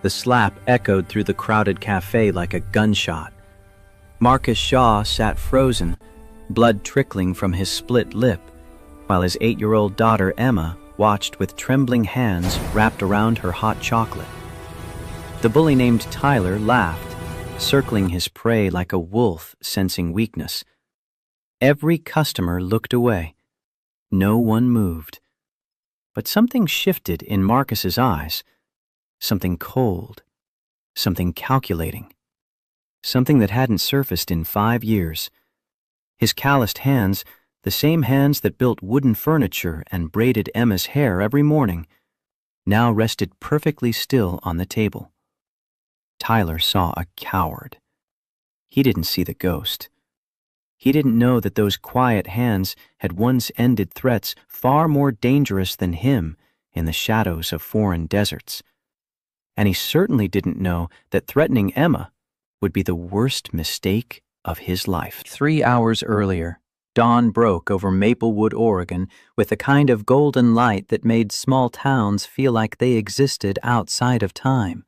The slap echoed through the crowded cafe like a gunshot. Marcus Shaw sat frozen, blood trickling from his split lip, while his 8-year-old daughter Emma watched with trembling hands wrapped around her hot chocolate. The bully named Tyler laughed, circling his prey like a wolf sensing weakness. Every customer looked away. No one moved. But something shifted in Marcus's eyes. Something cold. Something calculating. Something that hadn't surfaced in 5 years. His calloused hands, the same hands that built wooden furniture and braided Emma's hair every morning, now rested perfectly still on the table. Tyler saw a coward. He didn't see the ghost. He didn't know that those quiet hands had once ended threats far more dangerous than him in the shadows of foreign deserts. And he certainly didn't know that threatening Emma would be the worst mistake of his life. 3 hours earlier, dawn broke over Maplewood, Oregon, with the kind of golden light that made small towns feel like they existed outside of time.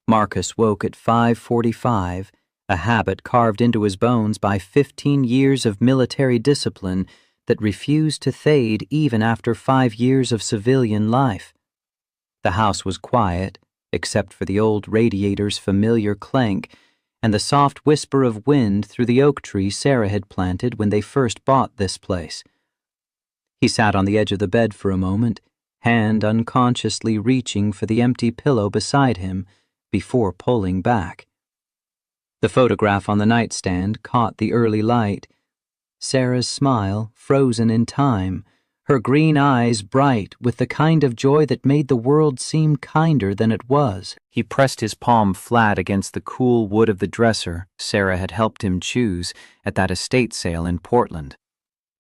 Marcus woke at 5:45, a habit carved into his bones by 15 years of military discipline that refused to fade even after 5 years of civilian life. The house was quiet, except for the old radiator's familiar clank and the soft whisper of wind through the oak tree Sarah had planted when they first bought this place. He sat on the edge of the bed for a moment, hand unconsciously reaching for the empty pillow beside him before pulling back. The photograph on the nightstand caught the early light. Sarah's smile, frozen in time, her green eyes bright with the kind of joy that made the world seem kinder than it was. He pressed his palm flat against the cool wood of the dresser Sarah had helped him choose at that estate sale in Portland,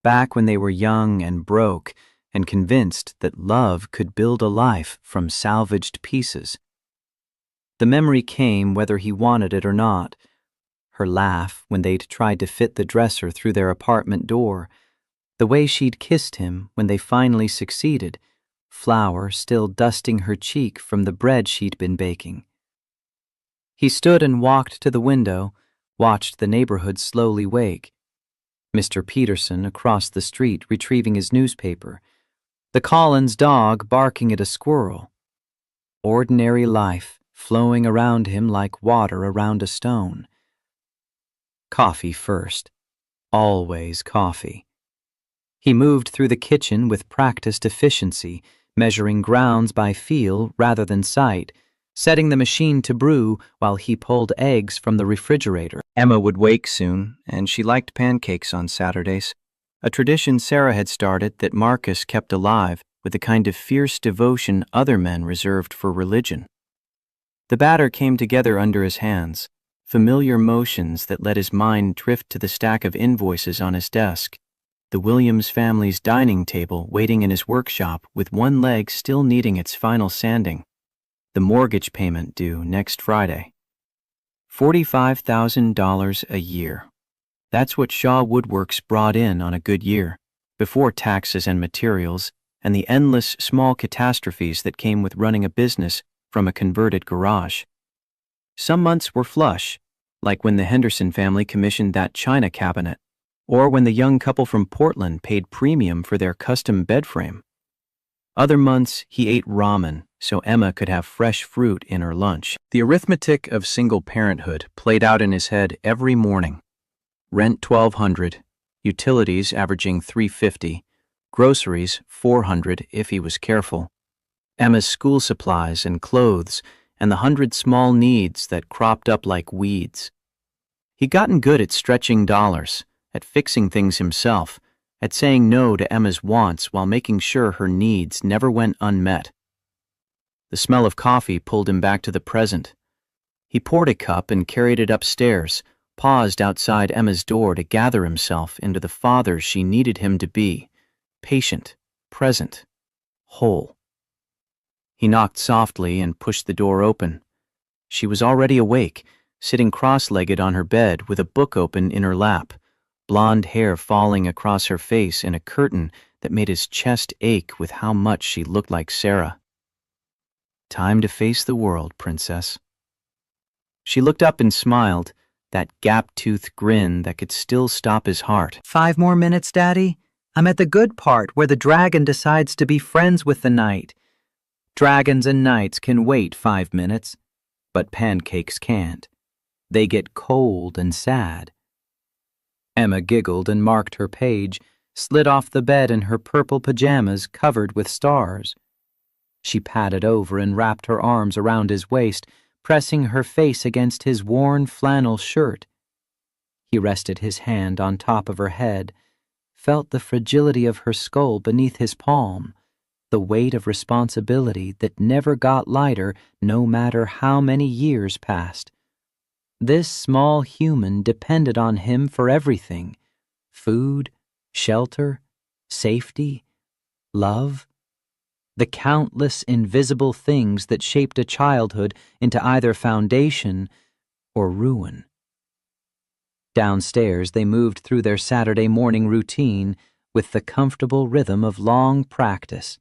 back when they were young and broke and convinced that love could build a life from salvaged pieces. The memory came whether he wanted it or not. Her laugh when they'd tried to fit the dresser through their apartment door, the way she'd kissed him when they finally succeeded, flour still dusting her cheek from the bread she'd been baking. He stood and walked to the window, watched the neighborhood slowly wake. Mr. Peterson across the street retrieving his newspaper, the Collins dog barking at a squirrel. Ordinary life flowing around him like water around a stone. Coffee first. Always coffee. He moved through the kitchen with practiced efficiency, measuring grounds by feel rather than sight, setting the machine to brew while he pulled eggs from the refrigerator. Emma would wake soon, and she liked pancakes on Saturdays, a tradition Sarah had started that Marcus kept alive with the kind of fierce devotion other men reserved for religion. The batter came together under his hands, familiar motions that let his mind drift to the stack of invoices on his desk, the Williams family's dining table waiting in his workshop with one leg still needing its final sanding, the mortgage payment due next Friday. $45,000 a year. That's what Shaw Woodworks brought in on a good year, before taxes and materials and the endless small catastrophes that came with running a business from a converted garage. Some months were flush, like when the Henderson family commissioned that china cabinet, or when the young couple from Portland paid premium for their custom bed frame. Other months, he ate ramen so Emma could have fresh fruit in her lunch. The arithmetic of single parenthood played out in his head every morning. Rent $1,200, utilities averaging $350, groceries $400 if he was careful, Emma's school supplies and clothes, and the 100 small needs that cropped up like weeds. He'd gotten good at stretching dollars, at fixing things himself, at saying no to Emma's wants while making sure her needs never went unmet. The smell of coffee pulled him back to the present. He poured a cup and carried it upstairs, paused outside Emma's door to gather himself into the father she needed him to be, patient, present, whole. He knocked softly and pushed the door open. She was already awake, sitting cross-legged on her bed with a book open in her lap, blonde hair falling across her face in a curtain that made his chest ache with how much she looked like Sarah. Time to face the world, princess. She looked up and smiled, that gap-toothed grin that could still stop his heart. 5 more minutes, Daddy? I'm at the good part where the dragon decides to be friends with the knight. Dragons and knights can wait 5 minutes, but pancakes can't. They get cold and sad. Emma giggled and marked her page, slid off the bed in her purple pajamas covered with stars. She padded over and wrapped her arms around his waist, pressing her face against his worn flannel shirt. He rested his hand on top of her head, felt the fragility of her skull beneath his palm, the weight of responsibility that never got lighter no matter how many years passed. This small human depended on him for everything: food, shelter, safety, love. The countless invisible things that shaped a childhood into either foundation or ruin. Downstairs, they moved through their Saturday morning routine with the comfortable rhythm of long practice.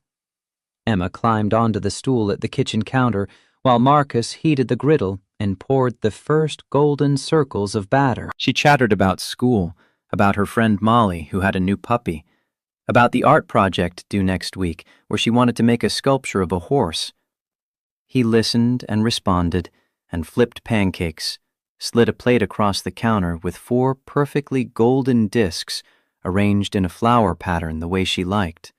Emma climbed onto the stool at the kitchen counter while Marcus heated the griddle and poured the first golden circles of batter. She chattered about school, about her friend Molly, who had a new puppy, about the art project due next week, where she wanted to make a sculpture of a horse. He listened and responded and flipped pancakes, slid a plate across the counter with 4 perfectly golden discs arranged in a flower pattern the way she liked.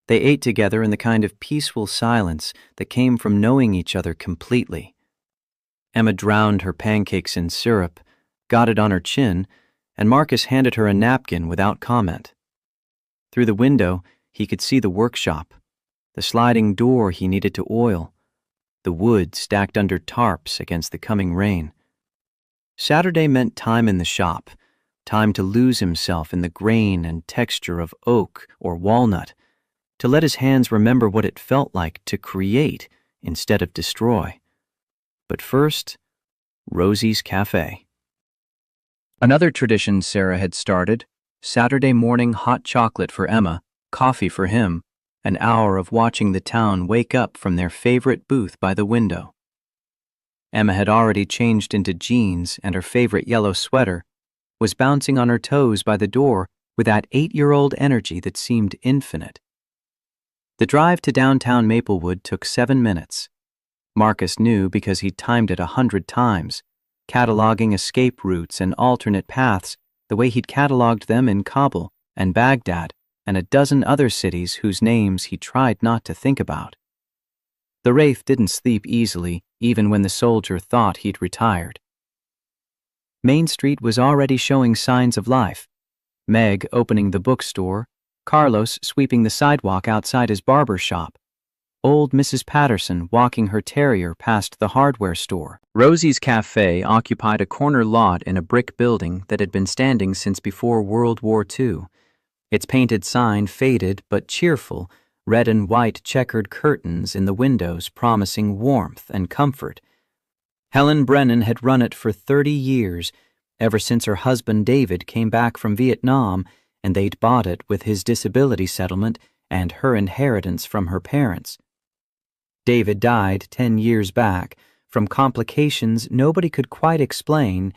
They ate together in the kind of peaceful silence that came from knowing each other completely. Emma drowned her pancakes in syrup, got it on her chin, and Marcus handed her a napkin without comment. Through the window, he could see the workshop, the sliding door he needed to oil, the wood stacked under tarps against the coming rain. Saturday meant time in the shop, time to lose himself in the grain and texture of oak or walnut, to let his hands remember what it felt like to create instead of destroy. But first, Rosie's Cafe. Another tradition Sarah had started: Saturday morning hot chocolate for Emma, coffee for him, an hour of watching the town wake up from their favorite booth by the window. Emma had already changed into jeans and her favorite yellow sweater, was bouncing on her toes by the door with that 8-year-old energy that seemed infinite. The drive to downtown Maplewood took 7 minutes. Marcus knew because he'd timed it 100 times, cataloging escape routes and alternate paths the way he'd cataloged them in Kabul and Baghdad and a dozen other cities whose names he tried not to think about. The Wraith didn't sleep easily even when the soldier thought he'd retired. Main Street was already showing signs of life. Meg opening the bookstore, Carlos sweeping the sidewalk outside his barber shop, old Mrs. Patterson walking her terrier past the hardware store. Rosie's Cafe occupied a corner lot in a brick building that had been standing since before World War II. Its painted sign faded but cheerful, red and white checkered curtains in the windows promising warmth and comfort. Helen Brennan had run it for 30 years, ever since her husband David came back from Vietnam, and they'd bought it with his disability settlement and her inheritance from her parents. David died 10 years back from complications nobody could quite explain,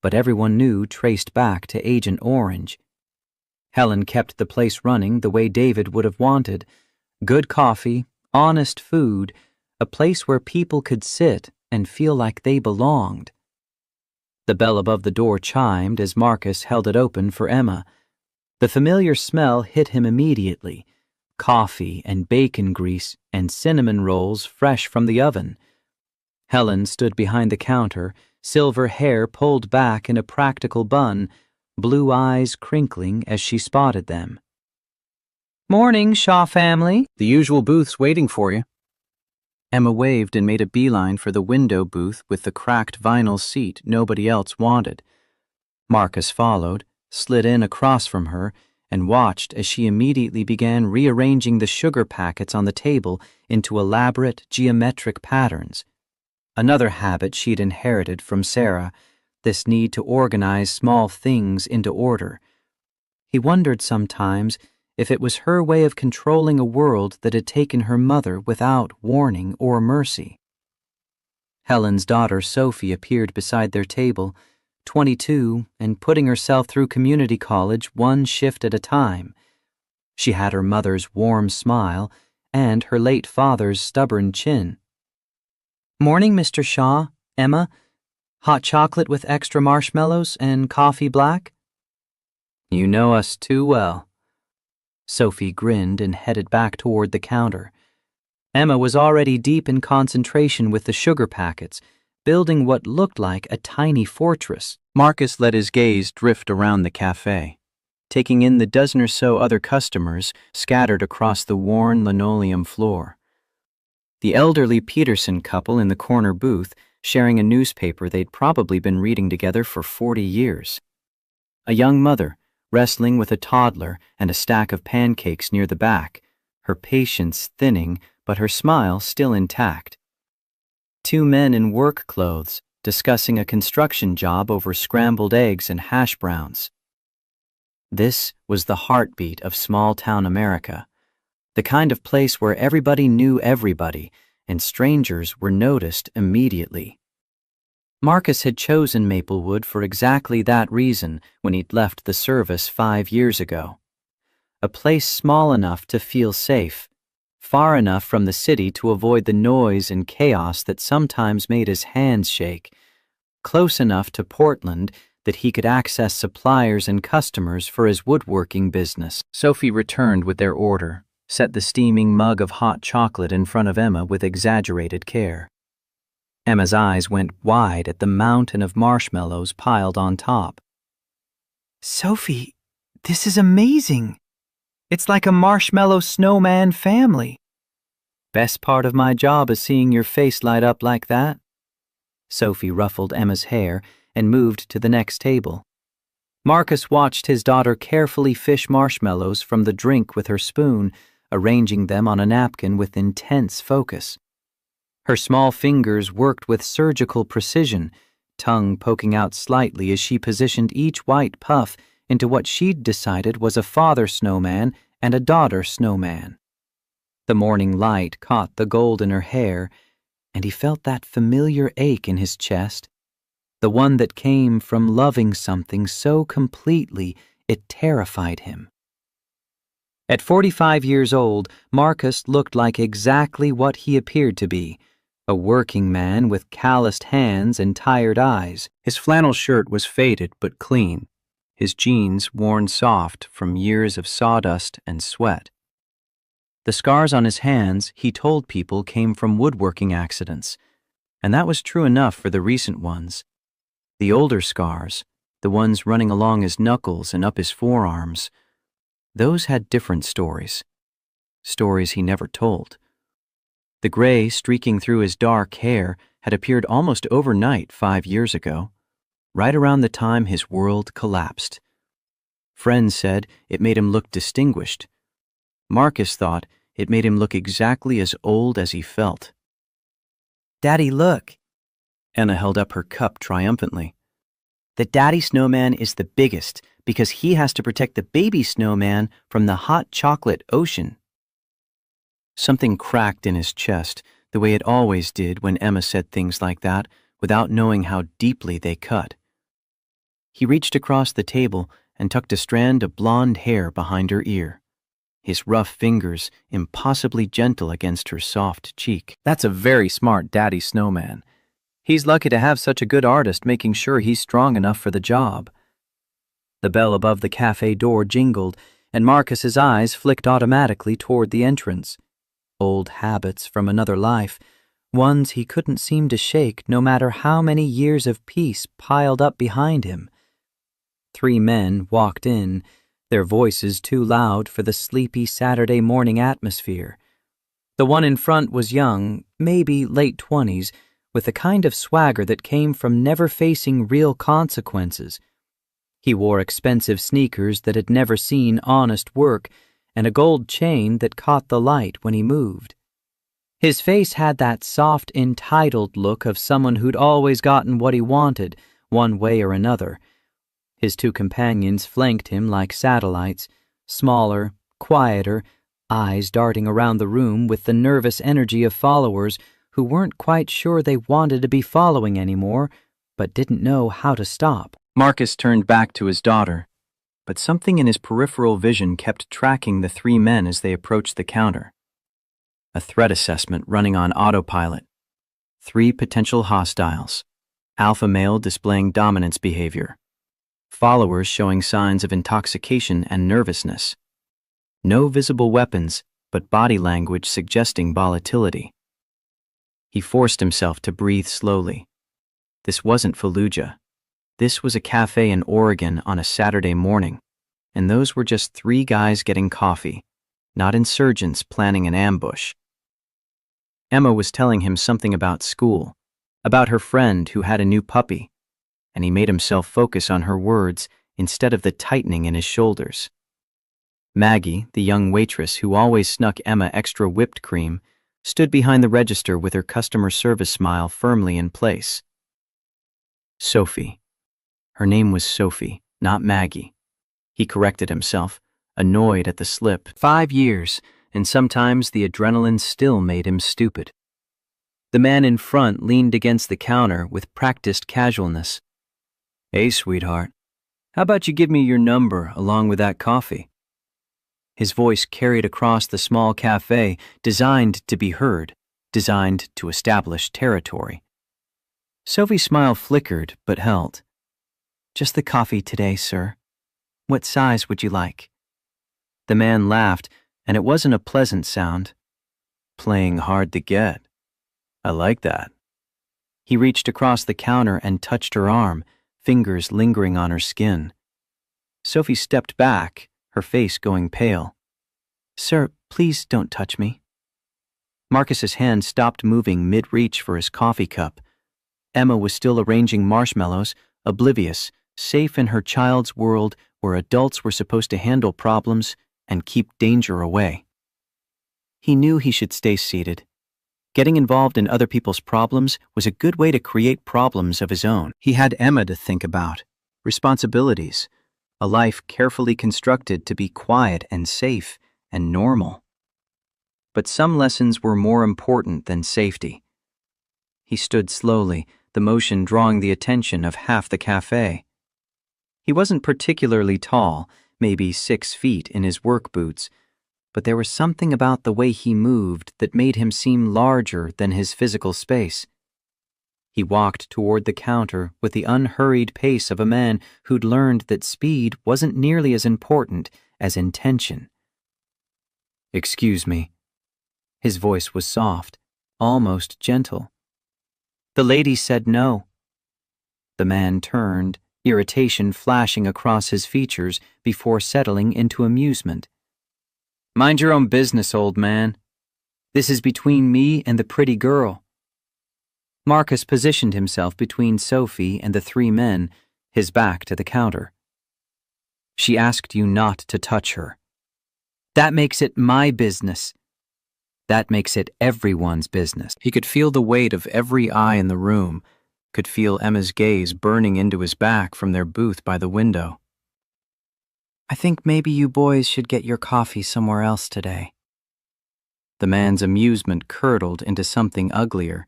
but everyone knew traced back to Agent Orange. Helen kept the place running the way David would have wanted: good coffee, honest food, a place where people could sit and feel like they belonged. The bell above the door chimed as Marcus held it open for Emma. The familiar smell hit him immediately: coffee and bacon grease and cinnamon rolls fresh from the oven. Helen stood behind the counter, silver hair pulled back in a practical bun, blue eyes crinkling as she spotted them. "Morning, Shaw family. The usual booth's waiting for you." Emma waved and made a beeline for the window booth with the cracked vinyl seat nobody else wanted. Marcus followed, slid in across from her, and watched as she immediately began rearranging the sugar packets on the table into elaborate geometric patterns. Another habit she'd inherited from Sarah, this need to organize small things into order. He wondered sometimes if it was her way of controlling a world that had taken her mother without warning or mercy. Helen's daughter Sophie appeared beside their table, 22 and putting herself through community college one shift at a time. She had her mother's warm smile and her late father's stubborn chin. "Morning, Mr. Shaw, Emma. Hot chocolate with extra marshmallows and coffee black?" "You know us too well." Sophie grinned and headed back toward the counter. Emma was already deep in concentration with the sugar packets, building what looked like a tiny fortress. Marcus let his gaze drift around the cafe, taking in the dozen or so other customers scattered across the worn linoleum floor. The elderly Peterson couple in the corner booth sharing a newspaper they'd probably been reading together for 40 years. A young mother wrestling with a toddler and a stack of pancakes near the back, her patience thinning but her smile still intact. Two men in work clothes discussing a construction job over scrambled eggs and hash browns. This was the heartbeat of small-town America, the kind of place where everybody knew everybody and strangers were noticed immediately. Marcus had chosen Maplewood for exactly that reason when he'd left the service 5 years ago. A place small enough to feel safe, far enough from the city to avoid the noise and chaos that sometimes made his hands shake, close enough to Portland that he could access suppliers and customers for his woodworking business. Sophie returned with their order, set the steaming mug of hot chocolate in front of Emma with exaggerated care. Emma's eyes went wide at the mountain of marshmallows piled on top. "Sophie, this is amazing. It's like a marshmallow snowman family." "Best part of my job is seeing your face light up like that." Sophie ruffled Emma's hair and moved to the next table. Marcus watched his daughter carefully fish marshmallows from the drink with her spoon, arranging them on a napkin with intense focus. Her small fingers worked with surgical precision, tongue poking out slightly as she positioned each white puff into what she'd decided was a father snowman and a daughter snowman. The morning light caught the gold in her hair, and he felt that familiar ache in his chest, the one that came from loving something so completely it terrified him. At 45 years old, Marcus looked like exactly what he appeared to be, a working man with calloused hands and tired eyes. His flannel shirt was faded but clean, his jeans worn soft from years of sawdust and sweat. The scars on his hands, he told people, came from woodworking accidents, and that was true enough for the recent ones. The older scars, the ones running along his knuckles and up his forearms, those had different stories he never told. The gray streaking through his dark hair had appeared almost overnight 5 years ago, right around the time his world collapsed. Friends said it made him look distinguished. Marcus thought it made him look exactly as old as he felt. "Daddy, look." Anna held up her cup triumphantly. "The daddy snowman is the biggest because he has to protect the baby snowman from the hot chocolate ocean." Something cracked in his chest, the way it always did when Emma said things like that, without knowing how deeply they cut. He reached across the table and tucked a strand of blonde hair behind her ear, his rough fingers impossibly gentle against her soft cheek. "That's a very smart daddy snowman. He's lucky to have such a good artist making sure he's strong enough for the job." The bell above the cafe door jingled, and Marcus's eyes flicked automatically toward the entrance. Old habits from another life, ones he couldn't seem to shake no matter how many years of peace piled up behind him. 3 men walked in, their voices too loud for the sleepy Saturday morning atmosphere. The one in front was young, maybe late 20s, with a kind of swagger that came from never facing real consequences. He wore expensive sneakers that had never seen honest work, and a gold chain that caught the light when he moved. His face had that soft, entitled look of someone who'd always gotten what he wanted, one way or another. His 2 companions flanked him like satellites, smaller, quieter, eyes darting around the room with the nervous energy of followers who weren't quite sure they wanted to be following anymore, but didn't know how to stop. Marcus turned back to his daughter, but something in his peripheral vision kept tracking the three men as they approached the counter. A threat assessment running on autopilot. 3 potential hostiles. Alpha male displaying dominance behavior. Followers showing signs of intoxication and nervousness. No visible weapons, but body language suggesting volatility. He forced himself to breathe slowly. This wasn't Fallujah. This was a cafe in Oregon on a Saturday morning, and those were just 3 guys getting coffee, not insurgents planning an ambush. Emma was telling him something about school, about her friend who had a new puppy, and he made himself focus on her words instead of the tightening in his shoulders. Maggie, the young waitress who always snuck Emma extra whipped cream, stood behind the register with her customer service smile firmly in place. Sophie. Her name was Sophie, not Maggie. He corrected himself, annoyed at the slip. 5 years, and sometimes the adrenaline still made him stupid. The man in front leaned against the counter with practiced casualness. "Hey, sweetheart, how about you give me your number along with that coffee?" His voice carried across the small cafe, designed to be heard, designed to establish territory. Sophie's smile flickered but held. "Just the coffee today, sir. What size would you like?" The man laughed, and it wasn't a pleasant sound. "Playing hard to get. I like that." He reached across the counter and touched her arm, fingers lingering on her skin. Sophie stepped back, her face going pale. "Sir, please don't touch me." Marcus's hand stopped moving mid-reach for his coffee cup. Emma was still arranging marshmallows, oblivious, safe in her child's world where adults were supposed to handle problems and keep danger away. He knew he should stay seated. Getting involved in other people's problems was a good way to create problems of his own. He had Emma to think about, responsibilities, a life carefully constructed to be quiet and safe and normal. But some lessons were more important than safety. He stood slowly, the motion drawing the attention of half the cafe. He wasn't particularly tall, maybe 6 feet in his work boots, but there was something about the way he moved that made him seem larger than his physical space. He walked toward the counter with the unhurried pace of a man who'd learned that speed wasn't nearly as important as intention. "Excuse me." His voice was soft, almost gentle. The lady said no. The man turned, irritation flashing across his features before settling into amusement. "Mind your own business, old man. This is between me and the pretty girl." Marcus positioned himself between Sophie and the 3 men, his back to the counter. "She asked you not to touch her. That makes it my business. That makes it everyone's business." He could feel the weight of every eye in the room, could feel Emma's gaze burning into his back from their booth by the window. "I think maybe you boys should get your coffee somewhere else today." The man's amusement curdled into something uglier.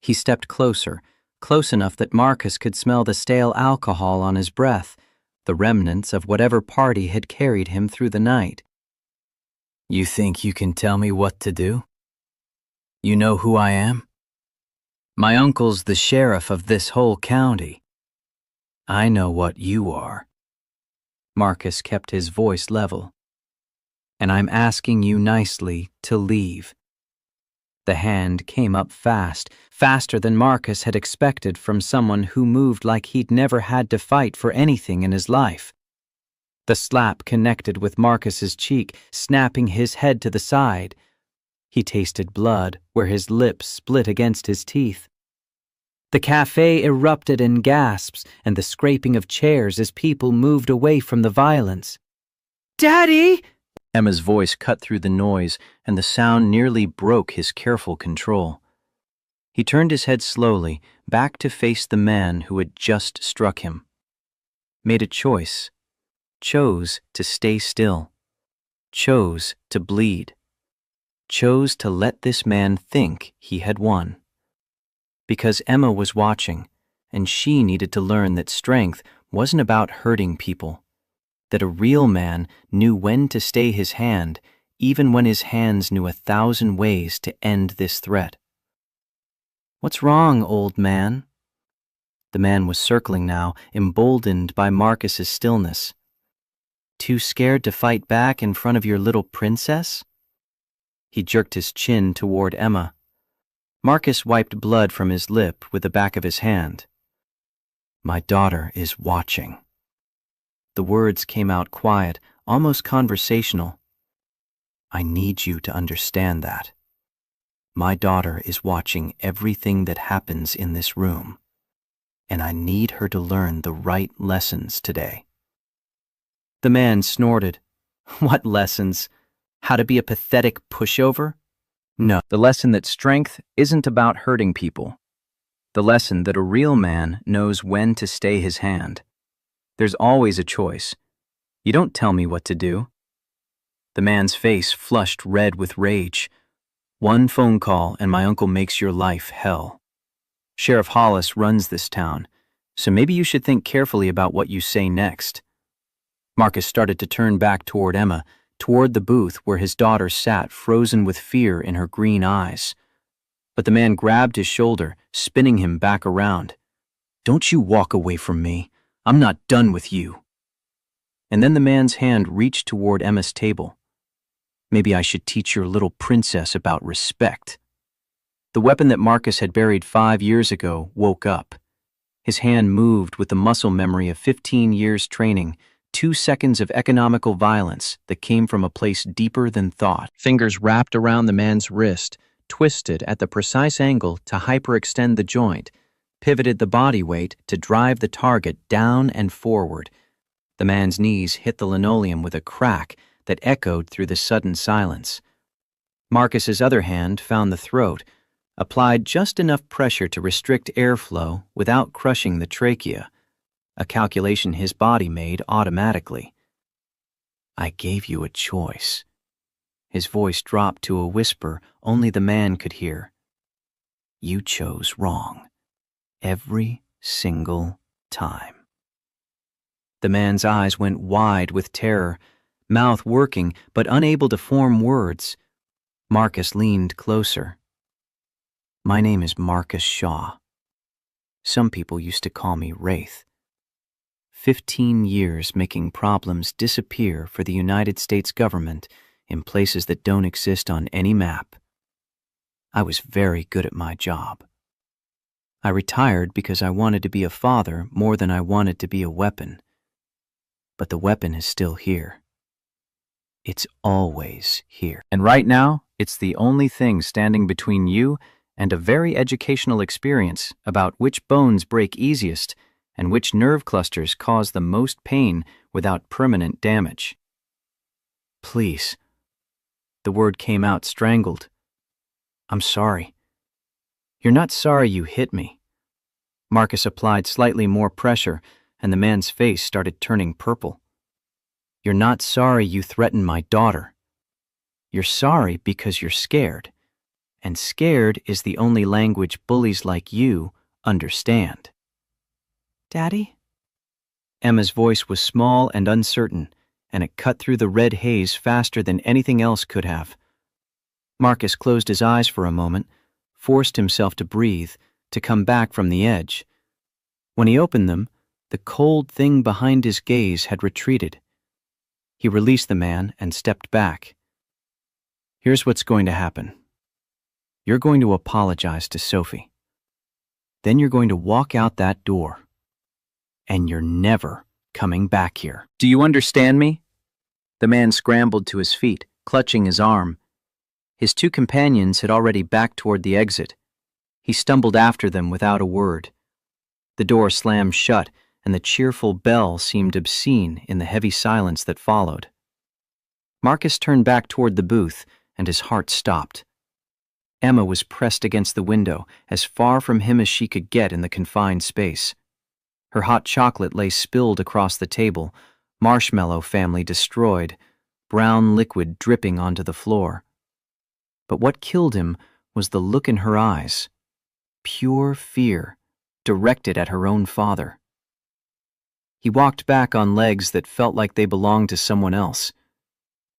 He stepped closer, close enough that Marcus could smell the stale alcohol on his breath, the remnants of whatever party had carried him through the night. "You think you can tell me what to do? You know who I am? My uncle's the sheriff of this whole county. I know what you are." Marcus kept his voice level. "And I'm asking you nicely to leave." The hand came up fast, faster than Marcus had expected from someone who moved like he'd never had to fight for anything in his life. The slap connected with Marcus's cheek, snapping his head to the side. He tasted blood where his lips split against his teeth. The cafe erupted in gasps and the scraping of chairs as people moved away from the violence. "Daddy!" Emma's voice cut through the noise, and the sound nearly broke his careful control. He turned his head slowly, back to face the man who had just struck him. Made a choice. Chose to stay still. chose to bleed, chose to let this man think he had won. Because Emma was watching, and she needed to learn that strength wasn't about hurting people, that a real man knew when to stay his hand even when his hands knew 1,000 ways to end this threat. "What's wrong, old man?" The man was circling now, emboldened by Marcus's stillness. "Too scared to fight back in front of your little princess?" He jerked his chin toward Emma. Marcus wiped blood from his lip with the back of his hand. "My daughter is watching." The words came out quiet, almost conversational. "I need you to understand that. My daughter is watching everything that happens in this room, and I need her to learn the right lessons today." The man snorted. "What lessons? How to be a pathetic pushover?" "No, the lesson that strength isn't about hurting people. The lesson that a real man knows when to stay his hand. There's always a choice. You don't tell me what to do." The man's face flushed red with rage. "One phone call and my uncle makes your life hell. Sheriff Hollis runs this town, so maybe you should think carefully about what you say next." Marcus started to turn back toward Emma, toward the booth where his daughter sat frozen with fear in her green eyes. But the man grabbed his shoulder, spinning him back around. "Don't you walk away from me. I'm not done with you." And then the man's hand reached toward Emma's table. "Maybe I should teach your little princess about respect." The weapon that Marcus had buried 5 years ago woke up. His hand moved with the muscle memory of 15 years training, 2 seconds of economical violence that came from a place deeper than thought. Fingers wrapped around the man's wrist, twisted at the precise angle to hyperextend the joint, pivoted the body weight to drive the target down and forward. The man's knees hit the linoleum with a crack that echoed through the sudden silence. Marcus's other hand found the throat, applied just enough pressure to restrict airflow without crushing the trachea, a calculation his body made automatically. "I gave you a choice." His voice dropped to a whisper only the man could hear. "You chose wrong. Every single time." The man's eyes went wide with terror, mouth working but unable to form words. Marcus leaned closer. "My name is Marcus Shaw. Some people used to call me Wraith. 15 years making problems disappear for the United States government in places that don't exist on any map. I was very good at my job. I retired because I wanted to be a father more than I wanted to be a weapon. But the weapon is still here. It's always here. And right now, it's the only thing standing between you and a very educational experience about which bones break easiest and which nerve clusters cause the most pain without permanent damage." "Please." The word came out strangled. "I'm sorry." "You're not sorry you hit me." Marcus applied slightly more pressure, and the man's face started turning purple. "You're not sorry you threatened my daughter. You're sorry because you're scared, and scared is the only language bullies like you understand." "Daddy?" Emma's voice was small and uncertain, and it cut through the red haze faster than anything else could have. Marcus closed his eyes for a moment, forced himself to breathe, to come back from the edge. When he opened them, the cold thing behind his gaze had retreated. He released the man and stepped back. "Here's what's going to happen. You're going to apologize to Sophie. Then you're going to walk out that door. And you're never coming back here. Do you understand me?" The man scrambled to his feet, clutching his arm. His 2 companions had already backed toward the exit. He stumbled after them without a word. The door slammed shut, and the cheerful bell seemed obscene in the heavy silence that followed. Marcus turned back toward the booth, and his heart stopped. Emma was pressed against the window, as far from him as she could get in the confined space. Her hot chocolate lay spilled across the table, marshmallow family destroyed, brown liquid dripping onto the floor. But what killed him was the look in her eyes. Pure fear, directed at her own father. He walked back on legs that felt like they belonged to someone else.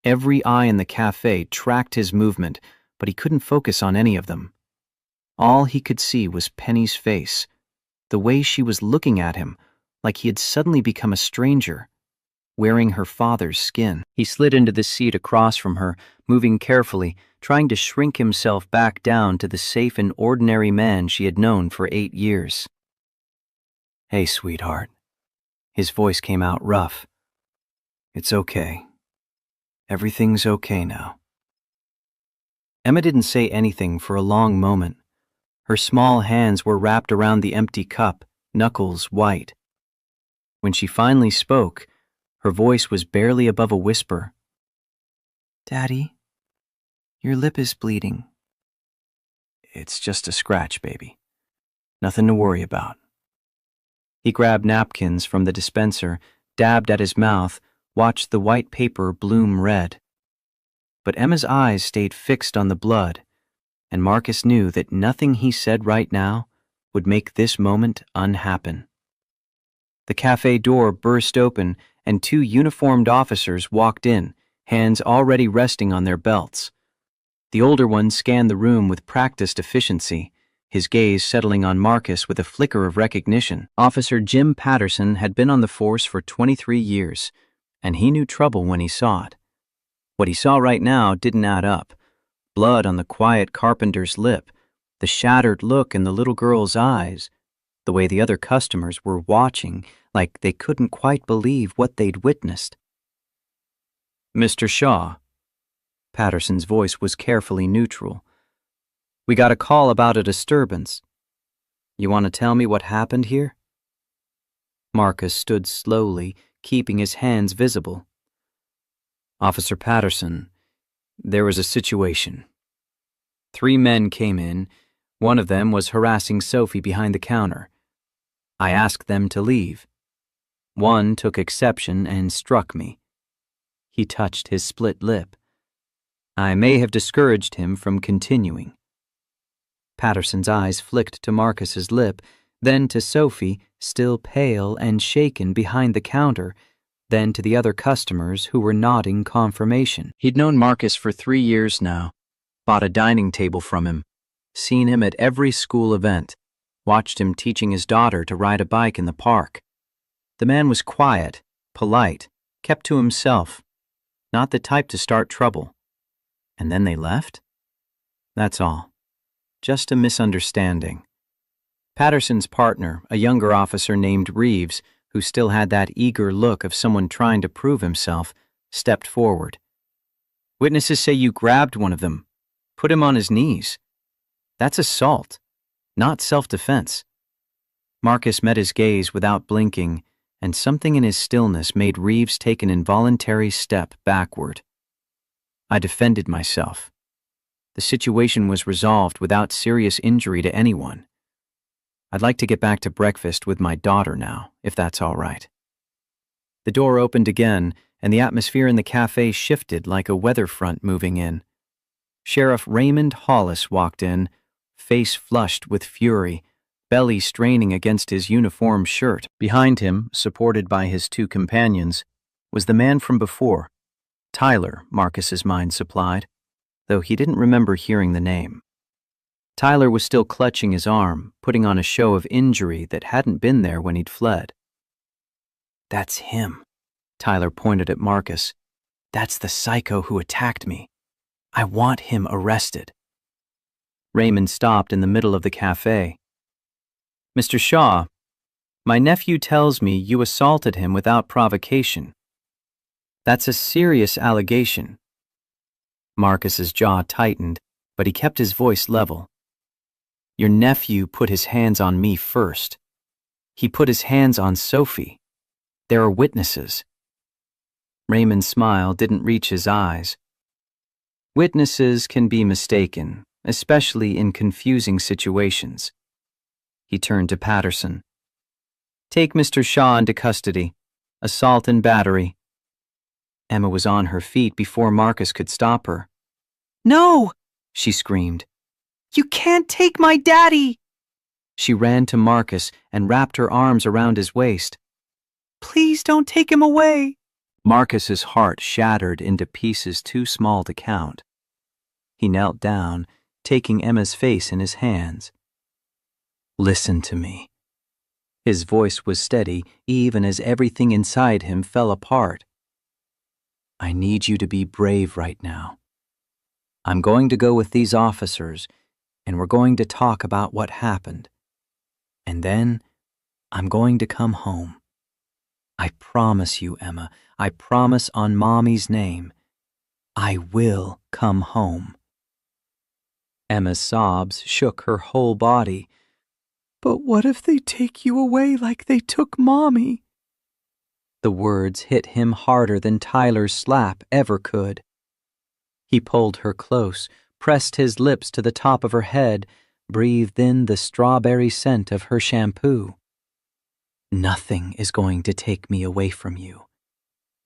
Every eye in the cafe tracked his movement, but he couldn't focus on any of them. All he could see was Penny's face, the way she was looking at him, like he had suddenly become a stranger, wearing her father's skin. He slid into the seat across from her, moving carefully, trying to shrink himself back down to the safe and ordinary man she had known for 8 years. "Hey, sweetheart." His voice came out rough. "It's okay. Everything's okay now." Emma didn't say anything for a long moment. Her small hands were wrapped around the empty cup, knuckles white. When she finally spoke, her voice was barely above a whisper. "Daddy, your lip is bleeding." "It's just a scratch, baby. Nothing to worry about." He grabbed napkins from the dispenser, dabbed at his mouth, watched the white paper bloom red. But Emma's eyes stayed fixed on the blood, and Marcus knew that nothing he said right now would make this moment unhappen. The cafe door burst open, and 2 uniformed officers walked in, hands already resting on their belts. The older one scanned the room with practiced efficiency, his gaze settling on Marcus with a flicker of recognition. Officer Jim Patterson had been on the force for 23 years, and he knew trouble when he saw it. What he saw right now didn't add up. Blood on the quiet carpenter's lip, the shattered look in the little girl's eyes, the way the other customers were watching like they couldn't quite believe what they'd witnessed. "Mr. Shaw." Patterson's voice was carefully neutral. "We got a call about a disturbance. You want to tell me what happened here?" Marcus stood slowly, keeping his hands visible. "Officer Patterson, there was a situation. 3 men came in. One of them was harassing Sophie behind the counter. I asked them to leave. One took exception and struck me." He touched his split lip. "I may have discouraged him from continuing." Patterson's eyes flicked to Marcus's lip, then to Sophie, still pale and shaken behind the counter, then to the other customers who were nodding confirmation. He'd known Marcus for 3 years now, bought a dining table from him, seen him at every school event, watched him teaching his daughter to ride a bike in the park. The man was quiet, polite, kept to himself, not the type to start trouble. And then they left? That's all. Just a misunderstanding. Patterson's partner, a younger officer named Reeves, who still had that eager look of someone trying to prove himself, stepped forward. "Witnesses say you grabbed one of them, put him on his knees. That's assault, not self-defense." Marcus met his gaze without blinking, and something in his stillness made Reeves take an involuntary step backward. "I defended myself. The situation was resolved without serious injury to anyone. I'd like to get back to breakfast with my daughter now, if that's all right." The door opened again, and the atmosphere in the cafe shifted like a weather front moving in. Sheriff Raymond Hollis walked in, face flushed with fury, belly straining against his uniform shirt. Behind him, supported by his 2 companions, was the man from before, Tyler, Marcus's mind supplied, though he didn't remember hearing the name. Tyler was still clutching his arm, putting on a show of injury that hadn't been there when he'd fled. "That's him." Tyler pointed at Marcus. "That's the psycho who attacked me. I want him arrested." Raymond stopped in the middle of the cafe. "Mr. Shaw, my nephew tells me you assaulted him without provocation. That's a serious allegation." Marcus's jaw tightened, but he kept his voice level. "Your nephew put his hands on me first. He put his hands on Sophie. There are witnesses." Raymond's smile didn't reach his eyes. "Witnesses can be mistaken, especially in confusing situations." He turned to Patterson. "Take Mr. Shaw into custody. Assault and battery." Emma was on her feet before Marcus could stop her. No! She screamed. You can't take my daddy! She ran to Marcus and wrapped her arms around his waist. Please don't take him away. Marcus's heart shattered into pieces too small to count. He knelt down, taking Emma's face in his hands. Listen to me. His voice was steady, even as everything inside him fell apart. I need you to be brave right now. I'm going to go with these officers, and we're going to talk about what happened. And then I'm going to come home. I promise you, Emma, I promise on Mommy's name, I will come home. Emma's sobs shook her whole body. But what if they take you away like they took Mommy? The words hit him harder than Tyler's slap ever could. He pulled her close, pressed his lips to the top of her head, breathed in the strawberry scent of her shampoo. Nothing is going to take me away from you.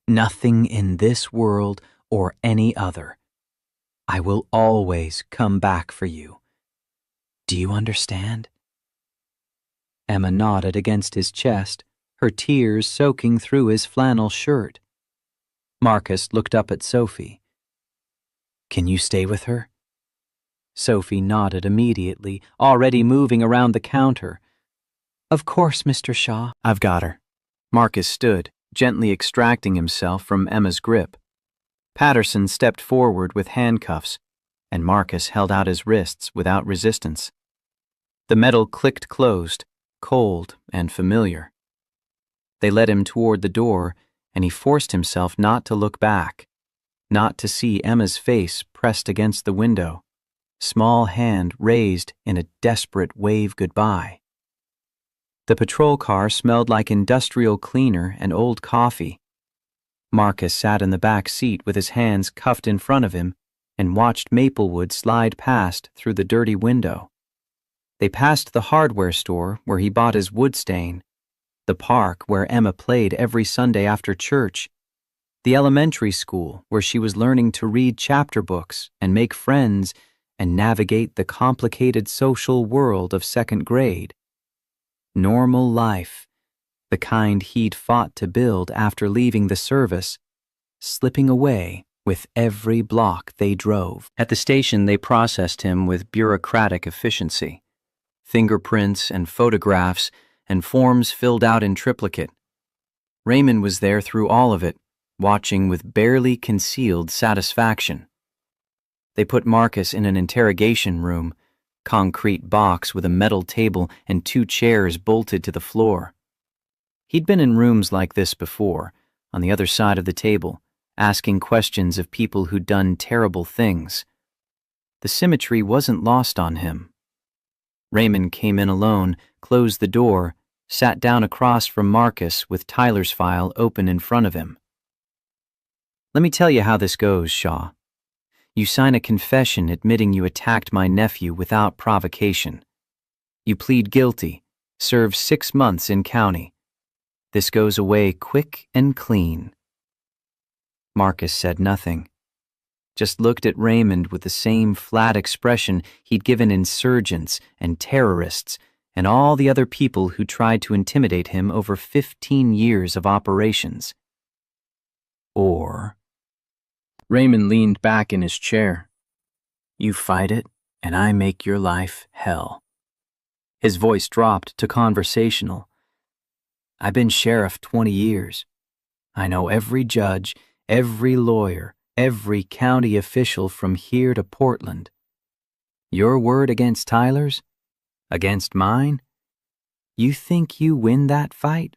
Nothing in this world or any other. I will always come back for you. Do you understand? Emma nodded against his chest, her tears soaking through his flannel shirt. Marcus looked up at Sophie. Can you stay with her? Sophie nodded immediately, already moving around the counter. Of course, Mr. Shaw. I've got her. Marcus stood, gently extracting himself from Emma's grip. Patterson stepped forward with handcuffs, and Marcus held out his wrists without resistance. The metal clicked closed, cold and familiar. They led him toward the door, and he forced himself not to look back, not to see Emma's face pressed against the window, small hand raised in a desperate wave goodbye. The patrol car smelled like industrial cleaner and old coffee. Marcus sat in the back seat with his hands cuffed in front of him and watched Maplewood slide past through the dirty window. They passed the hardware store where he bought his wood stain, the park where Emma played every Sunday after church, the elementary school where she was learning to read chapter books and make friends and navigate the complicated social world of second grade. Normal life, the kind he'd fought to build after leaving the service, slipping away with every block they drove. At the station, they processed him with bureaucratic efficiency. Fingerprints and photographs and forms filled out in triplicate. Raymond was there through all of it, watching with barely concealed satisfaction. They put Marcus in an interrogation room, concrete box with a metal table and 2 chairs bolted to the floor. He'd been in rooms like this before, on the other side of the table, asking questions of people who'd done terrible things. The symmetry wasn't lost on him. Raymond came in alone, closed the door, sat down across from Marcus with Tyler's file open in front of him. Let me tell you how this goes, Shaw. You sign a confession admitting you attacked my nephew without provocation. You plead guilty, serve 6 months in county. This goes away quick and clean. Marcus said nothing, just looked at Raymond with the same flat expression he'd given insurgents and terrorists and all the other people who tried to intimidate him over 15 years of operations. Or... Raymond leaned back in his chair. You fight it, and I make your life hell. His voice dropped to conversational. I've been sheriff 20 years. I know every judge, every lawyer, every county official from here to Portland. Your word against Tyler's? Against mine? You think you win that fight?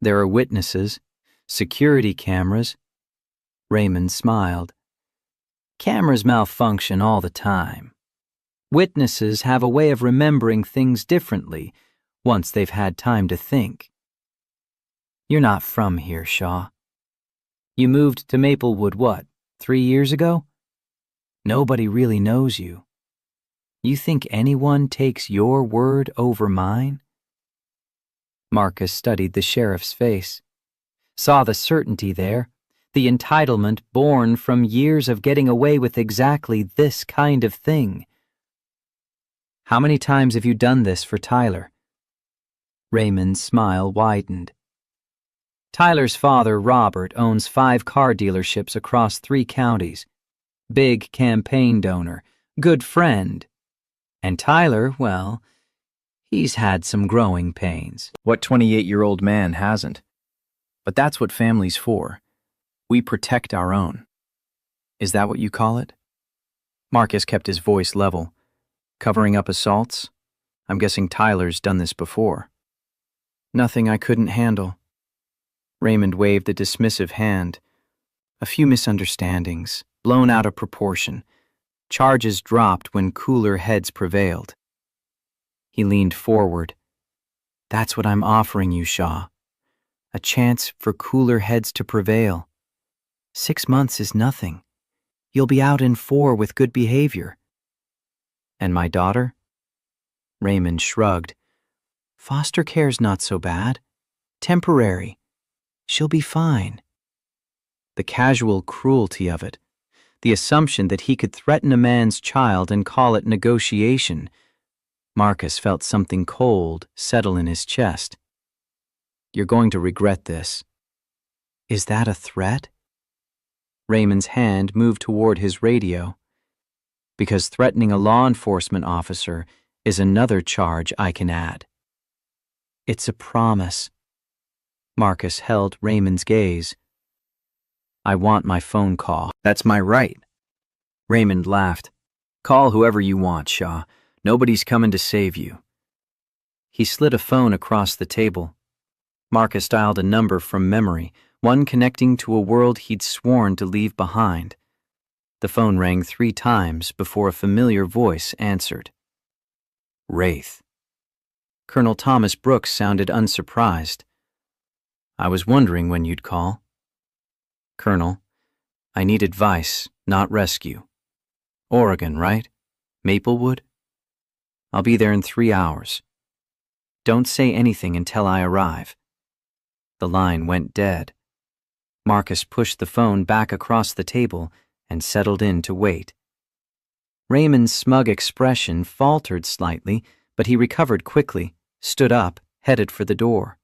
There are witnesses, security cameras. Raymond smiled. Cameras malfunction all the time. Witnesses have a way of remembering things differently once they've had time to think. You're not from here, Shaw. You moved to Maplewood, 3 years ago? Nobody really knows you. You think anyone takes your word over mine? Marcus studied the sheriff's face, saw the certainty there, The entitlement born from years of getting away with exactly this kind of thing. How many times have you done this for Tyler? Raymond's smile widened. Tyler's father, Robert, owns 5 car dealerships across 3 counties. Big campaign donor, good friend. And Tyler, well, he's had some growing pains. What 28-year-old man hasn't? But that's what family's for. We protect our own. Is that what you call it? Marcus kept his voice level. Covering up assaults? I'm guessing Tyler's done this before. Nothing I couldn't handle. Raymond waved a dismissive hand. A few misunderstandings, blown out of proportion. Charges dropped when cooler heads prevailed. He leaned forward. That's what I'm offering you, Shaw. A chance for cooler heads to prevail. 6 months is nothing. You'll be out in 4 with good behavior. And my daughter? Raymond shrugged. Foster care's not so bad. Temporary. She'll be fine. The casual cruelty of it, the assumption that he could threaten a man's child and call it negotiation. Marcus felt something cold settle in his chest. You're going to regret this. Is that a threat? Raymond's hand moved toward his radio. Because threatening a law enforcement officer is another charge I can add. It's a promise. Marcus held Raymond's gaze. I want my phone call. That's my right. Raymond laughed. Call whoever you want, Shaw. Nobody's coming to save you. He slid a phone across the table. Marcus dialed a number from memory, one connecting to a world he'd sworn to leave behind. The phone rang 3 times before a familiar voice answered. Wraith. Colonel Thomas Brooks sounded unsurprised. I was wondering when you'd call. Colonel, I need advice, not rescue. Oregon, right? Maplewood? I'll be there in 3 hours. Don't say anything until I arrive. The line went dead. Marcus pushed the phone back across the table and settled in to wait. Raymond's smug expression faltered slightly, but he recovered quickly, stood up, headed for the door.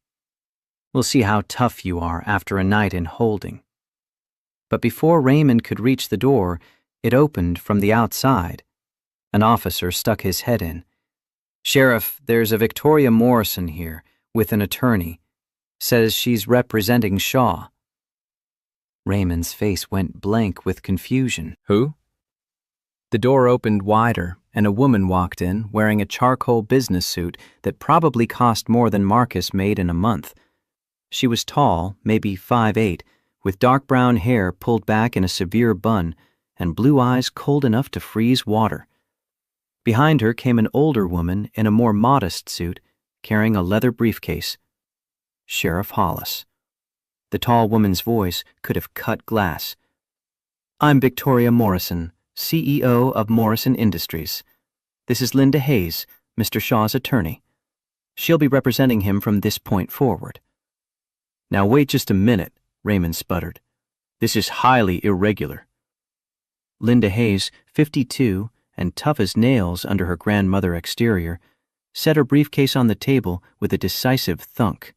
We'll see how tough you are after a night in holding. But before Raymond could reach the door, it opened from the outside. An officer stuck his head in. Sheriff, there's a Victoria Morrison here, with an attorney. Says she's representing Shaw. Raymond's face went blank with confusion. Who? The door opened wider, and a woman walked in wearing a charcoal business suit that probably cost more than Marcus made in a month. She was tall, maybe 5'8", with dark brown hair pulled back in a severe bun and blue eyes cold enough to freeze water. Behind her came an older woman in a more modest suit, carrying a leather briefcase. Sheriff Hollis. The tall woman's voice could have cut glass. I'm Victoria Morrison, CEO of Morrison Industries. This is Linda Hayes, Mr. Shaw's attorney. She'll be representing him from this point forward. Now wait just a minute, Raymond sputtered. This is highly irregular. Linda Hayes, 52, and tough as nails under her grandmother exterior, set her briefcase on the table with a decisive thunk.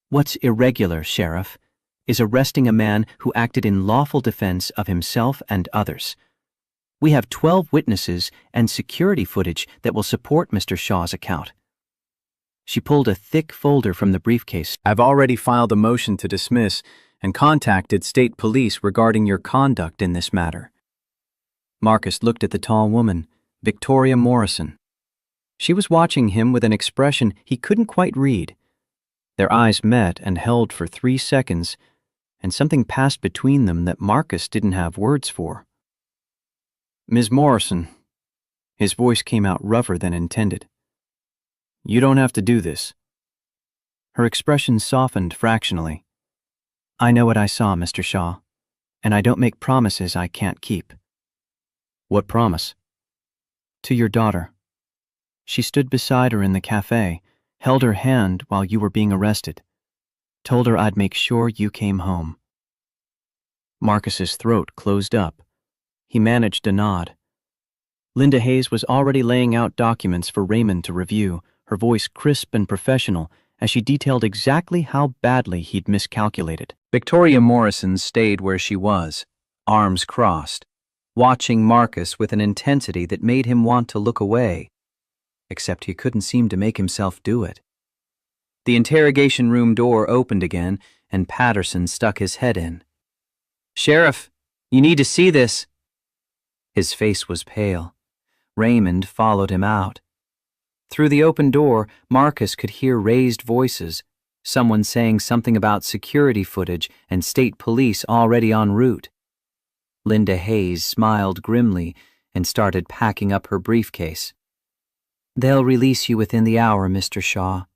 What's irregular, Sheriff, is arresting a man who acted in lawful defense of himself and others. We have 12 witnesses and security footage that will support Mr. Shaw's account. She pulled a thick folder from the briefcase. I've already filed a motion to dismiss and contacted state police regarding your conduct in this matter. Marcus looked at the tall woman, Victoria Morrison. She was watching him with an expression he couldn't quite read. Their eyes met and held for 3 seconds, and something passed between them that Marcus didn't have words for. Ms. Morrison. His voice came out rougher than intended. You don't have to do this. Her expression softened fractionally. I know what I saw, Mr. Shaw, and I don't make promises I can't keep. What promise? To your daughter. She stood beside her in the cafe, held her hand while you were being arrested. Told her I'd make sure you came home. Marcus's throat closed up. He managed a nod. Linda Hayes was already laying out documents for Raymond to review, her voice crisp and professional as she detailed exactly how badly he'd miscalculated. Victoria Morrison stayed where she was, arms crossed, watching Marcus with an intensity that made him want to look away, except he couldn't seem to make himself do it. The interrogation room door opened again, and Patterson stuck his head in. "Sheriff, you need to see this." His face was pale. Raymond followed him out. Through the open door, Marcus could hear raised voices, someone saying something about security footage and state police already en route. Linda Hayes smiled grimly and started packing up her briefcase. "They'll release you within the hour, Mr. Shaw.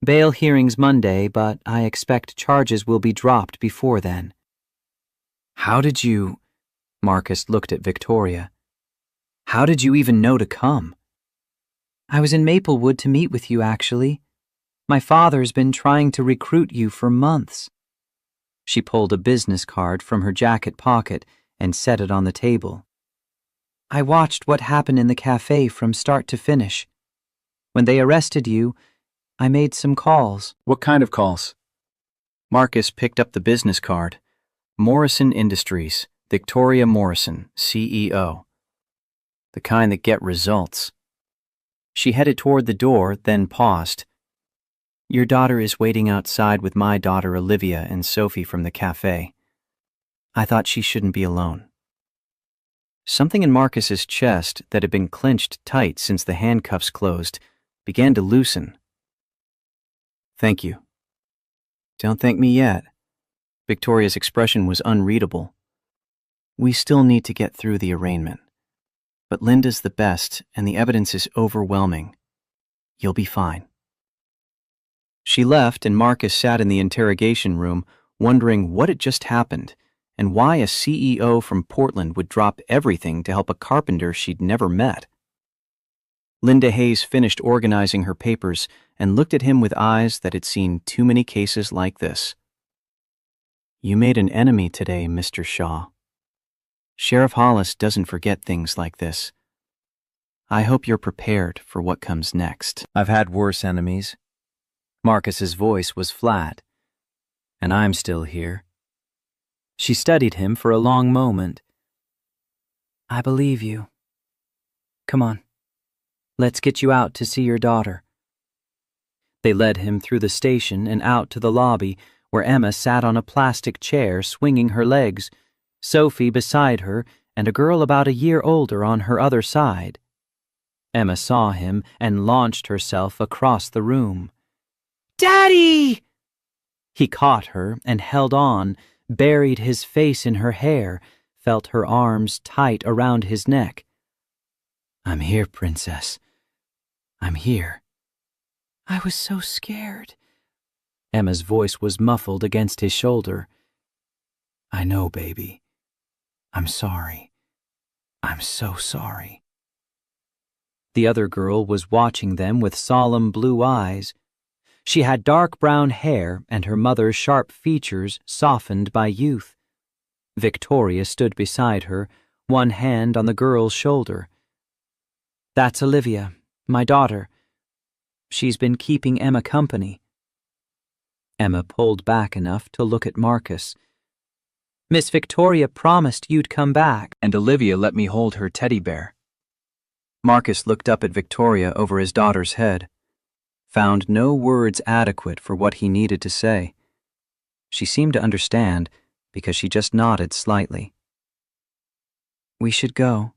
Bail hearings Monday, but I expect charges will be dropped before then." "How did you—" Marcus looked at Victoria. "How did you even know to come?" "I was in Maplewood to meet with you, actually. My father's been trying to recruit you for months." She pulled a business card from her jacket pocket and set it on the table. "I watched what happened in the cafe from start to finish. When they arrested you, I made some calls." What kind of calls? Marcus picked up the business card. Morrison Industries, Victoria Morrison, CEO. The kind that get results. She headed toward the door, then paused. "Your daughter is waiting outside with my daughter Olivia and Sophie from the cafe. I thought she shouldn't be alone." Something in Marcus's chest that had been clenched tight since the handcuffs closed began to loosen. "Thank you." "Don't thank me yet." Victoria's expression was unreadable. "We still need to get through the arraignment. But Linda's the best, and the evidence is overwhelming. You'll be fine." She left, and Marcus sat in the interrogation room, wondering what had just happened, and why a CEO from Portland would drop everything to help a carpenter she'd never met. Linda Hayes finished organizing her papers and looked at him with eyes that had seen too many cases like this. "You made an enemy today, Mr. Shaw. Sheriff Hollis doesn't forget things like this. I hope you're prepared for what comes next." "I've had worse enemies." Marcus's voice was flat. "And I'm still here." She studied him for a long moment. "I believe you. Come on. Let's get you out to see your daughter." They led him through the station and out to the lobby, where Emma sat on a plastic chair swinging her legs, Sophie beside her, and a girl about a year older on her other side. Emma saw him and launched herself across the room. "Daddy!" He caught her and held on, buried his face in her hair, felt her arms tight around his neck. "I'm here, Princess. I'm here." "I was so scared." Emma's voice was muffled against his shoulder. "I know, baby. I'm sorry. I'm so sorry." The other girl was watching them with solemn blue eyes. She had dark brown hair and her mother's sharp features softened by youth. Victoria stood beside her, one hand on the girl's shoulder. "That's Olivia, my daughter. She's been keeping Emma company." Emma pulled back enough to look at Marcus. "Miss Victoria promised you'd come back." "And Olivia let me hold her teddy bear." Marcus looked up at Victoria over his daughter's head, found no words adequate for what he needed to say. She seemed to understand because she just nodded slightly. "We should go."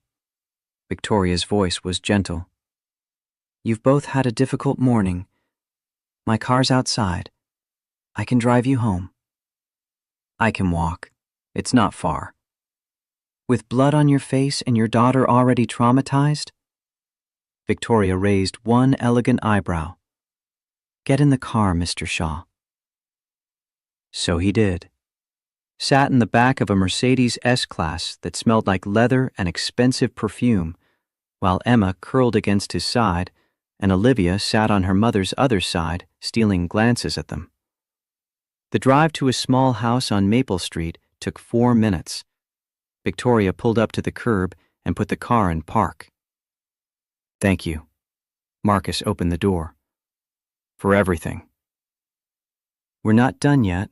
Victoria's voice was gentle. "You've both had a difficult morning. My car's outside. I can drive you home." "I can walk. It's not far." "With blood on your face and your daughter already traumatized?" Victoria raised one elegant eyebrow. "Get in the car, Mr. Shaw." So he did. Sat in the back of a Mercedes S-Class that smelled like leather and expensive perfume, while Emma curled against his side and Olivia sat on her mother's other side, stealing glances at them. The drive to a small house on Maple Street took 4 minutes. Victoria pulled up to the curb and put the car in park. "Thank you." Marcus opened the door. "For everything." "We're not done yet."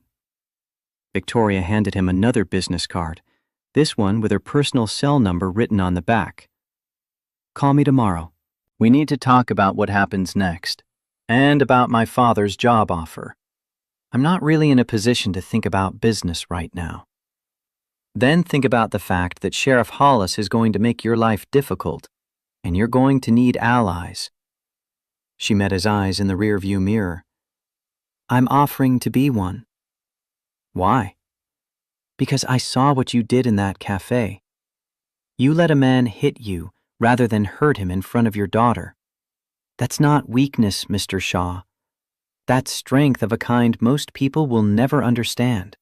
Victoria handed him another business card, this one with her personal cell number written on the back. "Call me tomorrow. We need to talk about what happens next, and about my father's job offer. I'm not really in a position to think about business right now. Then think about the fact that Sheriff Hollis is going to make your life difficult, and you're going to need allies." She met his eyes in the rearview mirror. "I'm offering to be one." "Why?" "Because I saw what you did in that cafe. You let a man hit you rather than hurt him in front of your daughter. That's not weakness, Mr. Shaw. That's strength of a kind most people will never understand."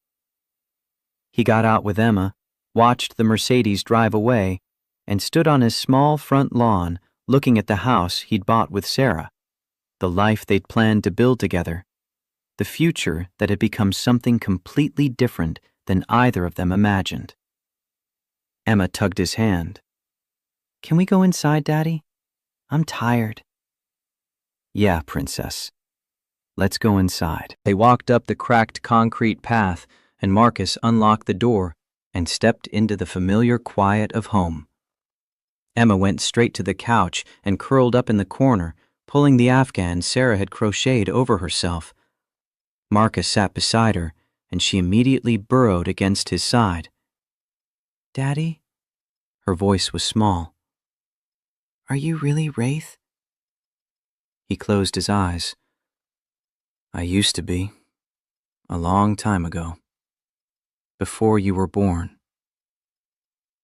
He got out with Emma, watched the Mercedes drive away, and stood on his small front lawn looking at the house he'd bought with Sarah, the life they'd planned to build together, the future that had become something completely different than either of them imagined. Emma tugged his hand. "Can we go inside, Daddy? I'm tired." "Yeah, Princess. Let's go inside." They walked up the cracked concrete path, and Marcus unlocked the door and stepped into the familiar quiet of home. Emma went straight to the couch and curled up in the corner, pulling the afghan Sarah had crocheted over herself. Marcus sat beside her, and she immediately burrowed against his side. "Daddy?" Her voice was small. "Are you really Wraith?" He closed his eyes. "I used to be. A long time ago. Before you were born."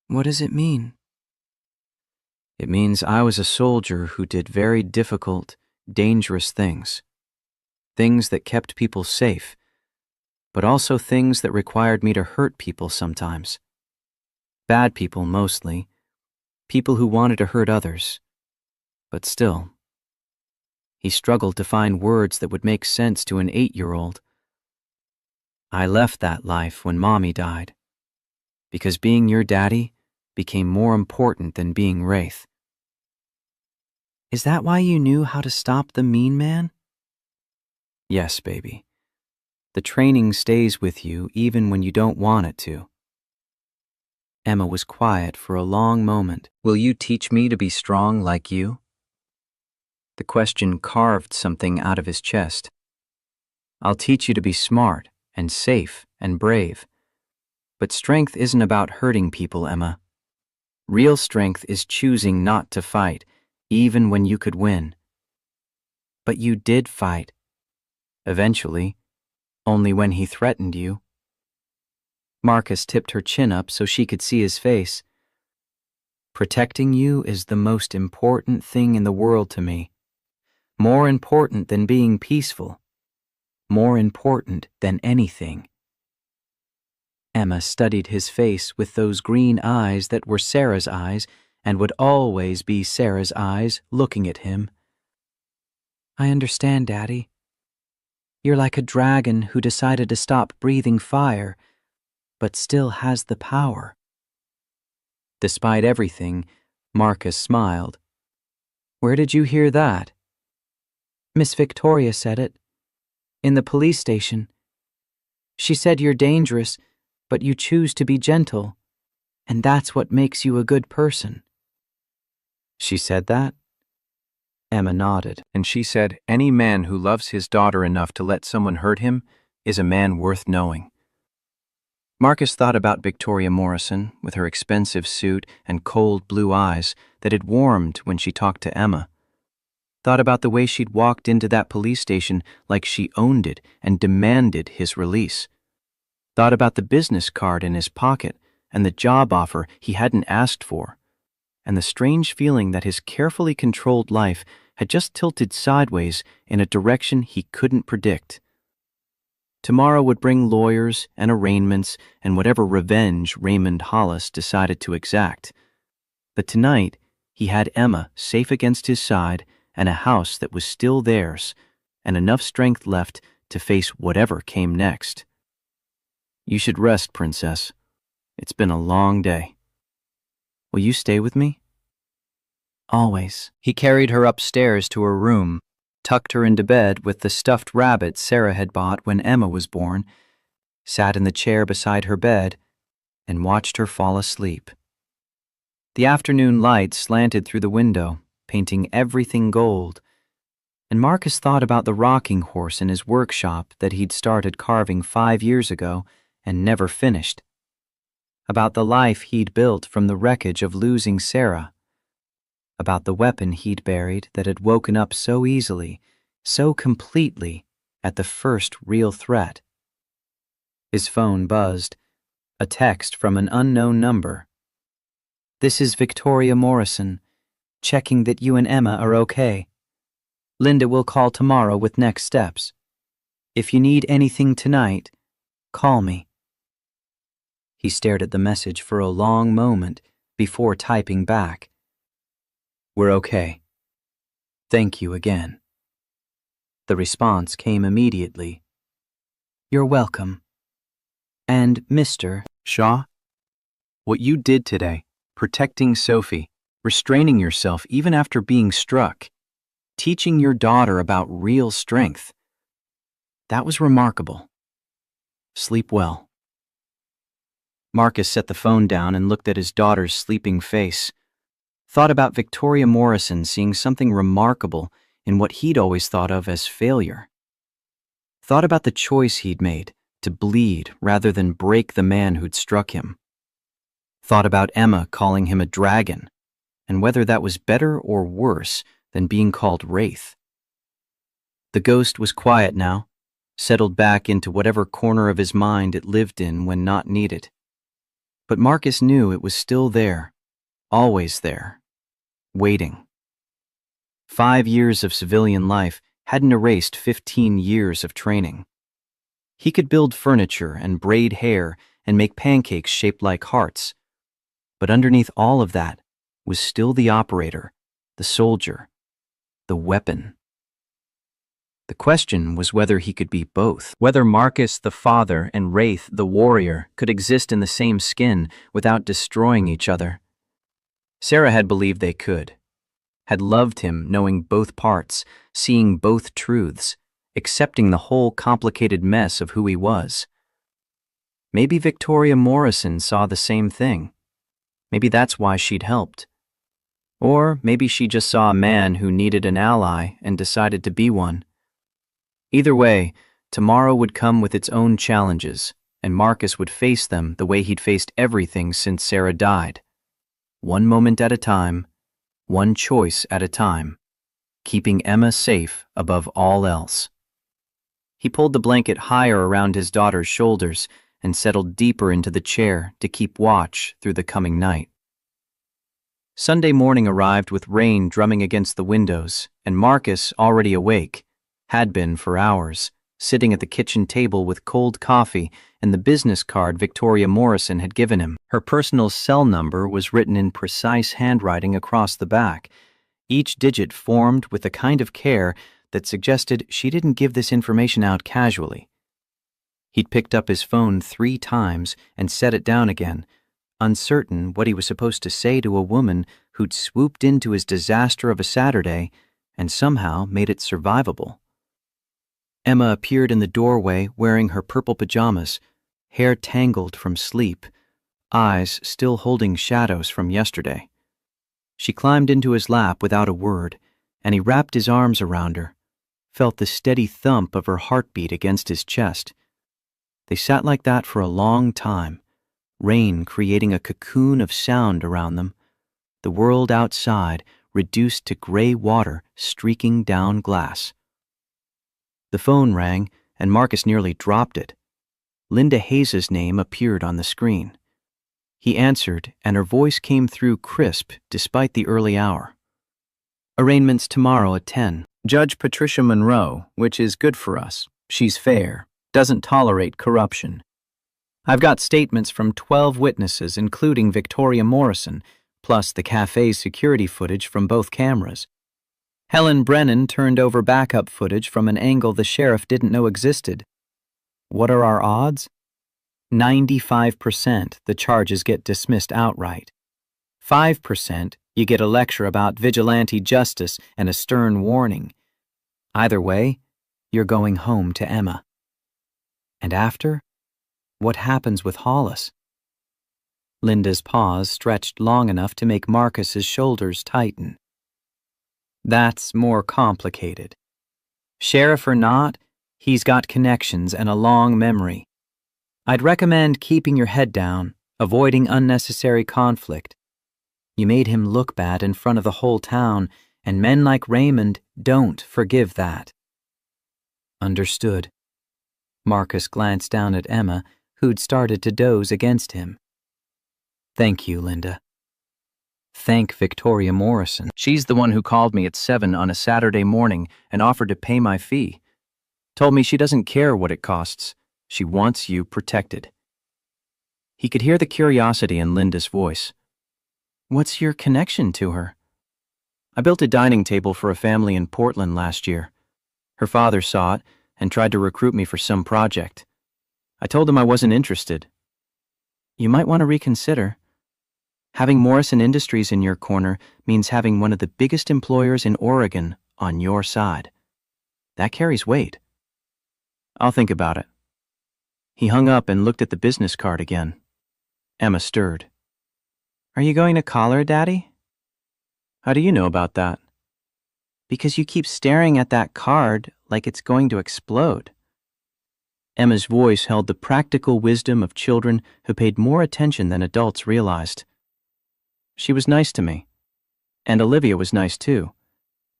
"What does it mean?" "It means I was a soldier who did very difficult, dangerous things. Things that kept people safe, but also things that required me to hurt people sometimes. Bad people mostly. People who wanted to hurt others. But still." He struggled to find words that would make sense to an 8-year-old. "I left that life when Mommy died, because being your daddy became more important than being Wraith." "Is that why you knew how to stop the mean man?" "Yes, baby. The training stays with you even when you don't want it to." Emma was quiet for a long moment. "Will you teach me to be strong like you?" The question carved something out of his chest. "I'll teach you to be smart and safe and brave. But strength isn't about hurting people, Emma. Real strength is choosing not to fight, even when you could win." "But you did fight." "Eventually. Only when he threatened you." Marcus tipped her chin up so she could see his face. "Protecting you is the most important thing in the world to me. More important than being peaceful. More important than anything." Emma studied his face with those green eyes that were Sarah's eyes and would always be Sarah's eyes looking at him. "I understand, Daddy. You're like a dragon who decided to stop breathing fire, but still has the power." Despite everything, Marcus smiled. "Where did you hear that?" "Miss Victoria said it. In the police station. She said you're dangerous, but you choose to be gentle, and that's what makes you a good person." "She said that?" Emma nodded. "And she said any man who loves his daughter enough to let someone hurt him is a man worth knowing." Marcus thought about Victoria Morrison with her expensive suit and cold blue eyes that had warmed when she talked to Emma. Thought about the way she'd walked into that police station like she owned it and demanded his release. Thought about the business card in his pocket and the job offer he hadn't asked for, and the strange feeling that his carefully controlled life had just tilted sideways in a direction he couldn't predict. Tomorrow would bring lawyers and arraignments and whatever revenge Raymond Hollis decided to exact. But tonight, he had Emma safe against his side and a house that was still theirs, and enough strength left to face whatever came next. You should rest, Princess. It's been a long day. Will you stay with me? Always. He carried her upstairs to her room, tucked her into bed with the stuffed rabbit Sarah had bought when Emma was born, sat in the chair beside her bed, and watched her fall asleep. The afternoon light slanted through the window, painting everything gold, and Marcus thought about the rocking horse in his workshop that he'd started carving 5 years ago and never finished, about the life he'd built from the wreckage of losing Sarah, about the weapon he'd buried that had woken up so easily, so completely, at the first real threat. His phone buzzed, a text from an unknown number. "This is Victoria Morrison, checking that you and Emma are okay. Linda will call tomorrow with next steps. If you need anything tonight, call me." He stared at the message for a long moment before typing back. "We're okay. Thank you again." The response came immediately. "You're welcome. And Mr. Shaw, what you did today, protecting Sophie, restraining yourself even after being struck, teaching your daughter about real strength, that was remarkable. Sleep well." Marcus set the phone down and looked at his daughter's sleeping face, thought about Victoria Morrison seeing something remarkable in what he'd always thought of as failure, thought about the choice he'd made to bleed rather than break the man who'd struck him, thought about Emma calling him a dragon, and whether that was better or worse than being called Wraith. The ghost was quiet now, settled back into whatever corner of his mind it lived in when not needed. But Marcus knew it was still there, always there, waiting. 5 years of civilian life hadn't erased 15 years of training. He could build furniture and braid hair and make pancakes shaped like hearts. But underneath all of that was still the operator, the soldier, the weapon. The question was whether he could be both, whether Marcus the father and Wraith the warrior could exist in the same skin without destroying each other. Sarah had believed they could, had loved him knowing both parts, seeing both truths, accepting the whole complicated mess of who he was. Maybe Victoria Morrison saw the same thing. Maybe that's why she'd helped. Or maybe she just saw a man who needed an ally and decided to be one. Either way, tomorrow would come with its own challenges, and Marcus would face them the way he'd faced everything since Sarah died. One moment at a time, one choice at a time, keeping Emma safe above all else. He pulled the blanket higher around his daughter's shoulders and settled deeper into the chair to keep watch through the coming night. Sunday morning arrived with rain drumming against the windows, and Marcus, already awake, had been for hours, sitting at the kitchen table with cold coffee and the business card Victoria Morrison had given him. Her personal cell number was written in precise handwriting across the back, each digit formed with the kind of care that suggested she didn't give this information out casually. He'd picked up his phone 3 times and set it down again, uncertain what he was supposed to say to a woman who'd swooped into his disaster of a Saturday and somehow made it survivable. Emma appeared in the doorway wearing her purple pajamas, hair tangled from sleep, eyes still holding shadows from yesterday. She climbed into his lap without a word, and he wrapped his arms around her, felt the steady thump of her heartbeat against his chest. They sat like that for a long time, rain creating a cocoon of sound around them, the world outside reduced to gray water streaking down glass. The phone rang, and Marcus nearly dropped it. Linda Hayes' name appeared on the screen. He answered, and her voice came through crisp despite the early hour. "Arraignment's tomorrow at 10. Judge Patricia Monroe, which is good for us. She's fair, doesn't tolerate corruption. I've got statements from 12 witnesses, including Victoria Morrison, plus the cafe's security footage from both cameras. Helen Brennan turned over backup footage from an angle the sheriff didn't know existed. What are our odds? 95% the charges get dismissed outright. 5% you get a lecture about vigilante justice and a stern warning. Either way, you're going home to Emma. And after? What happens with Hollis? Linda's pause stretched long enough to make Marcus's shoulders tighten. That's more complicated. Sheriff or not, he's got connections and a long memory. I'd recommend keeping your head down, avoiding unnecessary conflict. You made him look bad in front of the whole town, and men like Raymond don't forgive that. Understood. Marcus glanced down at Emma, who'd started to doze against him. Thank you, Linda. Thank Victoria Morrison. She's the one who called me at 7 on a Saturday morning and offered to pay my fee. Told me she doesn't care what it costs. She wants you protected. He could hear the curiosity in Linda's voice. What's your connection to her? I built a dining table for a family in Portland last year. Her father saw it and tried to recruit me for some project. I told him I wasn't interested. You might want to reconsider. Having Morrison Industries in your corner means having one of the biggest employers in Oregon on your side. That carries weight. I'll think about it. He hung up and looked at the business card again. Emma stirred. Are you going to call her, Daddy? How do you know about that? Because you keep staring at that card like it's going to explode. Emma's voice held the practical wisdom of children who paid more attention than adults realized. She was nice to me. And Olivia was nice too.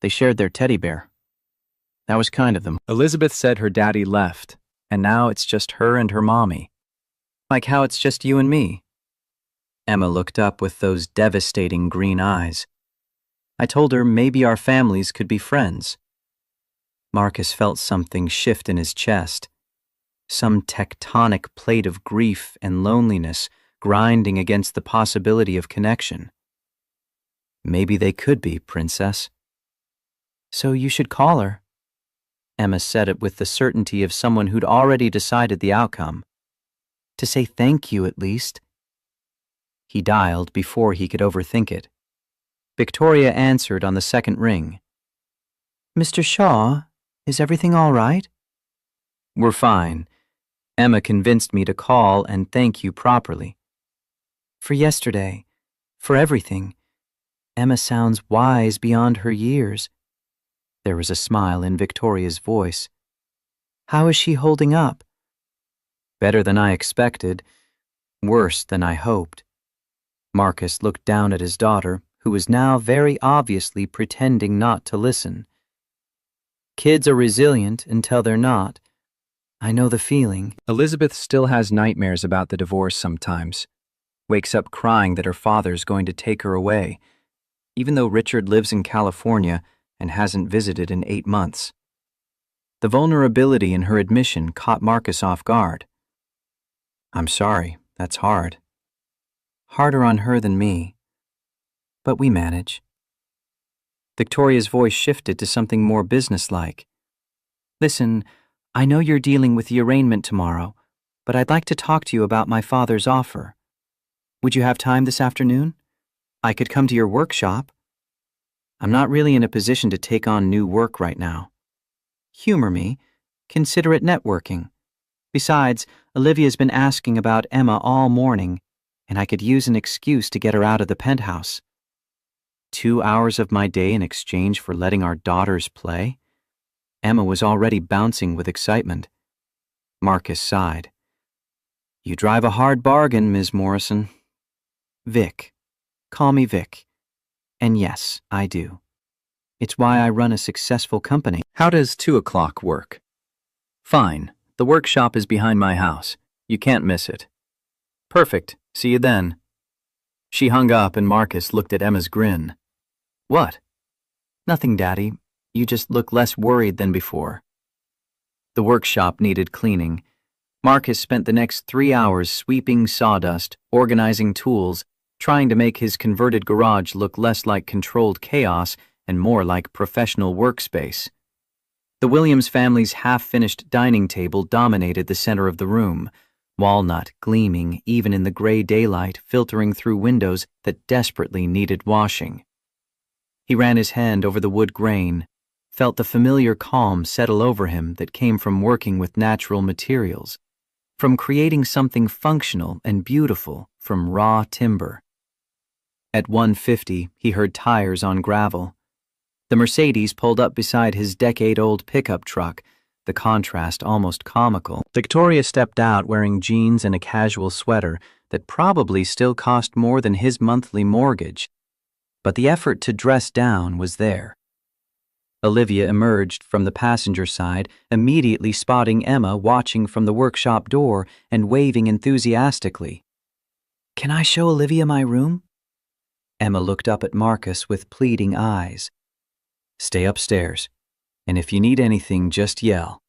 They shared their teddy bear. That was kind of them. Elizabeth said her daddy left, and now it's just her and her mommy. Like how it's just you and me. Emma looked up with those devastating green eyes. I told her maybe our families could be friends. Marcus felt something shift in his chest. Some tectonic plate of grief and loneliness grinding against the possibility of connection. Maybe they could be, Princess. So you should call her. Emma said it with the certainty of someone who'd already decided the outcome. To say thank you, at least. He dialed before he could overthink it. Victoria answered on the second ring. Mr. Shaw, is everything all right? We're fine. Emma convinced me to call and thank you properly. For yesterday, for everything. Emma sounds wise beyond her years. There was a smile in Victoria's voice. How is she holding up? Better than I expected, worse than I hoped. Marcus looked down at his daughter, who was now very obviously pretending not to listen. Kids are resilient until they're not. I know the feeling. Elizabeth still has nightmares about the divorce sometimes. Wakes up crying that her father's going to take her away, even though Richard lives in California and hasn't visited in 8 months. The vulnerability in her admission caught Marcus off guard. I'm sorry, that's hard. Harder on her than me. But we manage. Victoria's voice shifted to something more businesslike. Listen, I know you're dealing with the arraignment tomorrow, but I'd like to talk to you about my father's offer. Would you have time this afternoon? I could come to your workshop. I'm not really in a position to take on new work right now. Humor me. Consider it networking. Besides, Olivia's been asking about Emma all morning, and I could use an excuse to get her out of the penthouse. 2 hours of my day in exchange for letting our daughters play? Emma was already bouncing with excitement. Marcus sighed. You drive a hard bargain, Ms. Morrison. Vic. Call me Vic. And yes, I do. It's why I run a successful company. How does 2 o'clock work? Fine. The workshop is behind my house. You can't miss it. Perfect. See you then. She hung up and Marcus looked at Emma's grin. What? Nothing, Daddy. You just look less worried than before. The workshop needed cleaning. Marcus spent the next 3 hours sweeping sawdust, organizing tools, trying to make his converted garage look less like controlled chaos and more like professional workspace. The Williams family's half-finished dining table dominated the center of the room, walnut gleaming even in the gray daylight filtering through windows that desperately needed washing. He ran his hand over the wood grain, felt the familiar calm settle over him that came from working with natural materials, from creating something functional and beautiful from raw timber. At 1:50, he heard tires on gravel. The Mercedes pulled up beside his decade-old pickup truck, the contrast almost comical. Victoria stepped out wearing jeans and a casual sweater that probably still cost more than his monthly mortgage, but the effort to dress down was there. Olivia emerged from the passenger side, immediately spotting Emma watching from the workshop door and waving enthusiastically. "Can I show Olivia my room?" Emma looked up at Marcus with pleading eyes. "Stay upstairs, and if you need anything, just yell."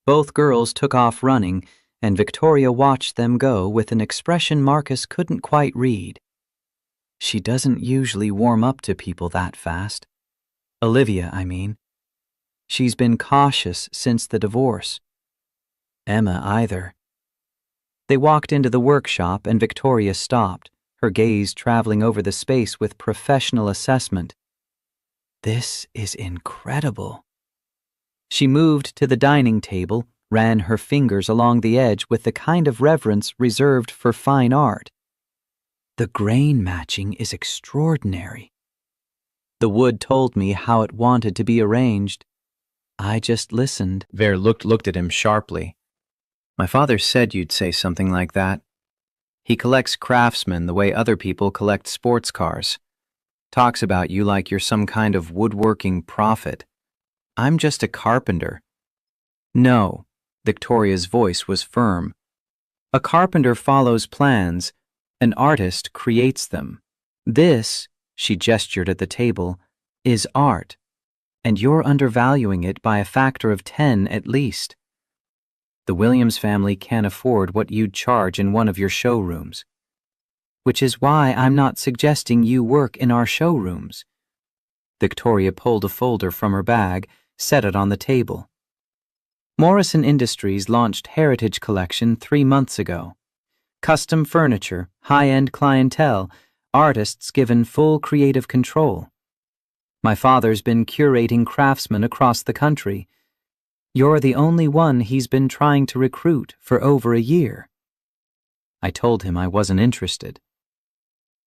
Both girls took off running, and Victoria watched them go with an expression Marcus couldn't quite read. She doesn't usually warm up to people that fast. Olivia, I mean. She's been cautious since the divorce. Emma either. They walked into the workshop and Victoria stopped, her gaze traveling over the space with professional assessment. "This is incredible." She moved to the dining table, ran her fingers along the edge with the kind of reverence reserved for fine art. "The grain matching is extraordinary. The wood told me how it wanted to be arranged. I just listened." Ver looked at him sharply. "My father said you'd say something like that. He collects craftsmen the way other people collect sports cars. Talks about you like you're some kind of woodworking prophet. I'm just a carpenter." "No," Victoria's voice was firm. "A carpenter follows plans. An artist creates them. This," she gestured at the table, "is art, and you're undervaluing it by a factor of 10 at least. The Williams family can't afford what you'd charge in one of your showrooms. Which is why I'm not suggesting you work in our showrooms." Victoria pulled a folder from her bag, set it on the table. Morrison Industries launched Heritage Collection 3 months ago. Custom furniture, high-end clientele, artists given full creative control. My father's been curating craftsmen across the country. You're the only one he's been trying to recruit for over a year. I told him I wasn't interested.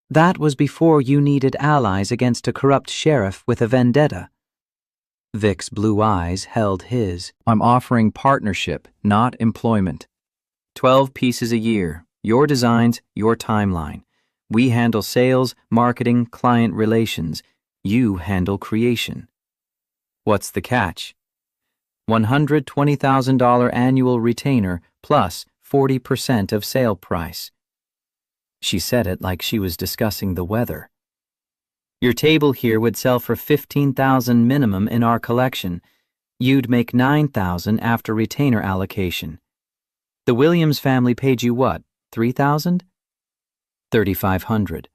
That was before you needed allies against a corrupt sheriff with a vendetta. Vic's blue eyes held his. "I'm offering partnership, not employment. 12 pieces a year, your designs, your timeline. We handle sales, marketing, client relations. You handle creation. What's the catch? $120,000 annual retainer plus 40% of sale price." She said it like she was discussing the weather. "Your table here would sell for $15,000 minimum in our collection. You'd make $9,000 after retainer allocation. The Williams family paid you what, $3,000? $3,500.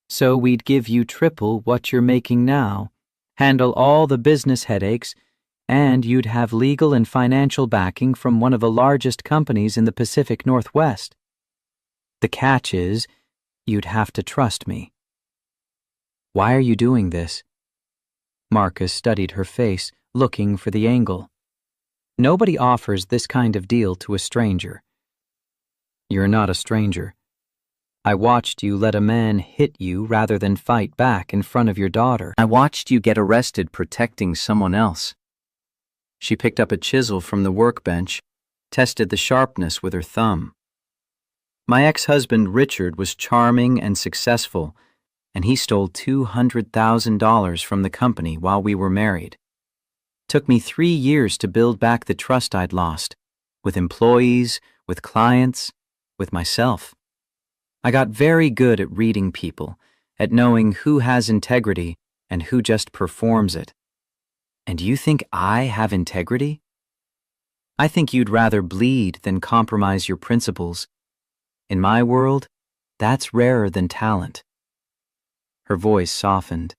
So we'd give you triple what you're making now, handle all the business headaches, and you'd have legal and financial backing from one of the largest companies in the Pacific Northwest. The catch is, you'd have to trust me." "Why are you doing this?" Marcus studied her face, looking for the angle. "Nobody offers this kind of deal to a stranger." "You're not a stranger. I watched you let a man hit you rather than fight back in front of your daughter. I watched you get arrested protecting someone else." She picked up a chisel from the workbench, tested the sharpness with her thumb. "My ex-husband Richard was charming and successful, and he stole $200,000 from the company while we were married. Took me 3 years to build back the trust I'd lost, with employees, with clients, with myself. I got very good at reading people, at knowing who has integrity and who just performs it. And you think I have integrity? I think you'd rather bleed than compromise your principles. In my world, that's rarer than talent." Her voice softened.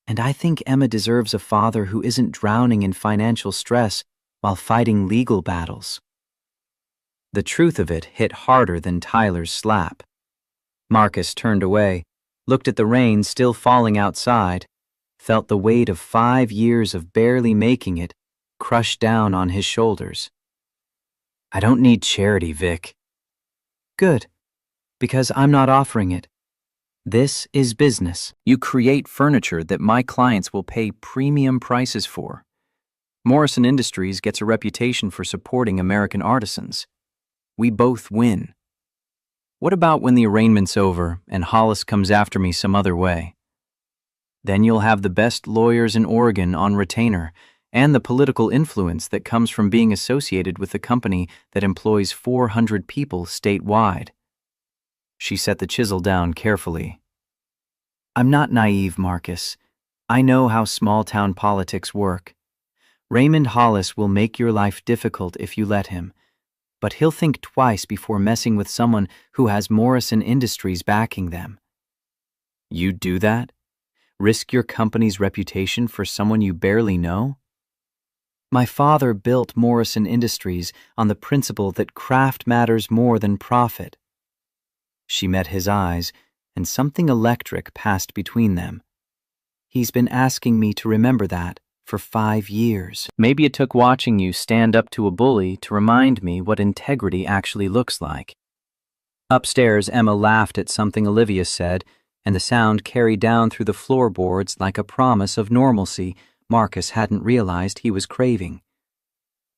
"And I think Emma deserves a father who isn't drowning in financial stress while fighting legal battles." The truth of it hit harder than Tyler's slap. Marcus turned away, looked at the rain still falling outside, felt the weight of 5 years of barely making it crush down on his shoulders. I don't need charity, Vic. Good, because I'm not offering it. This is business. You create furniture that my clients will pay premium prices for. Morrison Industries gets a reputation for supporting American artisans. We both win. What about when the arraignment's over and Hollis comes after me some other way? Then you'll have the best lawyers in Oregon on retainer and the political influence that comes from being associated with the company that employs 400 people statewide. She set the chisel down carefully. I'm not naive, Marcus. I know how small-town politics work. Raymond Hollis will make your life difficult if you let him, but he'll think twice before messing with someone who has Morrison Industries backing them. You'd do that? Risk your company's reputation for someone you barely know? My father built Morrison Industries on the principle that craft matters more than profit. She met his eyes, and something electric passed between them. He's been asking me to remember that for 5 years. Maybe it took watching you stand up to a bully to remind me what integrity actually looks like. Upstairs, Emma laughed at something Olivia said, and the sound carried down through the floorboards like a promise of normalcy Marcus hadn't realized he was craving.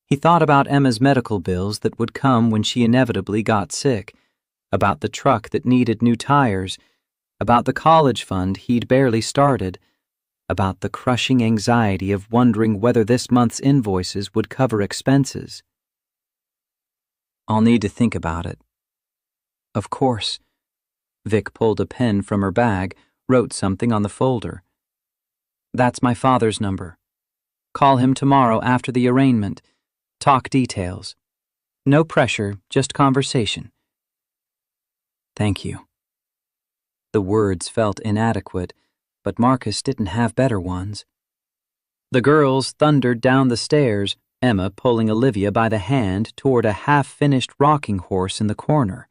He thought about Emma's medical bills that would come when she inevitably got sick, about the truck that needed new tires, about the college fund he'd barely started, about the crushing anxiety of wondering whether this month's invoices would cover expenses. I'll need to think about it. Of course. Vic pulled a pen from her bag, wrote something on the folder. That's my father's number. Call him tomorrow after the arraignment. Talk details. No pressure, just conversation. Thank you. The words felt inadequate, but Marcus didn't have better ones. The girls thundered down the stairs, Emma pulling Olivia by the hand toward a half-finished rocking horse in the corner.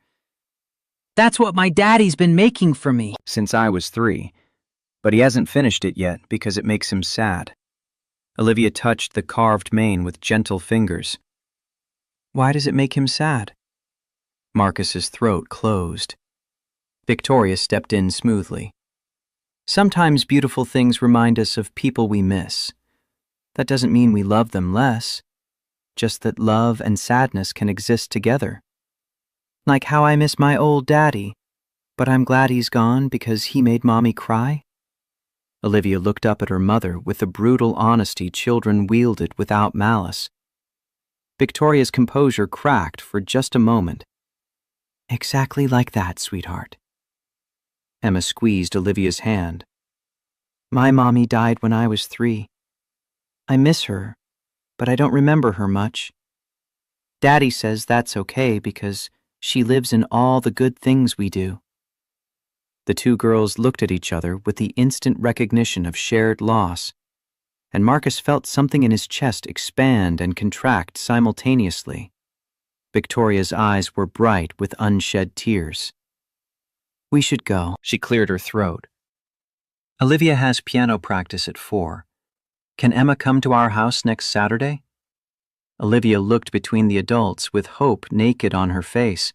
That's what my daddy's been making for me since I was 3, but he hasn't finished it yet because it makes him sad. Olivia touched the carved mane with gentle fingers. Why does it make him sad? Marcus's throat closed. Victoria stepped in smoothly. Sometimes beautiful things remind us of people we miss. That doesn't mean we love them less, just that love and sadness can exist together. Like how I miss my old daddy, but I'm glad he's gone because he made Mommy cry. Olivia looked up at her mother with the brutal honesty children wielded without malice. Victoria's composure cracked for just a moment. Exactly like that, sweetheart. Emma squeezed Olivia's hand. My mommy died when I was 3. I miss her, but I don't remember her much. Daddy says that's okay because she lives in all the good things we do. The two girls looked at each other with the instant recognition of shared loss, and Marcus felt something in his chest expand and contract simultaneously. Victoria's eyes were bright with unshed tears. We should go. She cleared her throat. Olivia has piano practice at 4. Can Emma come to our house next Saturday? Olivia looked between the adults with hope naked on her face.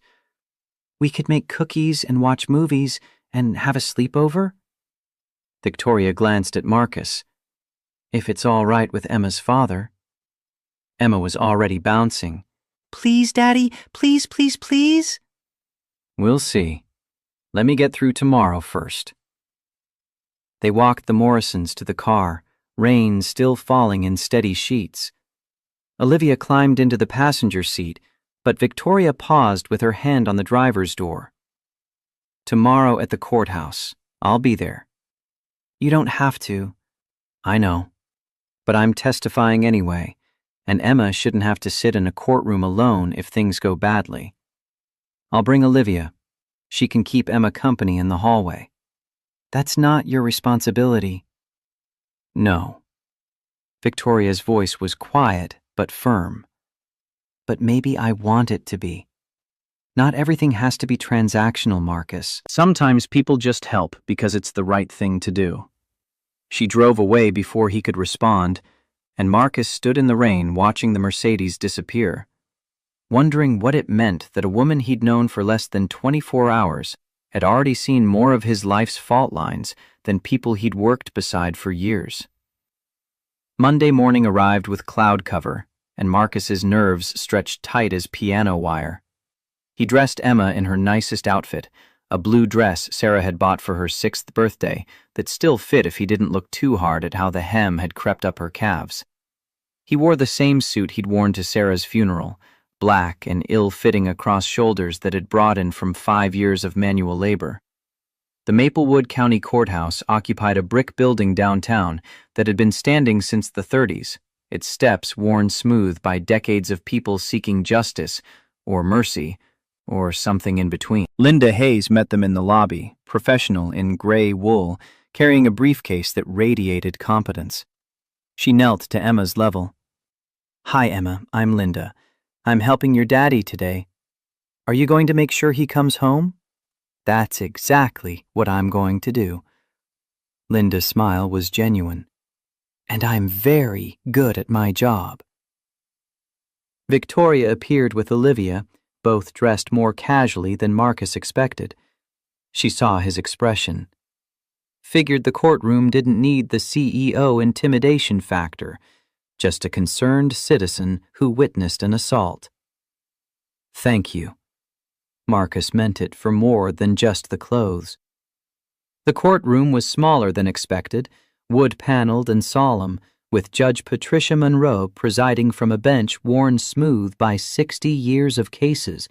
We could make cookies and watch movies and have a sleepover? Victoria glanced at Marcus. If it's all right with Emma's father. Emma was already bouncing. Please, Daddy, please, please, please. We'll see. Let me get through tomorrow first. They walked the Morrisons to the car, rain still falling in steady sheets. Olivia climbed into the passenger seat, but Victoria paused with her hand on the driver's door. Tomorrow at the courthouse. I'll be there. You don't have to. I know. But I'm testifying anyway, and Emma shouldn't have to sit in a courtroom alone if things go badly. I'll bring Olivia. She can keep Emma company in the hallway. That's not your responsibility. No. Victoria's voice was quiet but firm. But maybe I want it to be. Not everything has to be transactional, Marcus. Sometimes people just help because it's the right thing to do. She drove away before he could respond, and Marcus stood in the rain watching the Mercedes disappear, wondering what it meant that a woman he'd known for less than 24 hours had already seen more of his life's fault lines than people he'd worked beside for years. Monday morning arrived with cloud cover, and Marcus's nerves stretched tight as piano wire. He dressed Emma in her nicest outfit, a blue dress Sarah had bought for her 6th birthday that still fit if he didn't look too hard at how the hem had crept up her calves. He wore the same suit he'd worn to Sarah's funeral, black and ill-fitting across shoulders that had broadened from 5 years of manual labor. The Maplewood County Courthouse occupied a brick building downtown that had been standing since the 30s, its steps worn smooth by decades of people seeking justice, or mercy, or something in between. Linda Hayes met them in the lobby, professional in gray wool, carrying a briefcase that radiated competence. She knelt to Emma's level. "Hi, Emma, I'm Linda. I'm helping your daddy today. Are you going to make sure he comes home?" "That's exactly what I'm going to do." Linda's smile was genuine. "And I'm very good at my job." Victoria appeared with Olivia, both dressed more casually than Marcus expected. She saw his expression. Figured the courtroom didn't need the CEO intimidation factor, just a concerned citizen who witnessed an assault. "Thank you." Marcus meant it for more than just the clothes. The courtroom was smaller than expected, wood-paneled and solemn, with Judge Patricia Monroe presiding from a bench worn smooth by 60 years of cases.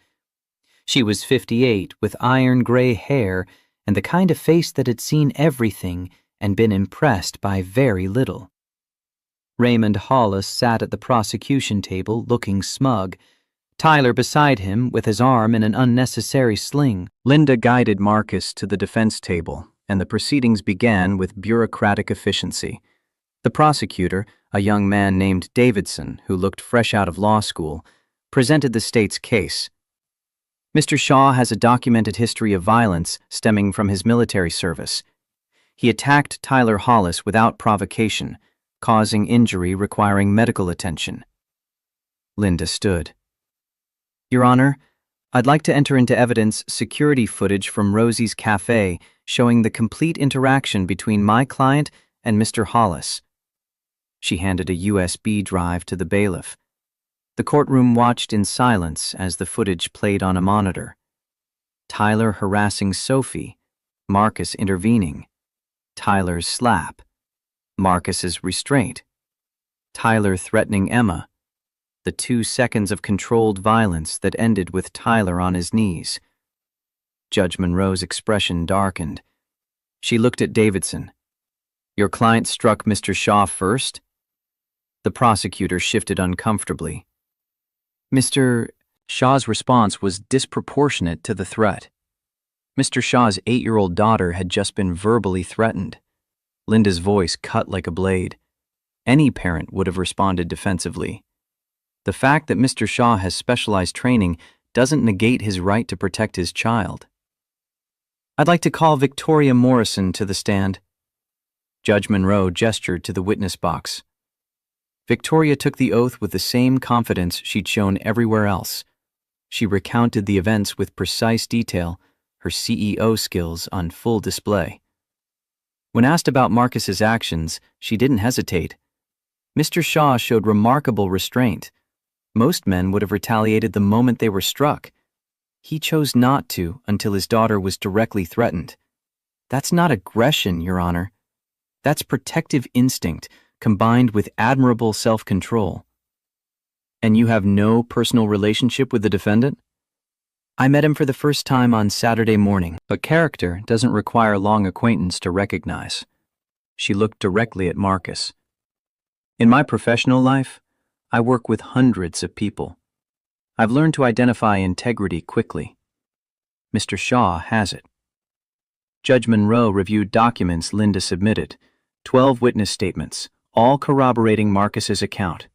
She was 58 with iron-gray hair and the kind of face that had seen everything and been impressed by very little. Raymond Hollis sat at the prosecution table looking smug, Tyler beside him with his arm in an unnecessary sling. Linda guided Marcus to the defense table, and the proceedings began with bureaucratic efficiency. The prosecutor, a young man named Davidson who looked fresh out of law school, presented the state's case. Mr. Shaw has a documented history of violence stemming from his military service. He attacked Tyler Hollis without provocation, causing injury requiring medical attention. Linda stood. "Your Honor, I'd like to enter into evidence security footage from Rosie's Cafe showing the complete interaction between my client and Mr. Hollis." She handed a USB drive to the bailiff. The courtroom watched in silence as the footage played on a monitor. Tyler harassing Sophie, Marcus intervening. Tyler's slap, Marcus's restraint. Tyler threatening Emma. The 2 seconds of controlled violence that ended with Tyler on his knees. Judge Monroe's expression darkened. She looked at Davidson. "Your client struck Mr. Shaw first?" The prosecutor shifted uncomfortably. Mr. Shaw's response was disproportionate to the threat. Mr. Shaw's 8-year-old daughter had just been verbally threatened. Linda's voice cut like a blade. Any parent would have responded defensively. The fact that Mr. Shaw has specialized training doesn't negate his right to protect his child. "I'd like to call Victoria Morrison to the stand." Judge Monroe gestured to the witness box. Victoria took the oath with the same confidence she'd shown everywhere else. She recounted the events with precise detail, her CEO skills on full display. When asked about Marcus's actions, she didn't hesitate. Mr. Shaw showed remarkable restraint. Most men would have retaliated the moment they were struck. He chose not to until his daughter was directly threatened. That's not aggression, Your Honor. That's protective instinct combined with admirable self-control. And you have no personal relationship with the defendant? I met him for the first time on Saturday morning, but character doesn't require long acquaintance to recognize. She looked directly at Marcus. In my professional life, I work with hundreds of people. I've learned to identify integrity quickly. Mr. Shaw has it. Judge Monroe reviewed documents Linda submitted, 12 witness statements, all corroborating Marcus's account.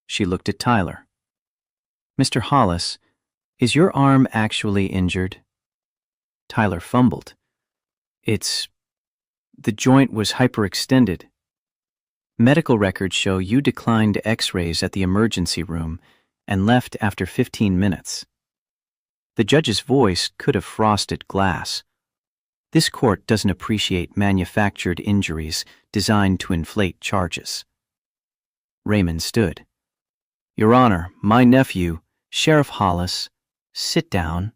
She looked at Tyler. Mr. Hollis, Is your arm actually injured? Tyler fumbled. The joint was hyperextended. Medical records show you declined X-rays at the emergency room and left after 15 minutes. The judge's voice could have frosted glass. This court doesn't appreciate manufactured injuries designed to inflate charges. Raymond stood. Your Honor, my nephew, Sheriff Hollis, sit down.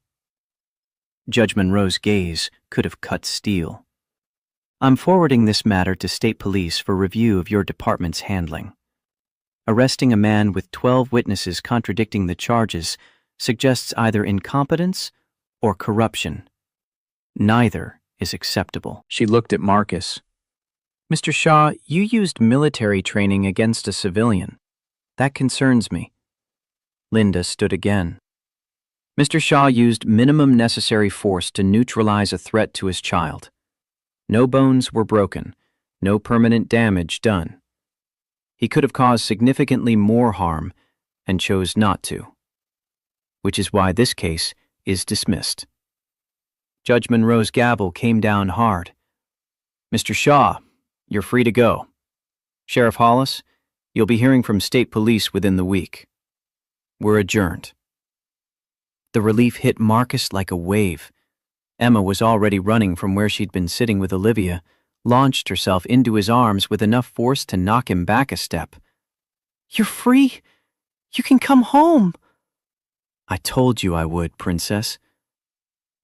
Judge Monroe's gaze could have cut steel. I'm forwarding this matter to State Police for review of your department's handling. Arresting a man with 12 witnesses contradicting the charges suggests either incompetence or corruption. Neither is acceptable. She looked at Marcus. Mr. Shaw, you used military training against a civilian. That concerns me. Linda stood again. Mr. Shaw used minimum necessary force to neutralize a threat to his child. No bones were broken, no permanent damage done. He could have caused significantly more harm and chose not to, which is why this case is dismissed. Judge Monroe's gavel came down hard. Mr. Shaw, you're free to go. Sheriff Hollis, you'll be hearing from State Police within the week. We're adjourned. The relief hit Marcus like a wave. Emma was already running from where she'd been sitting with Olivia, launched herself into his arms with enough force to knock him back a step. You're free. You can come home. I told you I would, Princess.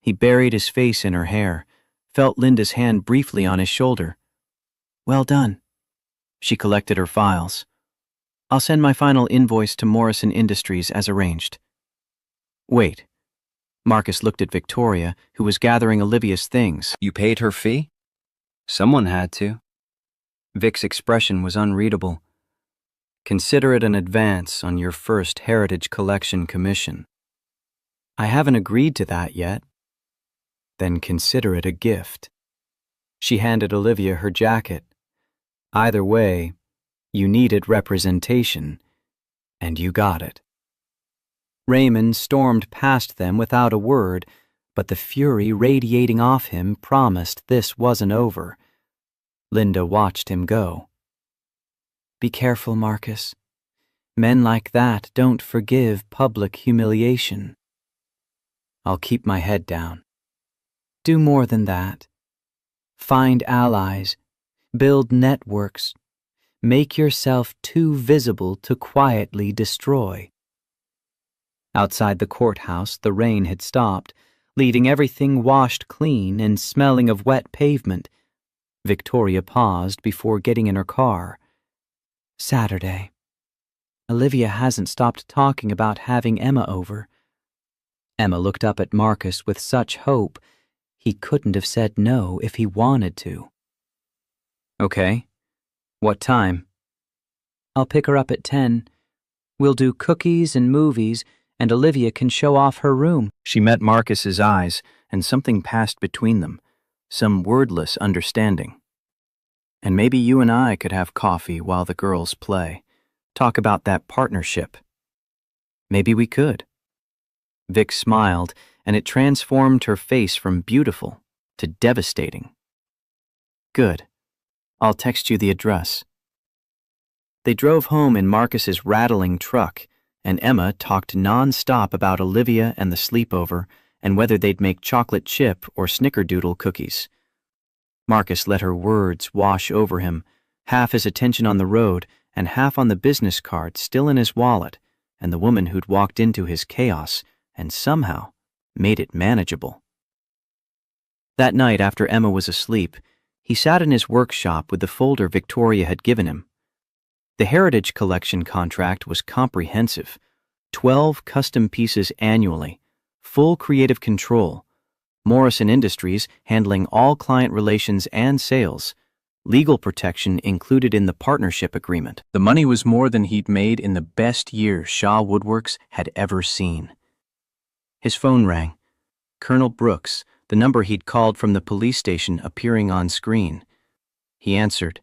He buried his face in her hair, felt Linda's hand briefly on his shoulder. Well done. She collected her files. I'll send my final invoice to Morrison Industries as arranged. Wait. Marcus looked at Victoria, who was gathering Olivia's things. You paid her fee? Someone had to. Vic's expression was unreadable. Consider it an advance on your first Heritage Collection commission. I haven't agreed to that yet. Then consider it a gift. She handed Olivia her jacket. Either way, you needed representation, and you got it. Raymond stormed past them without a word, but the fury radiating off him promised this wasn't over. Linda watched him go. Be careful, Marcus. Men like that don't forgive public humiliation. I'll keep my head down. Do more than that. Find allies. Build networks. Make yourself too visible to quietly destroy. Outside the courthouse, the rain had stopped, leaving everything washed clean and smelling of wet pavement. Victoria paused before getting in her car. Saturday. Olivia hasn't stopped talking about having Emma over. Emma looked up at Marcus with such hope, he couldn't have said no if he wanted to. Okay. What time? I'll pick her up at 10. We'll do cookies and movies, and Olivia can show off her room. She met Marcus's eyes, and something passed between them, some wordless understanding. And maybe you and I could have coffee while the girls play, talk about that partnership. Maybe we could. Vic smiled, and it transformed her face from beautiful to devastating. Good. I'll text you the address. They drove home in Marcus's rattling truck, and Emma talked non-stop about Olivia and the sleepover and whether they'd make chocolate chip or snickerdoodle cookies. Marcus let her words wash over him, half his attention on the road and half on the business card still in his wallet and the woman who'd walked into his chaos and somehow made it manageable. That night, after Emma was asleep, he sat in his workshop with the folder Victoria had given him. The Heritage Collection contract was comprehensive. 12 custom pieces annually, full creative control, Morrison Industries handling all client relations and sales, legal protection included in the partnership agreement. The money was more than he'd made in the best year Shaw Woodworks had ever seen. His phone rang. Colonel Brooks, the number he'd called from the police station appearing on screen. He answered.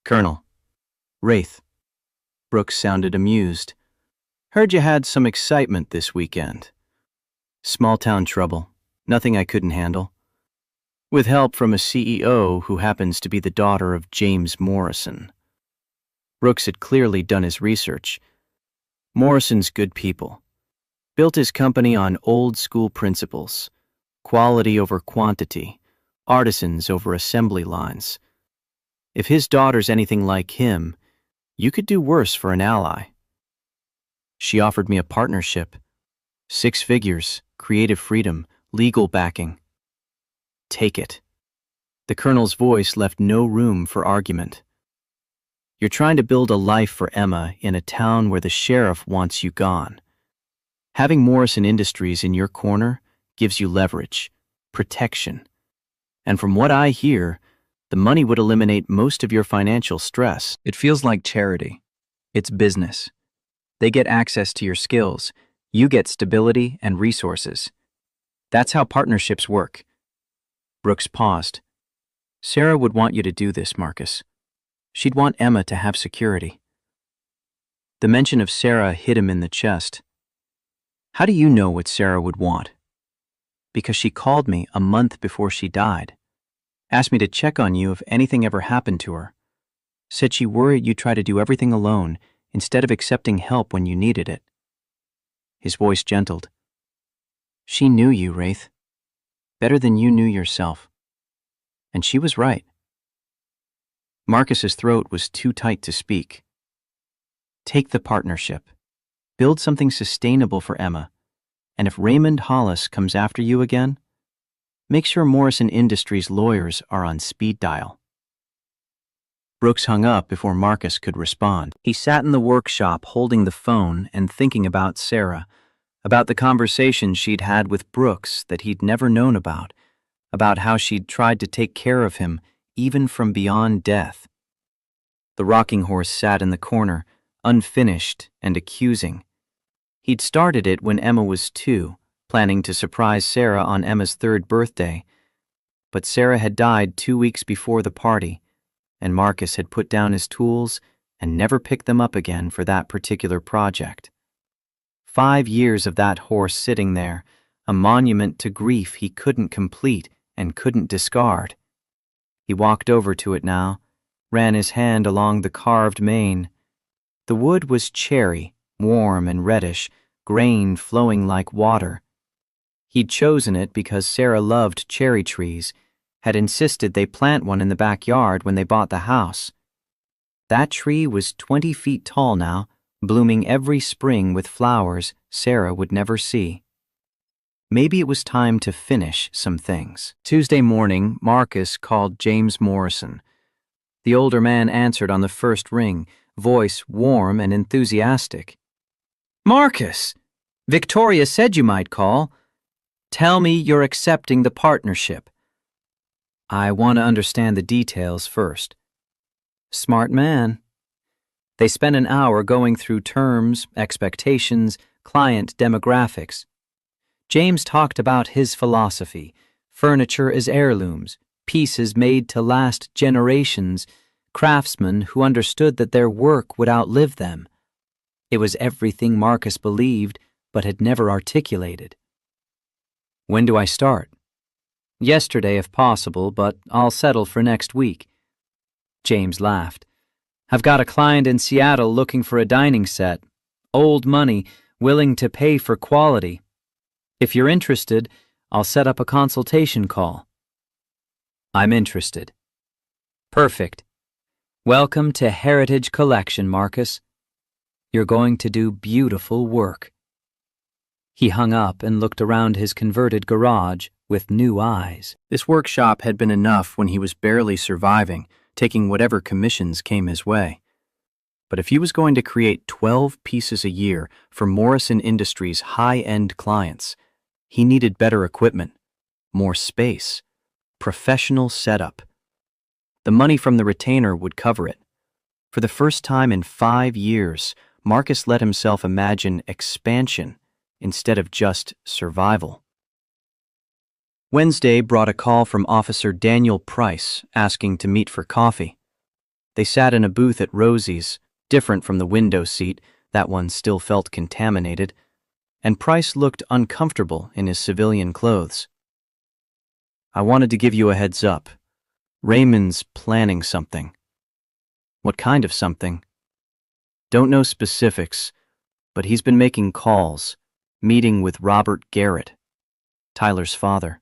Colonel. Wraith. Brooks sounded amused. Heard you had some excitement this weekend. Small-town trouble. Nothing I couldn't handle. With help from a CEO who happens to be the daughter of James Morrison. Brooks had clearly done his research. Morrison's good people. Built his company on old-school principles. Quality over quantity. Artisans over assembly lines. If his daughter's anything like him, you could do worse for an ally. She offered me a partnership. 6 figures, creative freedom, legal backing. Take it. The colonel's voice left no room for argument. You're trying to build a life for Emma in a town where the sheriff wants you gone. Having Morrison Industries in your corner gives you leverage, protection. And from what I hear, the money would eliminate most of your financial stress. It feels like charity. It's business. They get access to your skills. You get stability and resources. That's how partnerships work. Brooks paused. Sarah would want you to do this, Marcus. She'd want Emma to have security. The mention of Sarah hit him in the chest. How do you know what Sarah would want? Because she called me a month before she died. Asked me to check on you if anything ever happened to her. Said she worried you'd try to do everything alone instead of accepting help when you needed it. His voice gentled. She knew you, Wraith. Better than you knew yourself. And she was right. Marcus's throat was too tight to speak. Take the partnership. Build something sustainable for Emma. And if Raymond Hollis comes after you again, make sure Morrison Industries lawyers are on speed dial. Brooks hung up before Marcus could respond. He sat in the workshop holding the phone and thinking about Sarah, about the conversation she'd had with Brooks that he'd never known about how she'd tried to take care of him even from beyond death. The rocking horse sat in the corner, unfinished and accusing. He'd started it when Emma was 2, planning to surprise Sarah on Emma's 3rd birthday. But Sarah had died 2 weeks before the party, and Marcus had put down his tools and never picked them up again for that particular project. 5 years of that horse sitting there, a monument to grief he couldn't complete and couldn't discard. He walked over to it now, ran his hand along the carved mane. The wood was cherry, warm and reddish, grain flowing like water. He'd chosen it because Sarah loved cherry trees, had insisted they plant one in the backyard when they bought the house. That tree was 20 feet tall now, blooming every spring with flowers Sarah would never see. Maybe it was time to finish some things. Tuesday morning, Marcus called James Morrison. The older man answered on the first ring, voice warm and enthusiastic. Marcus! Victoria said you might call. Tell me you're accepting the partnership. I want to understand the details first. Smart man. They spent an hour going through terms, expectations, client demographics. James talked about his philosophy, furniture as heirlooms, pieces made to last generations, craftsmen who understood that their work would outlive them. It was everything Marcus believed but had never articulated. When do I start? Yesterday if possible, but I'll settle for next week. James laughed. I've got a client in Seattle looking for a dining set. Old money, willing to pay for quality. If you're interested, I'll set up a consultation call. I'm interested. Perfect. Welcome to Heritage Collection, Marcus. You're going to do beautiful work. He hung up and looked around his converted garage with new eyes. This workshop had been enough when he was barely surviving, taking whatever commissions came his way. But if he was going to create 12 pieces a year for Morrison Industries' high-end clients, he needed better equipment, more space, professional setup. The money from the retainer would cover it. For the first time in 5 years, Marcus let himself imagine expansion instead of just survival. Wednesday brought a call from Officer Daniel Price asking to meet for coffee. They sat in a booth at Rosie's, different from the window seat, that one still felt contaminated, and Price looked uncomfortable in his civilian clothes. "I wanted to give you a heads up. Raymond's planning something." "What kind of something?" "Don't know specifics, but he's been making calls, meeting with Robert Garrett, Tyler's father.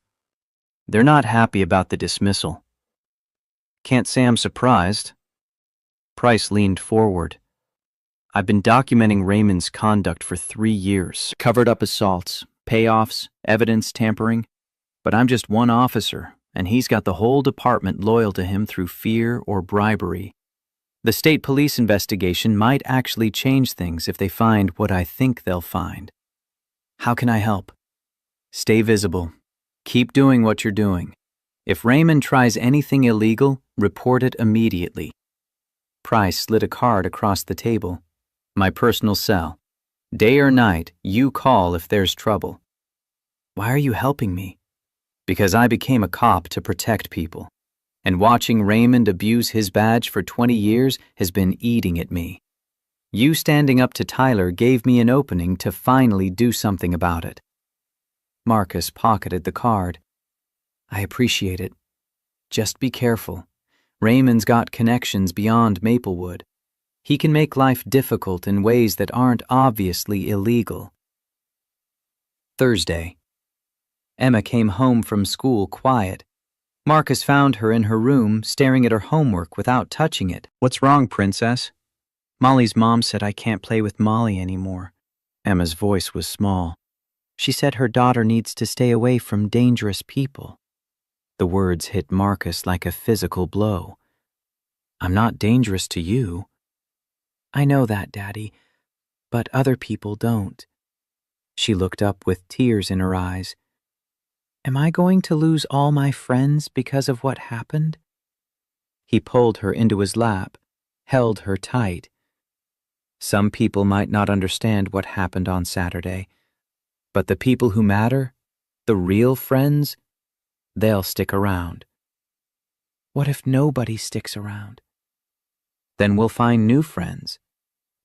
They're not happy about the dismissal." "Can't say I'm surprised." Price leaned forward. "I've been documenting Raymond's conduct for 3 years. Covered up assaults, payoffs, evidence tampering. But I'm just one officer, and he's got the whole department loyal to him through fear or bribery. The state police investigation might actually change things if they find what I think they'll find. How can I help?" "Stay visible. Keep doing what you're doing. If Raymond tries anything illegal, report it immediately." Price slid a card across the table. "My personal cell. Day or night, you call if there's trouble." "Why are you helping me?" "Because I became a cop to protect people. And watching Raymond abuse his badge for 20 years has been eating at me. You standing up to Tyler gave me an opening to finally do something about it." Marcus pocketed the card. "I appreciate it. Just be careful. Raymond's got connections beyond Maplewood. He can make life difficult in ways that aren't obviously illegal." Thursday. Emma came home from school quiet. Marcus found her in her room, staring at her homework without touching it. "What's wrong, Princess?" "Molly's mom said I can't play with Molly anymore." Emma's voice was small. "She said her daughter needs to stay away from dangerous people." The words hit Marcus like a physical blow. "I'm not dangerous to you." "I know that, Daddy, but other people don't." She looked up with tears in her eyes. "Am I going to lose all my friends because of what happened?" He pulled her into his lap, held her tight. "Some people might not understand what happened on Saturday, but the people who matter, the real friends, they'll stick around." "What if nobody sticks around?" "Then we'll find new friends,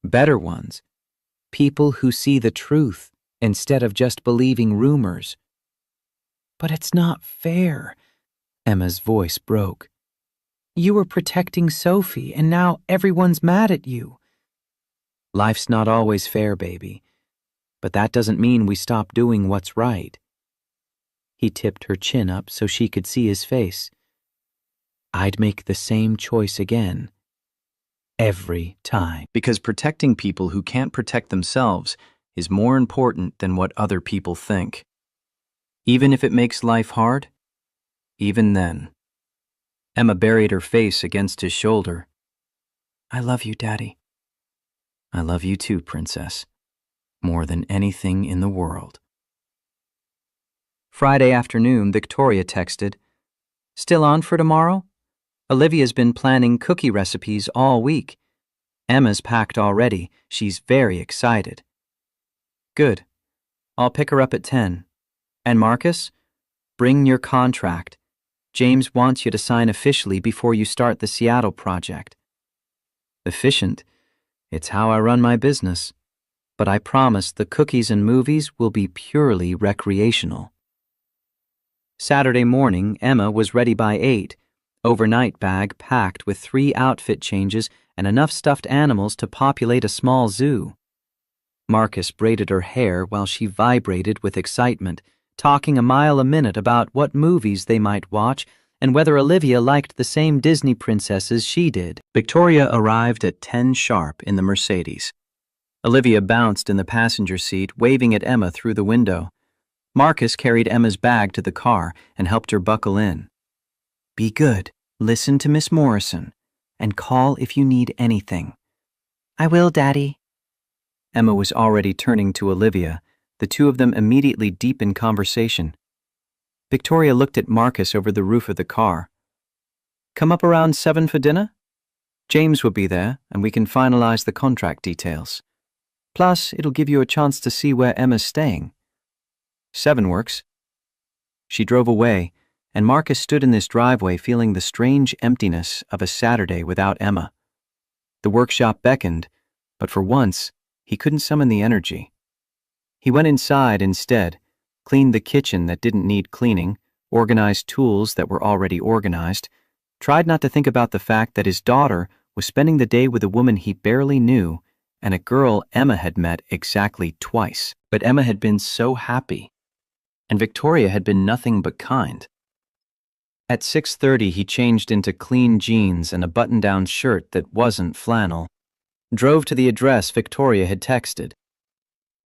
better ones, people who see the truth instead of just believing rumors." "But it's not fair." Emma's voice broke. "You were protecting Sophie, and now everyone's mad at you." "Life's not always fair, baby, but that doesn't mean we stop doing what's right." He tipped her chin up so she could see his face. "I'd make the same choice again. Every time. Because protecting people who can't protect themselves is more important than what other people think. Even if it makes life hard, even then." Emma buried her face against his shoulder. "I love you, Daddy." "I love you too, Princess. More than anything in the world." Friday afternoon, Victoria texted, "Still on for tomorrow? Olivia's been planning cookie recipes all week. Emma's packed already. She's very excited." "Good. I'll pick her up at 10. And Marcus, bring your contract. James wants you to sign officially before you start the Seattle project." "Efficient. It's how I run my business. But I promise the cookies and movies will be purely recreational." Saturday morning, Emma was ready by 8, overnight bag packed with 3 outfit changes and enough stuffed animals to populate a small zoo. Marcus braided her hair while she vibrated with excitement, talking a mile a minute about what movies they might watch and whether Olivia liked the same Disney princesses she did. Victoria arrived at 10 sharp in the Mercedes. Olivia bounced in the passenger seat, waving at Emma through the window. Marcus carried Emma's bag to the car and helped her buckle in. "Be good, listen to Miss Morrison, and call if you need anything." "I will, Daddy." Emma was already turning to Olivia. The two of them immediately deep in conversation. Victoria looked at Marcus over the roof of the car. "Come up around 7 for dinner? James will be there, and we can finalize the contract details. Plus, it'll give you a chance to see where Emma's staying." 7 works. She drove away, and Marcus stood in this driveway feeling the strange emptiness of a Saturday without Emma. The workshop beckoned, but for once, he couldn't summon the energy. He went inside instead, cleaned the kitchen that didn't need cleaning, organized tools that were already organized, tried not to think about the fact that his daughter was spending the day with a woman he barely knew and a girl Emma had met exactly twice. But Emma had been so happy, and Victoria had been nothing but kind. At 6:30, he changed into clean jeans and a button-down shirt that wasn't flannel, drove to the address Victoria had texted.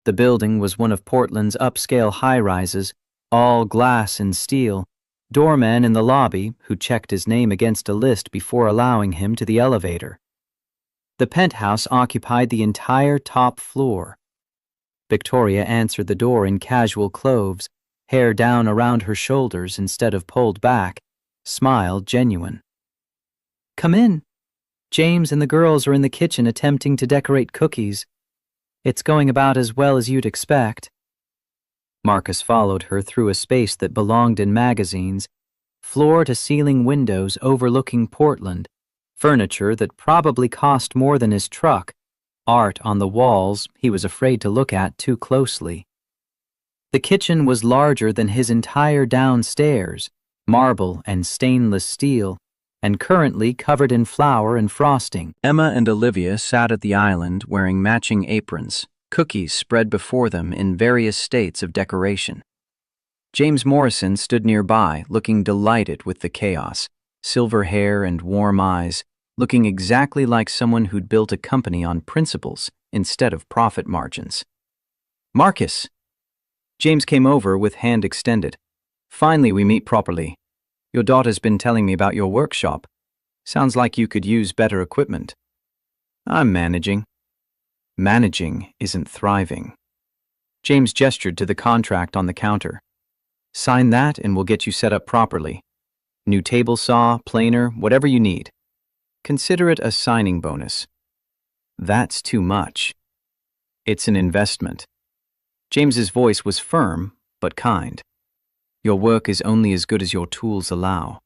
The building was one of Portland's upscale high-rises, all glass and steel, doorman in the lobby who checked his name against a list before allowing him to the elevator. The penthouse occupied the entire top floor. Victoria answered the door in casual clothes, hair down around her shoulders instead of pulled back, smile genuine. "Come in. James and the girls are in the kitchen attempting to decorate cookies. It's going about as well as you'd expect." Marcus followed her through a space that belonged in magazines, floor-to-ceiling windows overlooking Portland, furniture that probably cost more than his truck, art on the walls he was afraid to look at too closely. The kitchen was larger than his entire downstairs, marble and stainless steel, and currently covered in flour and frosting. Emma and Olivia sat at the island wearing matching aprons, cookies spread before them in various states of decoration. James Morrison stood nearby, looking delighted with the chaos, silver hair and warm eyes, looking exactly like someone who'd built a company on principles instead of profit margins. "Marcus!" James came over with hand extended. "Finally we meet properly. Your daughter's been telling me about your workshop. Sounds like you could use better equipment." "I'm managing." "Managing isn't thriving." James gestured to the contract on the counter. "Sign that and we'll get you set up properly. New table saw, planer, whatever you need. Consider it a signing bonus." "That's too much." "It's an investment." James's voice was firm, but kind. "Your work is only as good as your tools allow.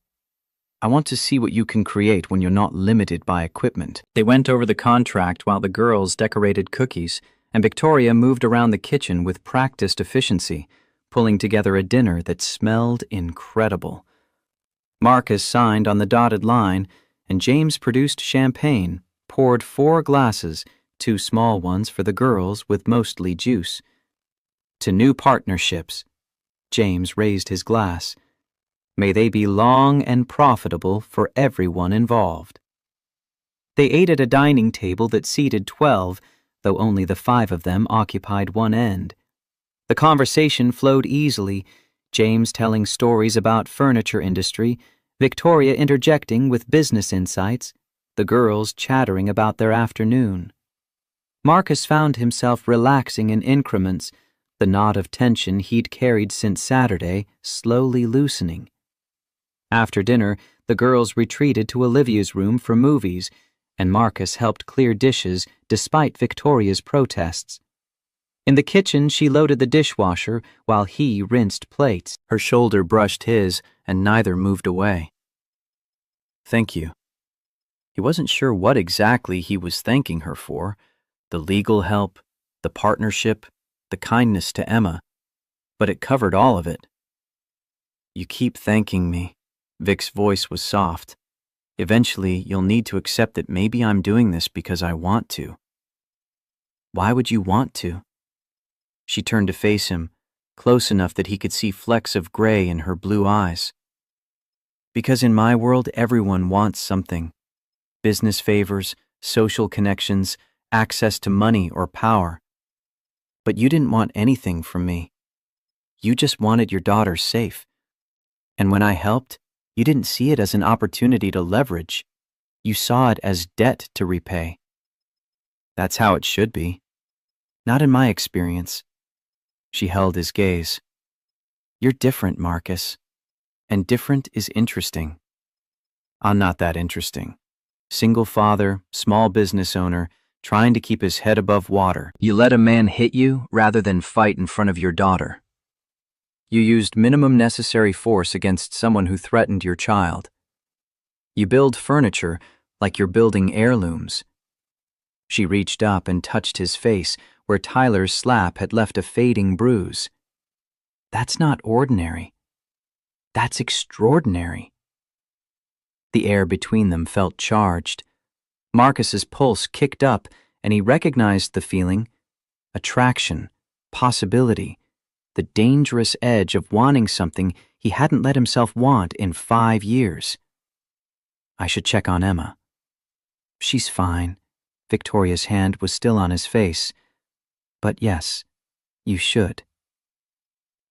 I want to see what you can create when you're not limited by equipment." They went over the contract while the girls decorated cookies, and Victoria moved around the kitchen with practiced efficiency, pulling together a dinner that smelled incredible. Marcus signed on the dotted line, and James produced champagne, poured 4 glasses, 2 small ones for the girls with mostly juice. "To new partnerships," James raised his glass. "May they be long and profitable for everyone involved." They ate at a dining table that seated 12, though only the 5 of them occupied one end. The conversation flowed easily, James telling stories about furniture industry, Victoria interjecting with business insights, the girls chattering about their afternoon. Marcus found himself relaxing in increments, the knot of tension he'd carried since Saturday slowly loosening. After dinner, the girls retreated to Olivia's room for movies, and Marcus helped clear dishes despite Victoria's protests. In the kitchen, she loaded the dishwasher while he rinsed plates. Her shoulder brushed his, and neither moved away. "Thank you." He wasn't sure what exactly he was thanking her for, the legal help, the partnership, the kindness to Emma, but it covered all of it. "You keep thanking me." Vic's voice was soft. "Eventually, you'll need to accept that maybe I'm doing this because I want to." "Why would you want to?" She turned to face him, close enough that he could see flecks of gray in her blue eyes. "Because in my world, everyone wants something. Business favors, social connections, access to money or power. But you didn't want anything from me. You just wanted your daughter safe. And when I helped, you didn't see it as an opportunity to leverage. You saw it as debt to repay. That's how it should be. Not in my experience." She held his gaze. "You're different, Marcus. And different is interesting." "I'm not that interesting. Single father, small business owner, trying to keep his head above water. You let a man hit you rather than fight in front of your daughter. You used minimum necessary force against someone who threatened your child. You build furniture like you're building heirlooms." She reached up and touched his face, where Tyler's slap had left a fading bruise. That's not ordinary. That's extraordinary. The air between them felt charged. Marcus's pulse kicked up, and he recognized the feeling: attraction, possibility, the dangerous edge of wanting something he hadn't let himself want in 5 years. I should check on Emma. She's fine. Victoria's hand was still on his face. But yes, you should.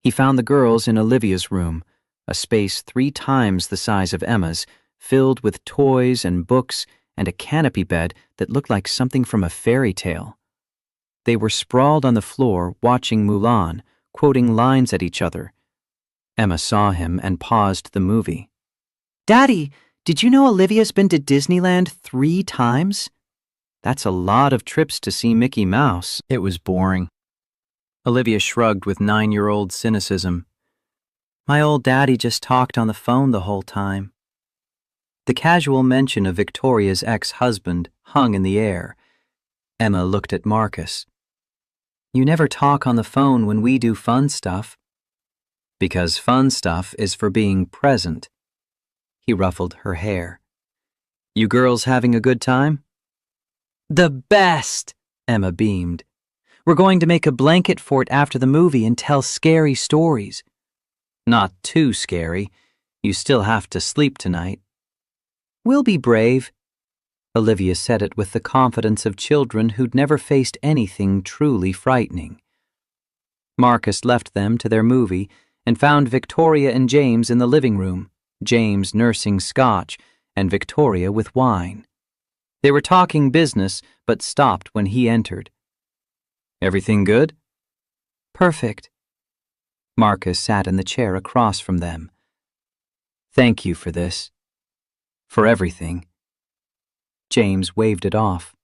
He found the girls in Olivia's room, a space 3 times the size of Emma's, filled with toys and books and a canopy bed that looked like something from a fairy tale. They were sprawled on the floor watching Mulan, quoting lines at each other. Emma saw him and paused the movie. "Daddy, did you know Olivia's been to Disneyland 3 times? That's a lot of trips to see Mickey Mouse." It was boring. Olivia shrugged with 9-year-old cynicism. My old daddy just talked on the phone the whole time. The casual mention of Victoria's ex-husband hung in the air. Emma looked at Marcus. You never talk on the phone when we do fun stuff. Because fun stuff is for being present. He ruffled her hair. You girls having a good time? The best, Emma beamed. We're going to make a blanket fort after the movie and tell scary stories. Not too scary. You still have to sleep tonight. We'll be brave. Olivia said it with the confidence of children who'd never faced anything truly frightening. Marcus left them to their movie and found Victoria and James in the living room, James nursing scotch and Victoria with wine. They were talking business, but stopped when he entered. Everything good? Perfect. Marcus sat in the chair across from them. Thank you for this. For everything. James waved it off.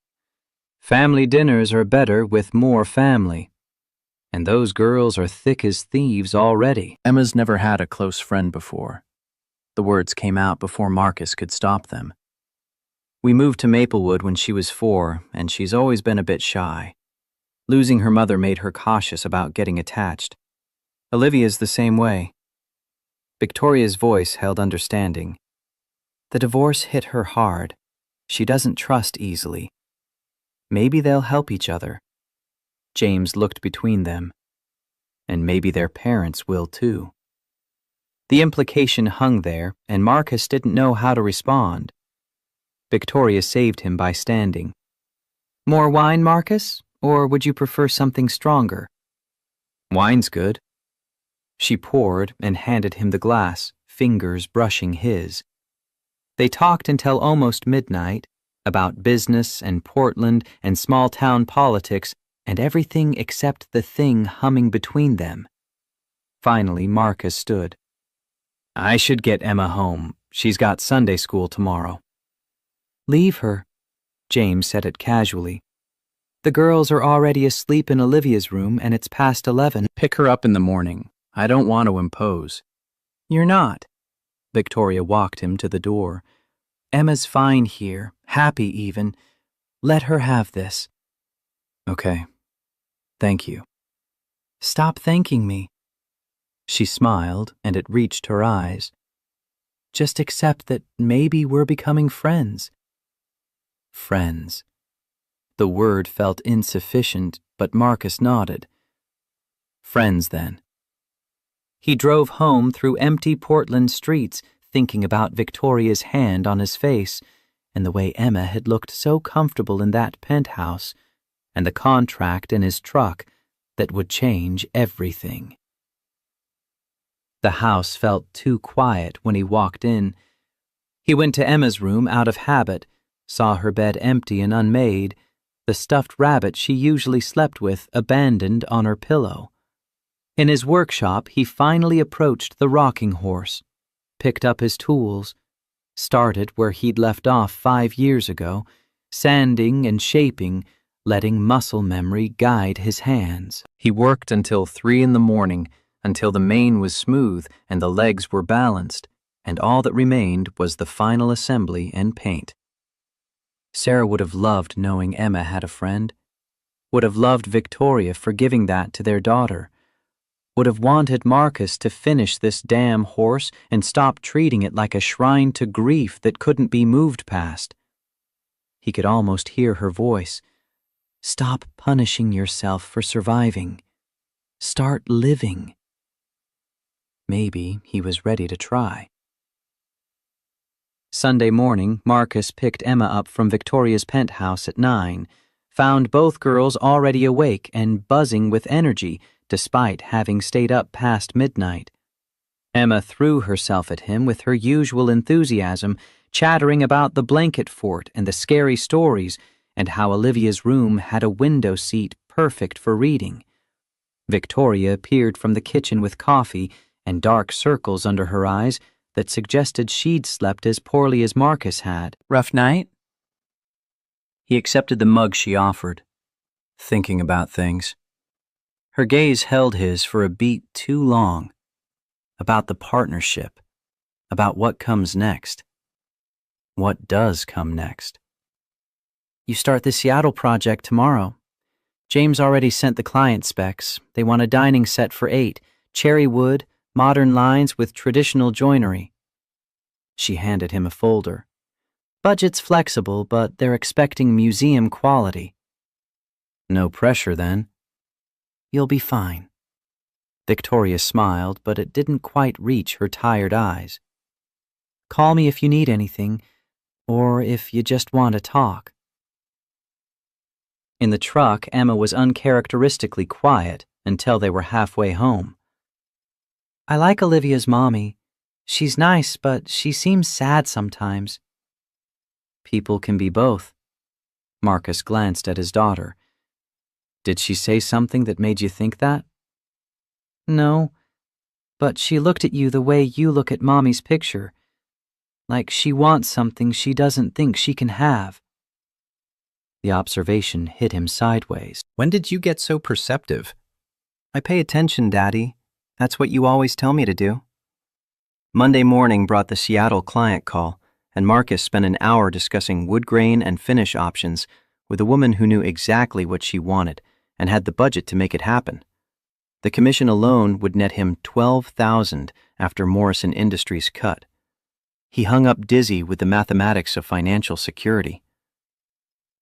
Family dinners are better with more family. And those girls are thick as thieves already. Emma's never had a close friend before. The words came out before Marcus could stop them. We moved to Maplewood when she was 4, and she's always been a bit shy. Losing her mother made her cautious about getting attached. Olivia's the same way. Victoria's voice held understanding. The divorce hit her hard. She doesn't trust easily. Maybe they'll help each other. James looked between them. And maybe their parents will too. The implication hung there, and Marcus didn't know how to respond. Victoria saved him by standing. More wine, Marcus? Or would you prefer something stronger? Wine's good. She poured and handed him the glass, fingers brushing his. They talked until almost midnight, about business and Portland and small-town politics and everything except the thing humming between them. Finally, Marcus stood. I should get Emma home. She's got Sunday school tomorrow. Leave her. James said it casually. The girls are already asleep in Olivia's room and it's past 11. Pick her up in the morning. I don't want to impose. You're not. Victoria walked him to the door. Emma's fine here, happy even. Let her have this. Okay. Thank you. Stop thanking me. She smiled, and it reached her eyes. Just accept that maybe we're becoming friends. Friends. The word felt insufficient, but Marcus nodded. Friends, then. He drove home through empty Portland streets, thinking about Victoria's hand on his face, and the way Emma had looked so comfortable in that penthouse, and the contract in his truck that would change everything. The house felt too quiet when he walked in. He went to Emma's room out of habit, saw her bed empty and unmade, the stuffed rabbit she usually slept with abandoned on her pillow. In his workshop, he finally approached the rocking horse, picked up his tools, started where he'd left off 5 years ago, sanding and shaping, letting muscle memory guide his hands. He worked until 3 a.m, until the mane was smooth and the legs were balanced, and all that remained was the final assembly and paint. Sarah would have loved knowing Emma had a friend. would have loved Victoria for giving that to their daughter, would have wanted Marcus to finish this damn horse and stop treating it like a shrine to grief that couldn't be moved past. He could almost hear her voice. Stop punishing yourself for surviving. Start living. Maybe he was ready to try. Sunday morning, Marcus picked Emma up from Victoria's penthouse at 9, found both girls already awake and buzzing with energy despite having stayed up past midnight. Emma threw herself at him with her usual enthusiasm, chattering about the blanket fort and the scary stories and how Olivia's room had a window seat perfect for reading. Victoria appeared from the kitchen with coffee and dark circles under her eyes that suggested she'd slept as poorly as Marcus had. Rough night? He accepted the mug she offered, thinking about things. Her gaze held his for a beat too long. About the partnership. About what comes next. What does come next? You start the Seattle project tomorrow. James already sent the client specs. They want a dining set for 8, cherry wood, modern lines with traditional joinery. She handed him a folder. Budget's flexible, but they're expecting museum quality. No pressure, then. You'll be fine. Victoria smiled, but it didn't quite reach her tired eyes. Call me if you need anything, or if you just want to talk. In the truck, Emma was uncharacteristically quiet until they were halfway home. I like Olivia's mommy. She's nice, but she seems sad sometimes. People can be both. Marcus glanced at his daughter. Did she say something that made you think that? No, but she looked at you the way you look at Mommy's picture, like she wants something she doesn't think she can have. The observation hit him sideways. When did you get so perceptive? I pay attention, Daddy. That's what you always tell me to do. Monday morning brought the Seattle client call, and Marcus spent an hour discussing wood grain and finish options with a woman who knew exactly what she wanted and had the budget to make it happen. The commission alone would net him $12,000 after Morrison Industries cut. He hung up dizzy with the mathematics of financial security.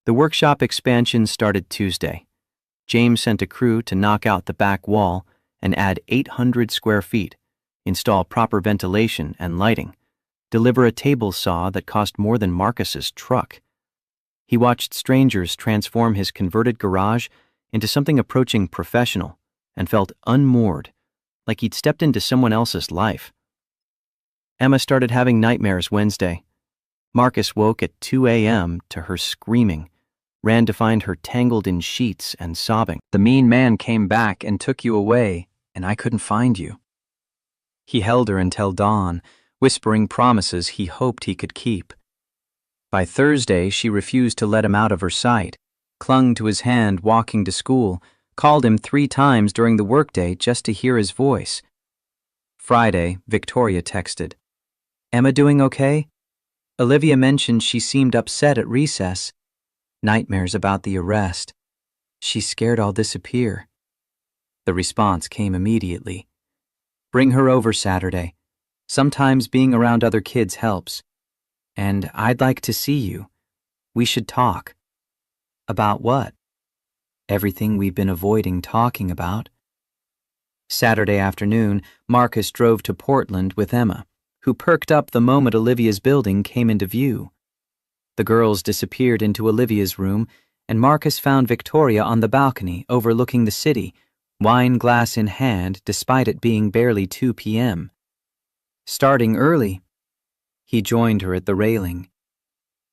The workshop expansion started Tuesday. James sent a crew to knock out the back wall and add 800 square feet, install proper ventilation and lighting, deliver a table saw that cost more than Marcus's truck. He watched strangers transform his converted garage into something approaching professional and felt unmoored, like he'd stepped into someone else's life. Emma started having nightmares Wednesday. Marcus woke at 2 a.m. to her screaming, ran to find her tangled in sheets and sobbing. The mean man came back and took you away, and I couldn't find you. He held her until dawn, whispering promises he hoped he could keep. By Thursday, she refused to let him out of her sight, clung to his hand walking to school, called him 3 times during the workday just to hear his voice. Friday, Victoria texted, Emma doing okay? Olivia mentioned she seemed upset at recess. Nightmares about the arrest. She's scared I'll disappear. The response came immediately. Bring her over Saturday. Sometimes being around other kids helps. And I'd like to see you. We should talk. About what? Everything we've been avoiding talking about. Saturday afternoon, Marcus drove to Portland with Emma, who perked up the moment Olivia's building came into view. The girls disappeared into Olivia's room, and Marcus found Victoria on the balcony overlooking the city, wine glass in hand despite it being barely 2 p.m. Starting early, he joined her at the railing.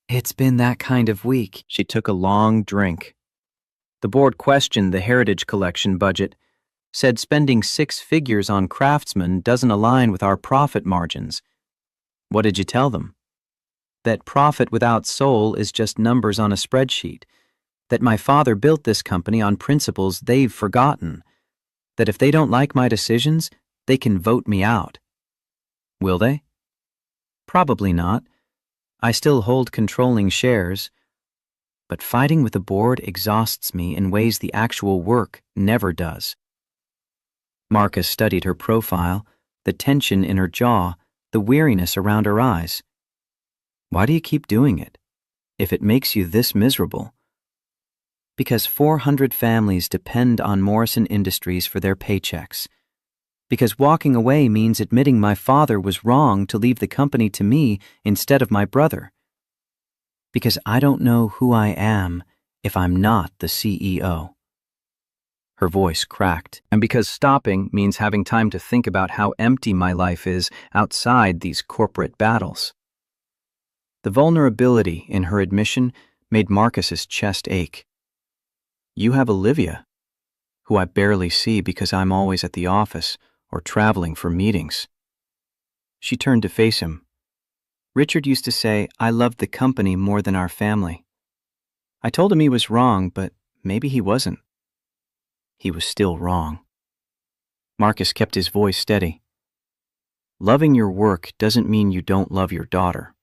It's been that kind of week. She took a long drink. The board questioned the Heritage Collection budget, said spending 6 figures on craftsmen doesn't align with our profit margins. What did you tell them? That profit without soul is just numbers on a spreadsheet. That my father built this company on principles they've forgotten. That if they don't like my decisions, they can vote me out. Will they? Probably not. I still hold controlling shares. But fighting with the board exhausts me in ways the actual work never does. Marcus studied her profile, the tension in her jaw, the weariness around her eyes. Why do you keep doing it, if it makes you this miserable? Because 400 families depend on Morrison Industries for their paychecks. Because walking away means admitting my father was wrong to leave the company to me instead of my brother. Because I don't know who I am if I'm not the CEO. Her voice cracked. And because stopping means having time to think about how empty my life is outside these corporate battles. The vulnerability in her admission made Marcus's chest ache. You have Olivia, who I barely see because I'm always at the office or traveling for meetings. She turned to face him. Richard used to say I loved the company more than our family. I told him he was wrong, but maybe he wasn't. He was still wrong. Marcus kept his voice steady. Loving your work doesn't mean you don't love your daughter.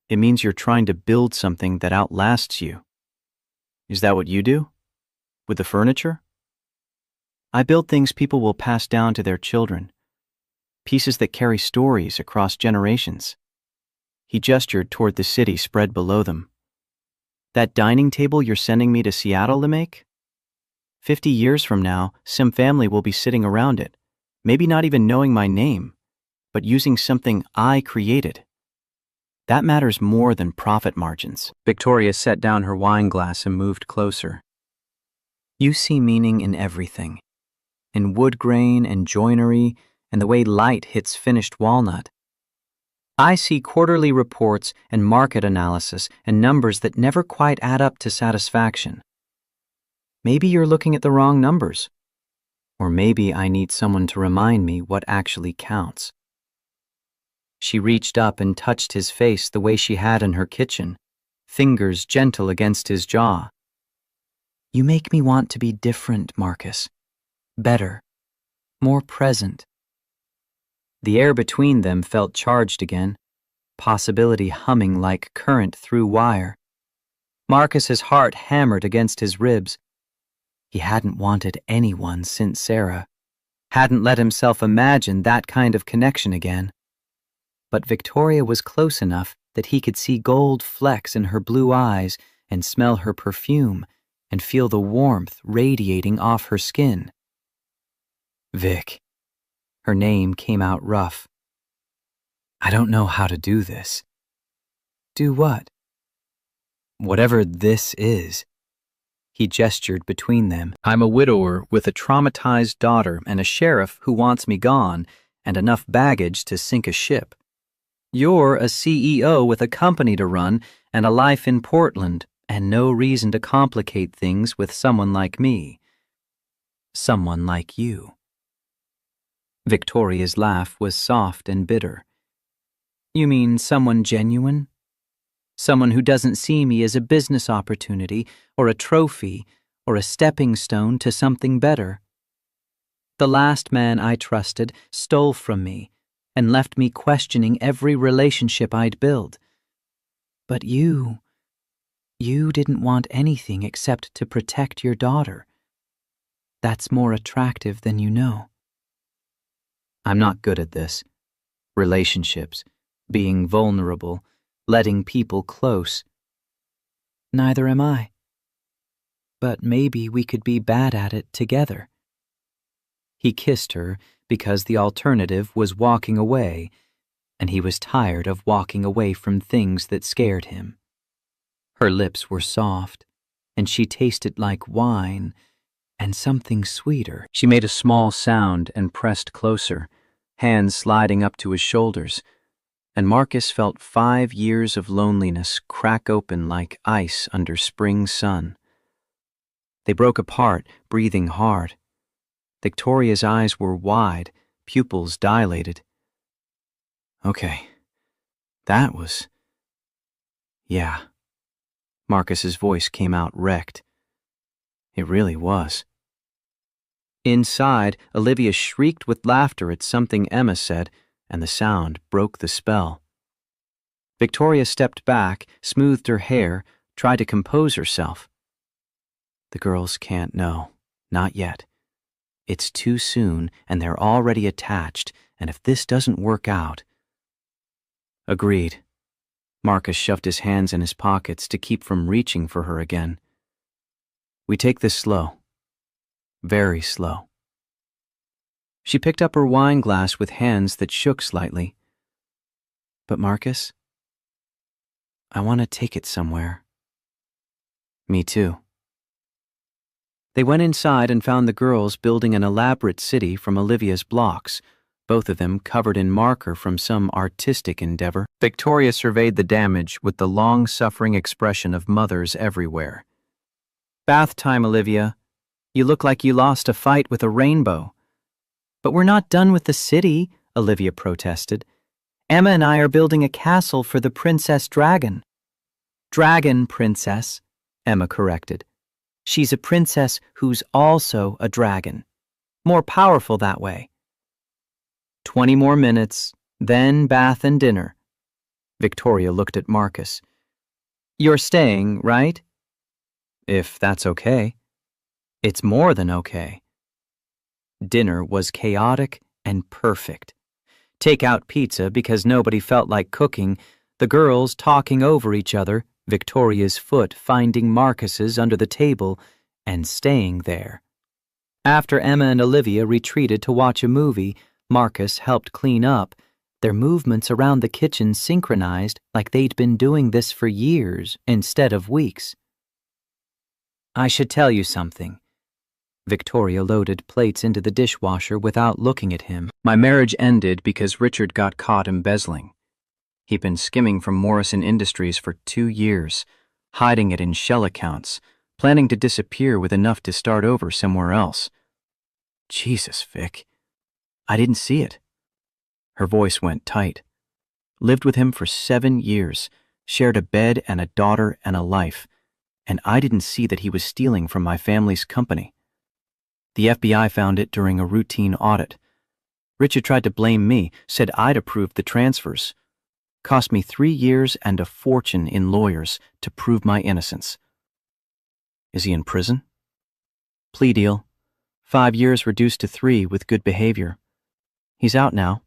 It means you're trying to build something that outlasts you. Is that what you do? With the furniture? I build things people will pass down to their children. Pieces that carry stories across generations. He gestured toward the city spread below them. That dining table you're sending me to Seattle to make? 50 years from now, some family will be sitting around it, maybe not even knowing my name, but using something I created. That matters more than profit margins. Victoria set down her wine glass and moved closer. You see meaning in everything. In wood grain and joinery and the way light hits finished walnut. I see quarterly reports and market analysis and numbers that never quite add up to satisfaction. Maybe you're looking at the wrong numbers. Or maybe I need someone to remind me what actually counts. She reached up and touched his face the way she had in her kitchen, fingers gentle against his jaw. You make me want to be different, Marcus. Better. More present. The air between them felt charged again, possibility humming like current through wire. Marcus's heart hammered against his ribs. He hadn't wanted anyone since Sarah, hadn't let himself imagine that kind of connection again. But Victoria was close enough that he could see gold flecks in her blue eyes and smell her perfume and feel the warmth radiating off her skin. Vic. Her name came out rough. I don't know how to do this. Do what? Whatever this is. He gestured between them. I'm a widower with a traumatized daughter and a sheriff who wants me gone and enough baggage to sink a ship. You're a CEO with a company to run and a life in Portland and no reason to complicate things with someone like me. Someone like you. Victoria's laugh was soft and bitter. You mean someone genuine? Someone who doesn't see me as a business opportunity or a trophy or a stepping stone to something better. The last man I trusted stole from me and left me questioning every relationship I'd built. But you didn't want anything except to protect your daughter. That's more attractive than you know. I'm not good at this. Relationships, being vulnerable, letting people close. Neither am I. But maybe we could be bad at it together. He kissed her because the alternative was walking away, and he was tired of walking away from things that scared him. Her lips were soft, and she tasted like wine and something sweeter. She made a small sound and pressed closer, hands sliding up to his shoulders, and Marcus felt 5 years of loneliness crack open like ice under spring sun. They broke apart, breathing hard. Victoria's eyes were wide, pupils dilated. Okay, that was... Yeah. Marcus's voice came out wrecked. It really was. Inside, Olivia shrieked with laughter at something Emma said, and the sound broke the spell. Victoria stepped back, smoothed her hair, tried to compose herself. The girls can't know. Not yet. It's too soon, and they're already attached, and if this doesn't work out... Agreed. Marcus shoved his hands in his pockets to keep from reaching for her again. We take this slow. Very slow. She picked up her wine glass with hands that shook slightly. But Marcus, I want to take it somewhere. Me too. They went inside and found the girls building an elaborate city from Olivia's blocks, both of them covered in marker from some artistic endeavor. Victoria surveyed the damage with the long-suffering expression of mothers everywhere. Bath time, Olivia. You look like you lost a fight with a rainbow. But we're not done with the city, Olivia protested. Emma and I are building a castle for the Princess Dragon. Dragon Princess, Emma corrected. She's a princess who's also a dragon. More powerful that way. 20 more minutes, then bath and dinner. Victoria looked at Marcus. You're staying, right? If that's okay. It's more than okay. Dinner was chaotic and perfect. Take-out pizza because nobody felt like cooking, the girls talking over each other, Victoria's foot finding Marcus's under the table and staying there. After Emma and Olivia retreated to watch a movie, Marcus helped clean up, their movements around the kitchen synchronized like they'd been doing this for years instead of weeks. I should tell you something. Victoria loaded plates into the dishwasher without looking at him. My marriage ended because Richard got caught embezzling. He'd been skimming from Morrison Industries for 2 years, hiding it in shell accounts, planning to disappear with enough to start over somewhere else. Jesus, Vic. I didn't see it. Her voice went tight. Lived with him for 7 years, shared a bed and a daughter and a life, and I didn't see that he was stealing from my family's company. The FBI found it during a routine audit. Richard tried to blame me, said I'd approved the transfers. Cost me 3 years and a fortune in lawyers to prove my innocence. Is he in prison? Plea deal. 5 years reduced to 3 with good behavior. He's out now,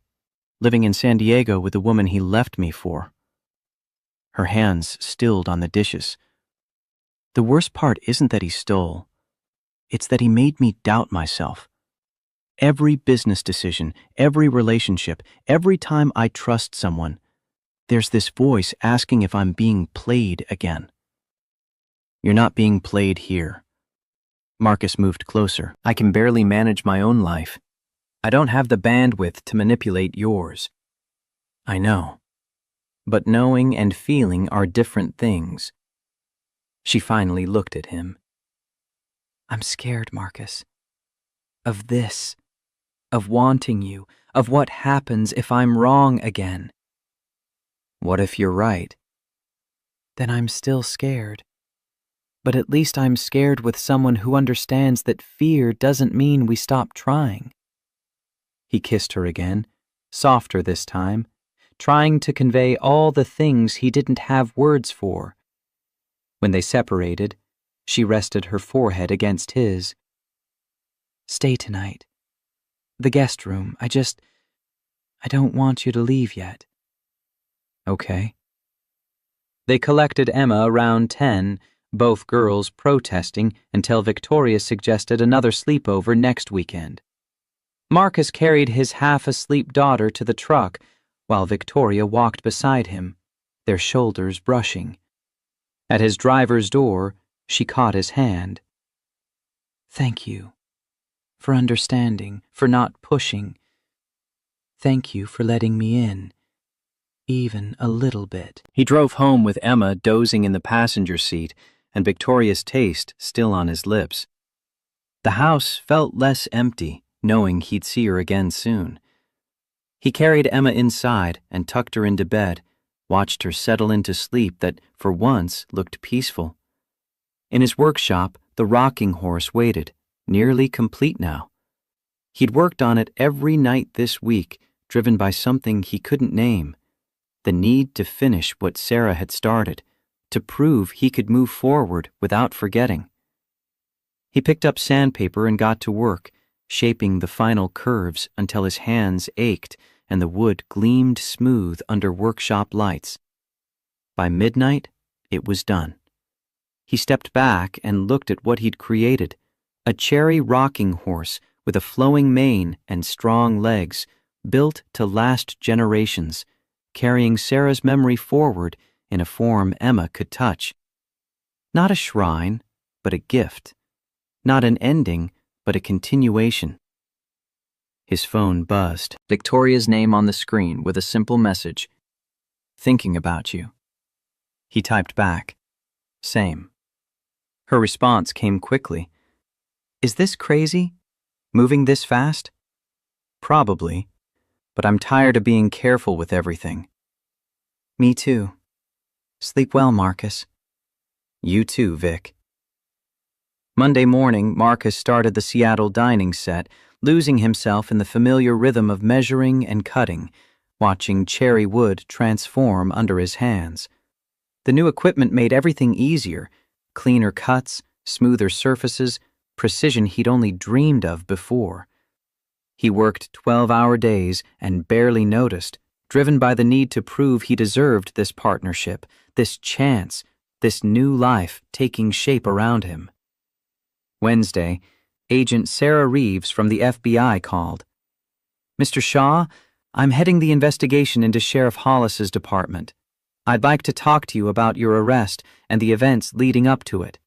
living in San Diego with the woman he left me for. Her hands stilled on the dishes. The worst part isn't that he stole. It's that he made me doubt myself. Every business decision, every relationship, every time I trust someone, there's this voice asking if I'm being played again. You're not being played here. Marcus moved closer. I can barely manage my own life. I don't have the bandwidth to manipulate yours. I know. But knowing and feeling are different things. She finally looked at him. I'm scared, Marcus. Of this. Of wanting you. Of what happens if I'm wrong again. What if you're right? Then I'm still scared. But at least I'm scared with someone who understands that fear doesn't mean we stop trying. He kissed her again, softer this time, trying to convey all the things he didn't have words for. When they separated, she rested her forehead against his. Stay tonight. The guest room. I don't want you to leave yet. Okay. They collected Emma around 10, both girls protesting until Victoria suggested another sleepover next weekend. Marcus carried his half-asleep daughter to the truck, while Victoria walked beside him, their shoulders brushing. At his driver's door, she caught his hand. Thank you. For understanding, for not pushing. Thank you for letting me in. Even a little bit. He drove home with Emma dozing in the passenger seat and Victoria's taste still on his lips. The house felt less empty, knowing he'd see her again soon. He carried Emma inside and tucked her into bed, watched her settle into sleep that, for once, looked peaceful. In his workshop, the rocking horse waited, nearly complete now. He'd worked on it every night this week, driven by something he couldn't name. The need to finish what Sarah had started, to prove he could move forward without forgetting. He picked up sandpaper and got to work, shaping the final curves until his hands ached and the wood gleamed smooth under workshop lights. By midnight, it was done. He stepped back and looked at what he'd created, a cherry rocking horse with a flowing mane and strong legs, built to last generations, carrying Sarah's memory forward in a form Emma could touch. Not a shrine, but a gift. Not an ending, but a continuation. His phone buzzed. Victoria's name on the screen with a simple message. Thinking about you. He typed back. Same. Her response came quickly. Is this crazy? Moving this fast? Probably, but I'm tired of being careful with everything. Me too. Sleep well, Marcus. You too, Vic. Monday morning, Marcus started the Seattle dining set, losing himself in the familiar rhythm of measuring and cutting, watching cherry wood transform under his hands. The new equipment made everything easier, cleaner cuts, smoother surfaces, precision he'd only dreamed of before. He worked 12-hour days and barely noticed, driven by the need to prove he deserved this partnership, this chance, this new life taking shape around him. Wednesday, Agent Sarah Reeves from the FBI called. Mr. Shaw, I'm heading the investigation into Sheriff Hollis's department. I'd like to talk to you about your arrest and the events leading up to it.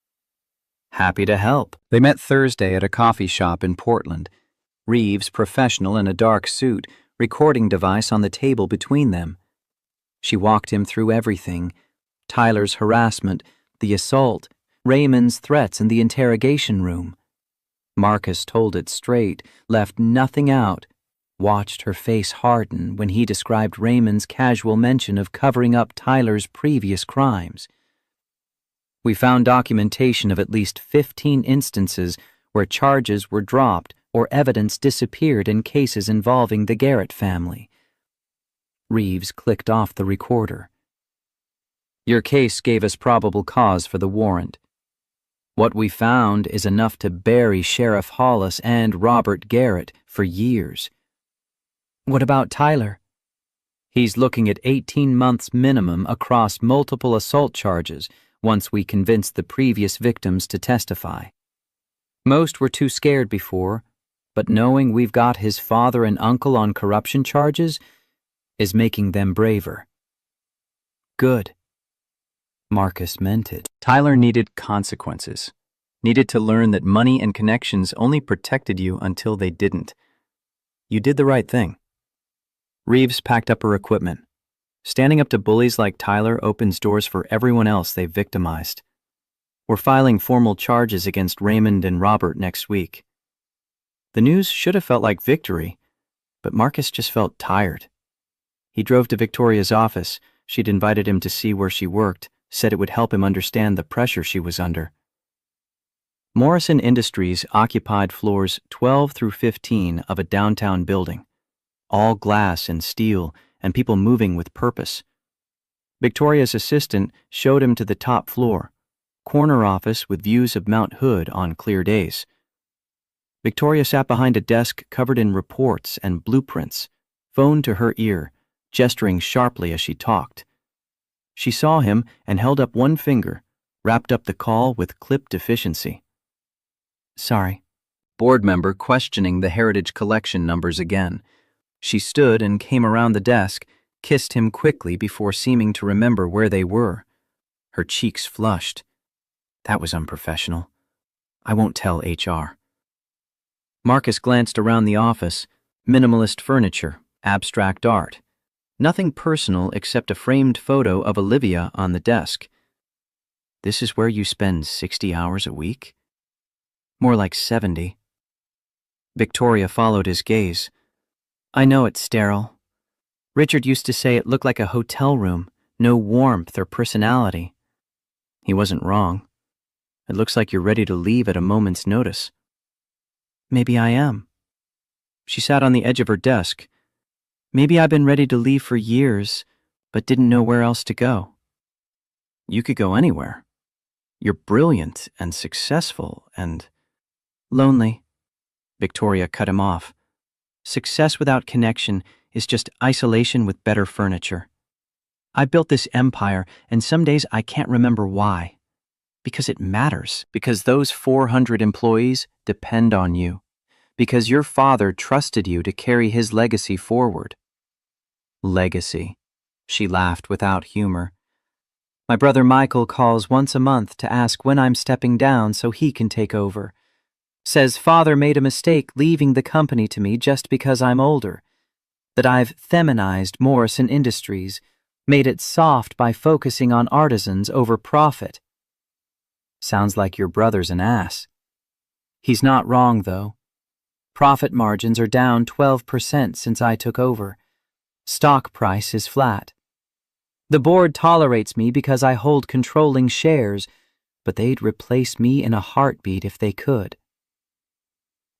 Happy to help. They met Thursday at a coffee shop in Portland. Reeves, professional in a dark suit, recording device on the table between them. She walked him through everything. Tyler's harassment, the assault, Raymond's threats in the interrogation room. Marcus told it straight, left nothing out, watched her face harden when he described Raymond's casual mention of covering up Tyler's previous crimes. We found documentation of at least 15 instances where charges were dropped or evidence disappeared in cases involving the Garrett family. Reeves clicked off the recorder. Your case gave us probable cause for the warrant. What we found is enough to bury Sheriff Hollis and Robert Garrett for years. What about Tyler? He's looking at 18 months minimum across multiple assault charges once we convince the previous victims to testify. Most were too scared before, but knowing we've got his father and uncle on corruption charges is making them braver. Good. Marcus meant it. Tyler needed consequences. Needed to learn that money and connections only protected you until they didn't. You did the right thing. Reeves packed up her equipment. Standing up to bullies like Tyler opens doors for everyone else they've victimized. We're filing formal charges against Raymond and Robert next week. The news should have felt like victory, but Marcus just felt tired. He drove to Victoria's office. She'd invited him to see where she worked, said it would help him understand the pressure she was under. Morrison Industries occupied floors 12 through 15 of a downtown building, all glass and steel and people moving with purpose. Victoria's assistant showed him to the top floor, corner office with views of Mount Hood on clear days. Victoria sat behind a desk covered in reports and blueprints, phone to her ear, gesturing sharply as she talked. She saw him and held up one finger, wrapped up the call with clipped efficiency. Sorry. Board member questioning the Heritage Collection numbers again. She stood and came around the desk, kissed him quickly before seeming to remember where they were. Her cheeks flushed. That was unprofessional. I won't tell HR. Marcus glanced around the office. Minimalist furniture, abstract art. Nothing personal except a framed photo of Olivia on the desk. This is where you spend 60 hours a week? More like 70. Victoria followed his gaze. I know it's sterile. Richard used to say it looked like a hotel room, no warmth or personality. He wasn't wrong. It looks like you're ready to leave at a moment's notice. Maybe I am. She sat on the edge of her desk. Maybe I've been ready to leave for years, but didn't know where else to go. You could go anywhere. You're brilliant and successful and lonely. Victoria cut him off. Success without connection is just isolation with better furniture. I built this empire, and some days I can't remember why. Because it matters. Because those 400 employees depend on you. Because your father trusted you to carry his legacy forward. Legacy. She laughed without humor. My brother Michael calls once a month to ask when I'm stepping down so he can take over. Says father made a mistake leaving the company to me just because I'm older. That I've feminized Morrison Industries, made it soft by focusing on artisans over profit. Sounds like your brother's an ass. He's not wrong, though. Profit margins are down 12% since I took over. Stock price is flat. The board tolerates me because I hold controlling shares, but they'd replace me in a heartbeat if they could.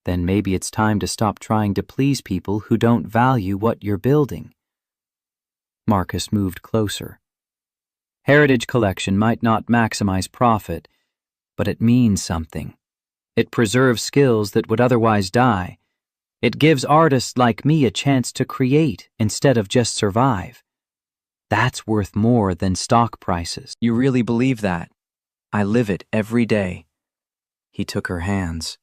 Then maybe it's time to stop trying to please people who don't value what you're building. Marcus moved closer. Heritage Collection might not maximize profit, but it means something. It preserves skills that would otherwise die. It gives artists like me a chance to create instead of just survive. That's worth more than stock prices. You really believe that? I live it every day. He took her hands.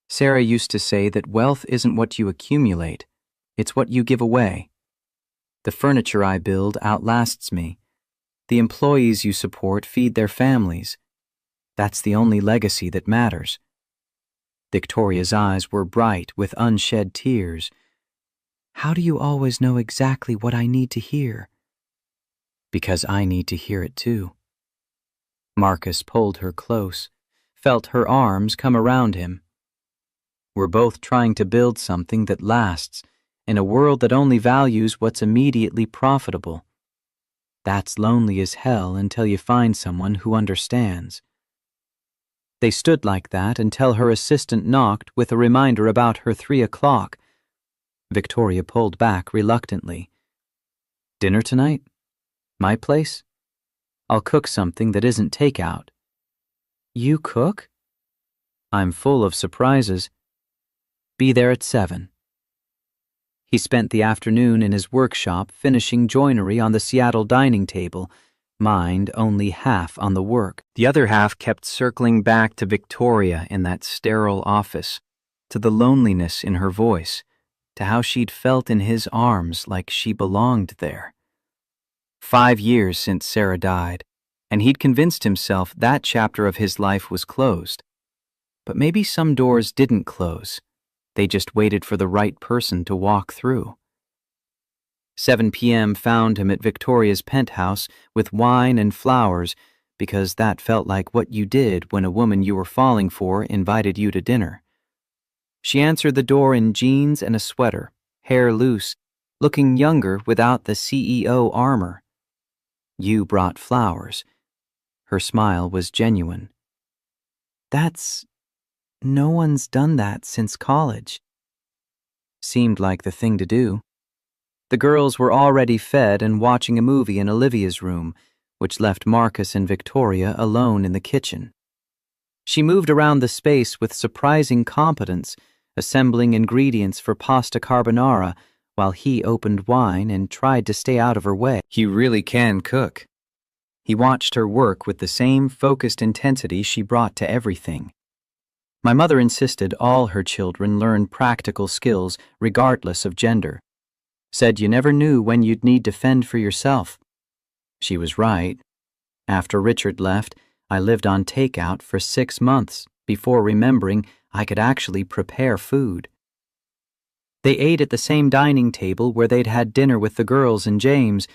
Sarah used to say that wealth isn't what you accumulate, it's what you give away. The furniture I build outlasts me. The employees you support feed their families. That's the only legacy that matters. Victoria's eyes were bright with unshed tears. How do you always know exactly what I need to hear? Because I need to hear it too. Marcus pulled her close, felt her arms come around him. We're both trying to build something that lasts in a world that only values what's immediately profitable. That's lonely as hell until you find someone who understands. They stood like that until her assistant knocked with a reminder about her 3 o'clock. Victoria pulled back reluctantly. Dinner tonight? My place? I'll cook something that isn't takeout. You cook? I'm full of surprises. Be there at 7. He spent the afternoon in his workshop finishing joinery on the Seattle dining table, mind only half on the work. The other half kept circling back to Victoria in that sterile office, to the loneliness in her voice, to how she'd felt in his arms like she belonged there. 5 years since Sarah died, and he'd convinced himself that chapter of his life was closed. But maybe some doors didn't close. They just waited for the right person to walk through. 7 p.m. found him at Victoria's penthouse with wine and flowers because that felt like what you did when a woman you were falling for invited you to dinner. She answered the door in jeans and a sweater, hair loose, looking younger without the CEO armor. You brought flowers. Her smile was genuine. No one's done that since college. Seemed like the thing to do. The girls were already fed and watching a movie in Olivia's room, which left Marcus and Victoria alone in the kitchen. She moved around the space with surprising competence, assembling ingredients for pasta carbonara while he opened wine and tried to stay out of her way. He really can cook. He watched her work with the same focused intensity she brought to everything. My mother insisted all her children learn practical skills regardless of gender. Said you never knew when you'd need to fend for yourself. She was right. After Richard left, I lived on takeout for 6 months before remembering I could actually prepare food. They ate at the same dining table where they'd had dinner with the girls and James,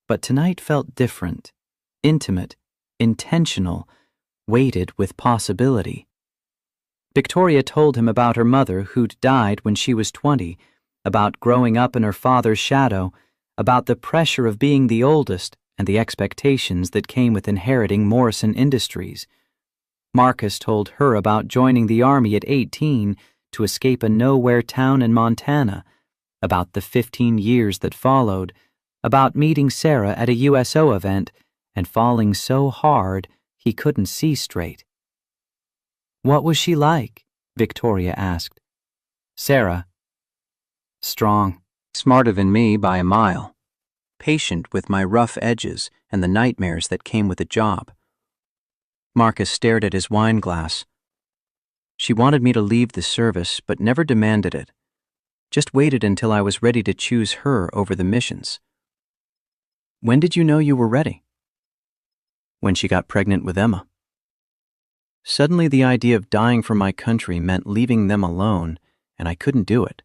but tonight felt different, intimate, intentional, weighted with possibility. Victoria told him about her mother who'd died when she was 20, about growing up in her father's shadow, about the pressure of being the oldest and the expectations that came with inheriting Morrison Industries. Marcus told her about joining the Army at 18 to escape a nowhere town in Montana, about the 15 years that followed, about meeting Sarah at a USO event, and falling so hard he couldn't see straight. "What was she like?" Victoria asked. "Sarah. Strong, smarter than me by a mile. Patient with my rough edges and the nightmares that came with the job." Marcus stared at his wine glass. "She wanted me to leave the service, but never demanded it. Just waited until I was ready to choose her over the missions." "When did you know you were ready?" "When she got pregnant with Emma. Suddenly the idea of dying for my country meant leaving them alone, and I couldn't do it.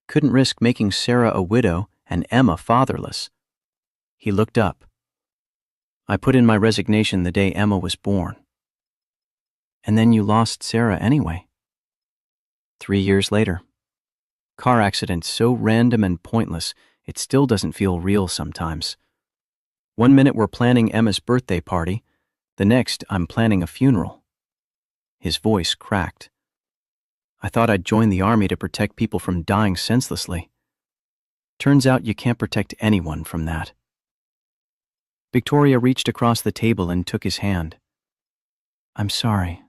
Couldn't risk making Sarah a widow and Emma fatherless." He looked up. "I put in my resignation the day Emma was born." "And then you lost Sarah anyway." 3 years later. Car accident so random and pointless, it still doesn't feel real sometimes. One minute we're planning Emma's birthday party, the next I'm planning a funeral." His voice cracked. "I thought I'd join the army to protect people from dying senselessly. Turns out you can't protect anyone from that." Victoria reached across the table and took his hand. "I'm sorry.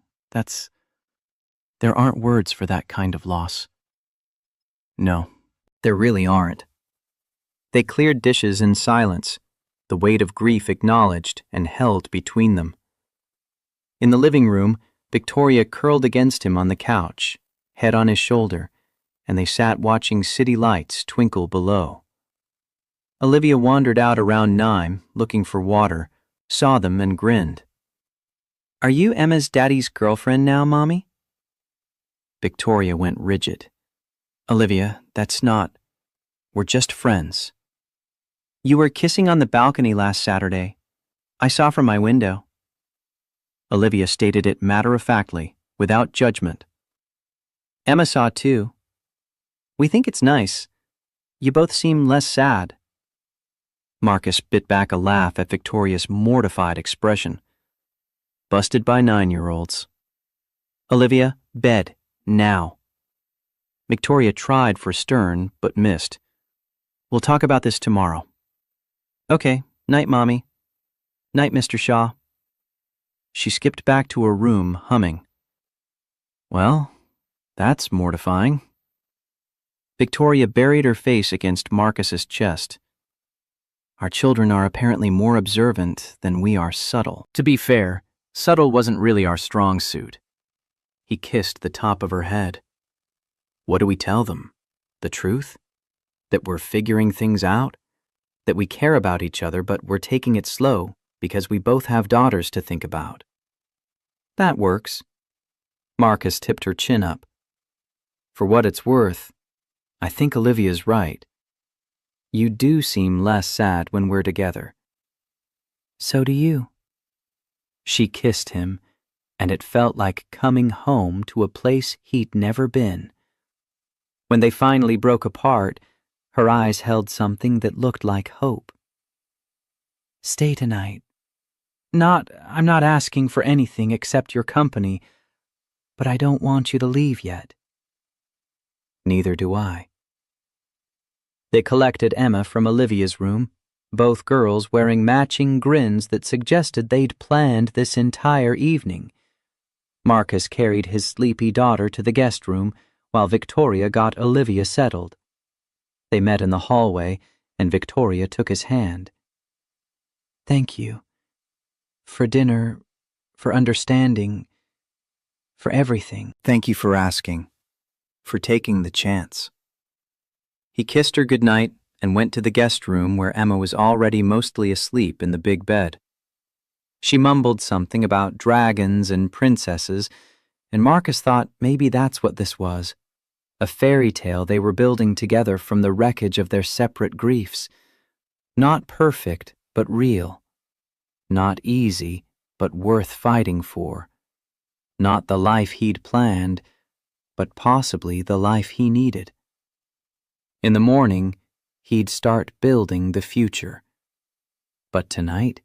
There aren't words for that kind of loss." "No, there really aren't." They cleared dishes in silence, the weight of grief acknowledged and held between them. In the living room, Victoria curled against him on the couch, head on his shoulder, and they sat watching city lights twinkle below. Olivia wandered out around 9, looking for water, saw them and grinned. "Are you Emma's daddy's girlfriend now, Mommy?" Victoria went rigid. "Olivia, that's not. We're just friends." "You were kissing on the balcony last Saturday. I saw from my window." Olivia stated it matter-of-factly, without judgment. "Emma saw too. We think it's nice. You both seem less sad." Marcus bit back a laugh at Victoria's mortified expression. "Busted by 9-year-olds. Olivia, bed, now." Victoria tried for stern, but missed. "We'll talk about this tomorrow." "Okay, night, Mommy. Night, Mr. Shaw." She skipped back to her room, humming. "Well, that's mortifying." Victoria buried her face against Marcus's chest. "Our children are apparently more observant than we are subtle." To be fair, subtle wasn't really our strong suit. He kissed the top of her head. "What do we tell them? The truth? That we're figuring things out? That we care about each other, but we're taking it slow because we both have daughters to think about?" "That works." Marcus tipped her chin up. "For what it's worth, I think Olivia's right. You do seem less sad when we're together." "So do you." She kissed him, and it felt like coming home to a place he'd never been. When they finally broke apart, her eyes held something that looked like hope. "Stay tonight. I'm not asking for anything except your company, but I don't want you to leave yet." "Neither do I." They collected Emma from Olivia's room, both girls wearing matching grins that suggested they'd planned this entire evening. Marcus carried his sleepy daughter to the guest room, while Victoria got Olivia settled. They met in the hallway, and Victoria took his hand. "Thank you. For dinner, for understanding, for everything." "Thank you for asking, for taking the chance." He kissed her goodnight and went to the guest room where Emma was already mostly asleep in the big bed. She mumbled something about dragons and princesses, and Marcus thought maybe that's what this was, a fairy tale they were building together from the wreckage of their separate griefs. Not perfect, but real. Not easy, but worth fighting for. Not the life he'd planned, but possibly the life he needed. In the morning, he'd start building the future. But tonight,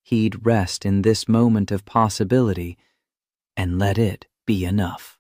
he'd rest in this moment of possibility and let it be enough.